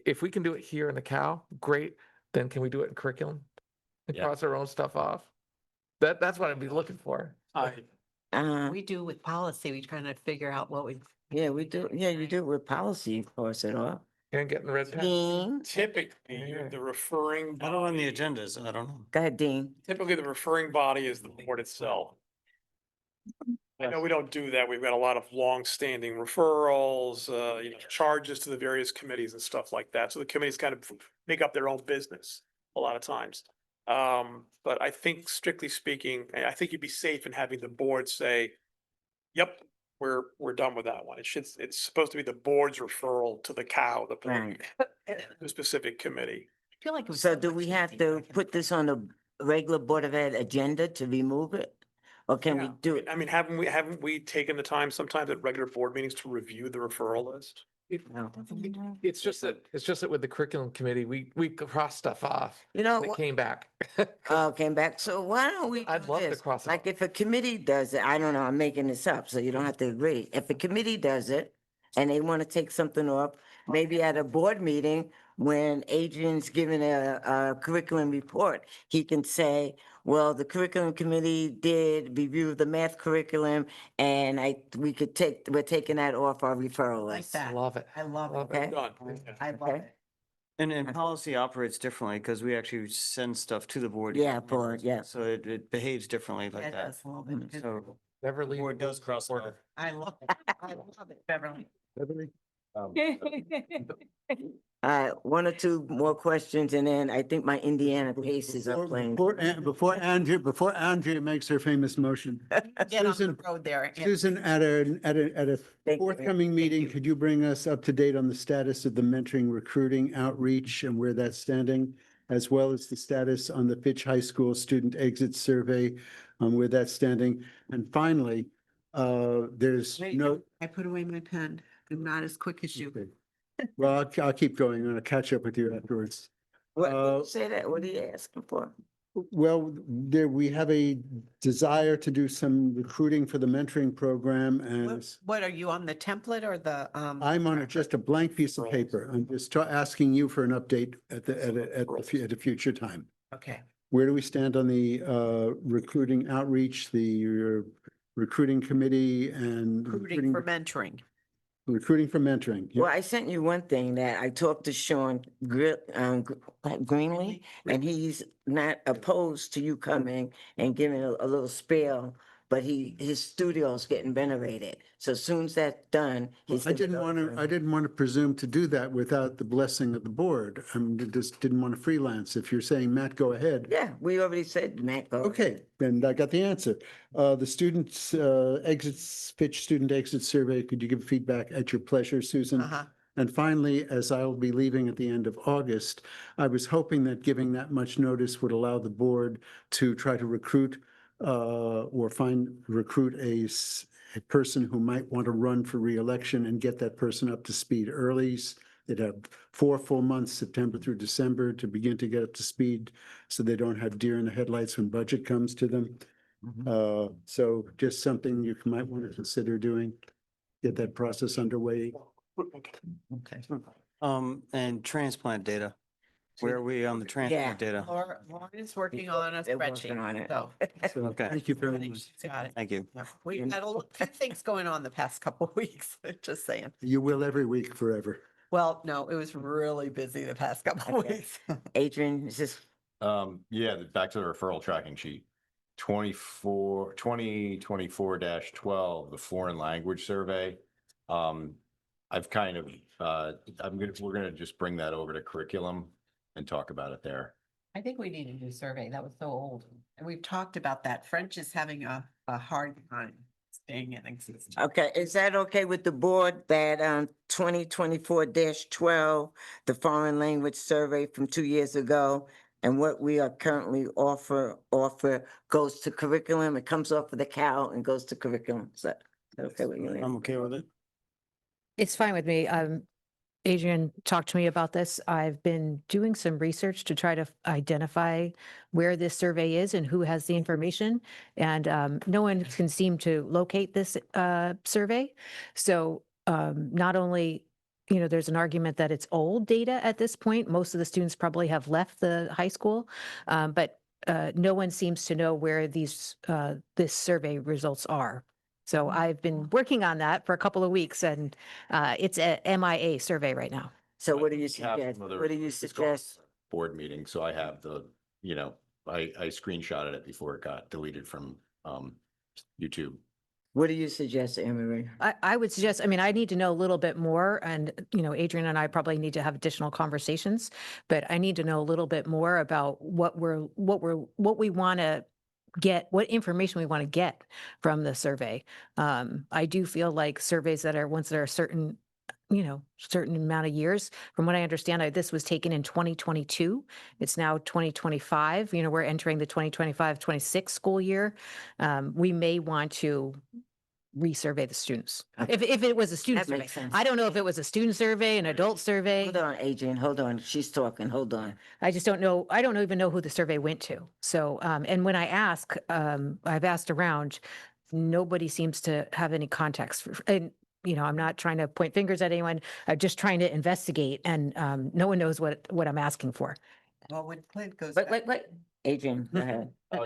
if we can do it here in the Cal, great. Then can we do it in curriculum? And Yeah. cross our own stuff off? That's what I'd be looking for. We do with policy, we trying to figure out what we. Yeah, we do. Yeah, you do it with policy, of course, at all. And getting red pen. Dean, Typically, the referring. I don't on the body- agendas, I don't know. go ahead, Dean. Typically, the referring body is the board itself. I know we don't do that. We've got a lot of long-standing referrals, charges to the various committees and stuff like that. So the committees kind of make up their own business a lot of times. But I think strictly speaking, I think you'd be safe in having the board say, yep, we're done with that one. It's supposed to be the board's referral to the cow, Right. the specific committee. I feel like. it was So so do much we have easier. to put this on the regular Board of Ed agenda to remove it? Or can we Yeah, do it? I mean, haven't we taken the time sometimes at regular board meetings to review the referral list? No. It's just that with the curriculum committee, we cross stuff off. You know, And it came back. came back. So why don't we I'd do love to this? cross it Like off. if a committee does it, I don't know, I'm making this up, so you don't have to agree. If a committee does it and they want to take something off, maybe at a board meeting, when Adrian's giving a curriculum report, he can say, well, the curriculum committee did review the math curriculum and we're taking that off our referral Like list. that. Love it. I love Love it. Okay? Done. I love Okay. it. And policy operates differently because we actually send stuff to the board. Yeah, board, yeah. So it behaves differently Yeah, like it that. does a little bit. It- So Never the leave. board does cross it off. I love it. I love it, Beverly. One or two more questions and then I think my Indiana Pacers are playing. Before Andrea makes her famous motion. Get on the Susan, road there. and- Susan, at a Thank you. forthcoming meeting, could you bring us up to date on the status of the mentoring recruiting outreach and where that's standing? As well as the status on the Fitch High School student exit survey, where that's standing? And finally, there's Wait, no. I put away my pen. I'm not as quick as you. Okay. Well, I'll keep going and I'll catch up with you afterwards. What, say that, what are you asking for? Well, there, we have a desire to do some recruiting for the mentoring program and What are you on the template or the? I'm on just a blank piece of paper. I'm just asking you for an update at a future time. Okay. Where do we stand on the recruiting outreach, the recruiting committee and Recruiting for mentoring. recruiting for mentoring? Well, I sent you one thing that I talked to Sean Greenlee, and he's not opposed to you coming and giving a little spiel, but his studio's getting renovated. So as soon as that's done, he's. I didn't want to presume to do that without the blessing of the board. Just didn't want to freelance. If you're saying, Matt, go ahead. Yeah, we already said, Matt, go. Okay, then I got the answer. The students student exit survey, could you give feedback at your pleasure, Susan? Uh-huh. And finally, as I'll be leaving at the end of August, I was hoping that giving that much notice would allow the board to try to recruit recruit a person who might want to run for reelection and get that person up to speed early. They'd have 4 full months, September through December, to begin to get up to speed so they don't have deer in the headlights when budget comes to them. So just something you might want to consider doing, get that process underway. Okay. And transplant data. Where are we on the transplant data? Lauren is working on a They're working spreadsheet. on it. So So Okay. thank you I very think much. she's got it. Thank you. Yeah, we've had a few things going on the past couple of weeks, just saying. You will every week forever. Well, no, it was really busy the past couple of Okay. weeks. Adrian, is this, Yeah, back to the referral tracking sheet. 2024-12, the foreign language survey. I've kind of, we're gonna just bring that over to curriculum and talk about it there. I think we need a new survey. That was so old. And we've talked about that. French is having a hard time staying in existence. okay, is that okay with the board that 2024-12, the foreign language survey from 2 years ago, and what we are currently offer goes to curriculum, it comes off of the cow and goes to curriculum, is that okay with you? I'm okay with it. It's fine with me. Adrian talked to me about this. I've been doing some research to try to identify where this survey is and who has the information. And no one can seem to locate this survey. So not only, there's an argument that it's old data at this point. Most of the students probably have left the high school, but no one seems to know where this survey results are. So I've been working on that for a couple of weeks, and it's a MIA survey right now. So what do you Have suggest? some other- What do you it's called suggest? Board meeting, so I have I screenshotted it before it got deleted from YouTube. What do you suggest, Anne Marie? I would suggest, I need to know a little bit more, and, Adrian and I probably need to have additional conversations, but I need to know a little bit more about what we want to get, what information we want to get from the survey. I do feel like surveys that are, once there are certain amount of years, from what I understand, this was taken in 2022. It's now 2025. We're entering the 2025-26 school year. We may want to resurvey the students. If it was a student That survey. makes sense. I don't know if it was a student survey, an adult survey. Hold on, Adrian, hold on. She's talking, hold on. I just don't know. I don't even know who the survey went to. So, and when I ask, I've asked around, nobody seems to have any context. And, I'm not trying to point fingers at anyone. I'm just trying to investigate, and no one knows what I'm asking for. Well, when Clint goes. But back- Adrian, go ahead. Oh,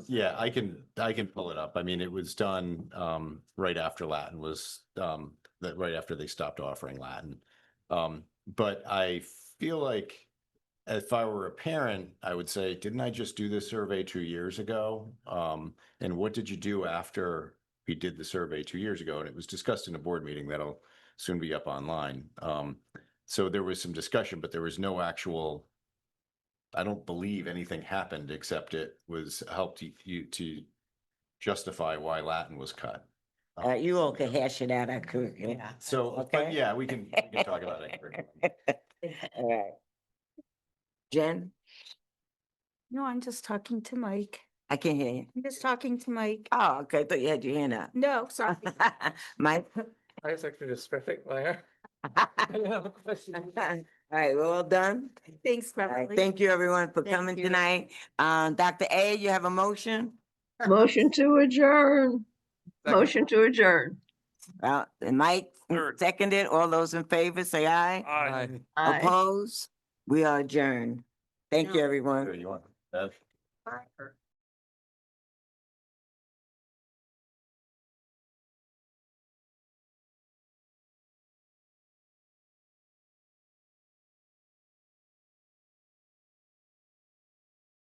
yeah, I can pull it up. I mean, it was done right after Latin was right after they stopped offering Latin. But I feel like if I were a parent, I would say, didn't I just do this survey 2 years ago? And what did you do after we did the survey 2 years ago? And it was discussed in a board meeting that'll soon be up online. So there was some discussion, but there was no actual, I don't believe anything happened except it was helped you to justify why Latin was cut. You all can hash it out at curriculum. Yeah. So, but Okay. yeah, we can talk about it. All right. Jen, No, I'm just talking to Mike. I can hear you. I'm just talking to Mike. Oh, okay, I thought you had your hand up. No, sorry. Mike, I was actually just stretching there. All right, we're all done? Thanks, All right, Beverly. thank you, everyone, for Thank coming you. tonight. Dr. A, you have a motion? Motion to adjourn. Motion to adjourn. And Mike Third. seconded. All those in favor, say aye. Aye. Aye. Oppose? We are adjourned. Thank you, No. everyone. You want that? Parker.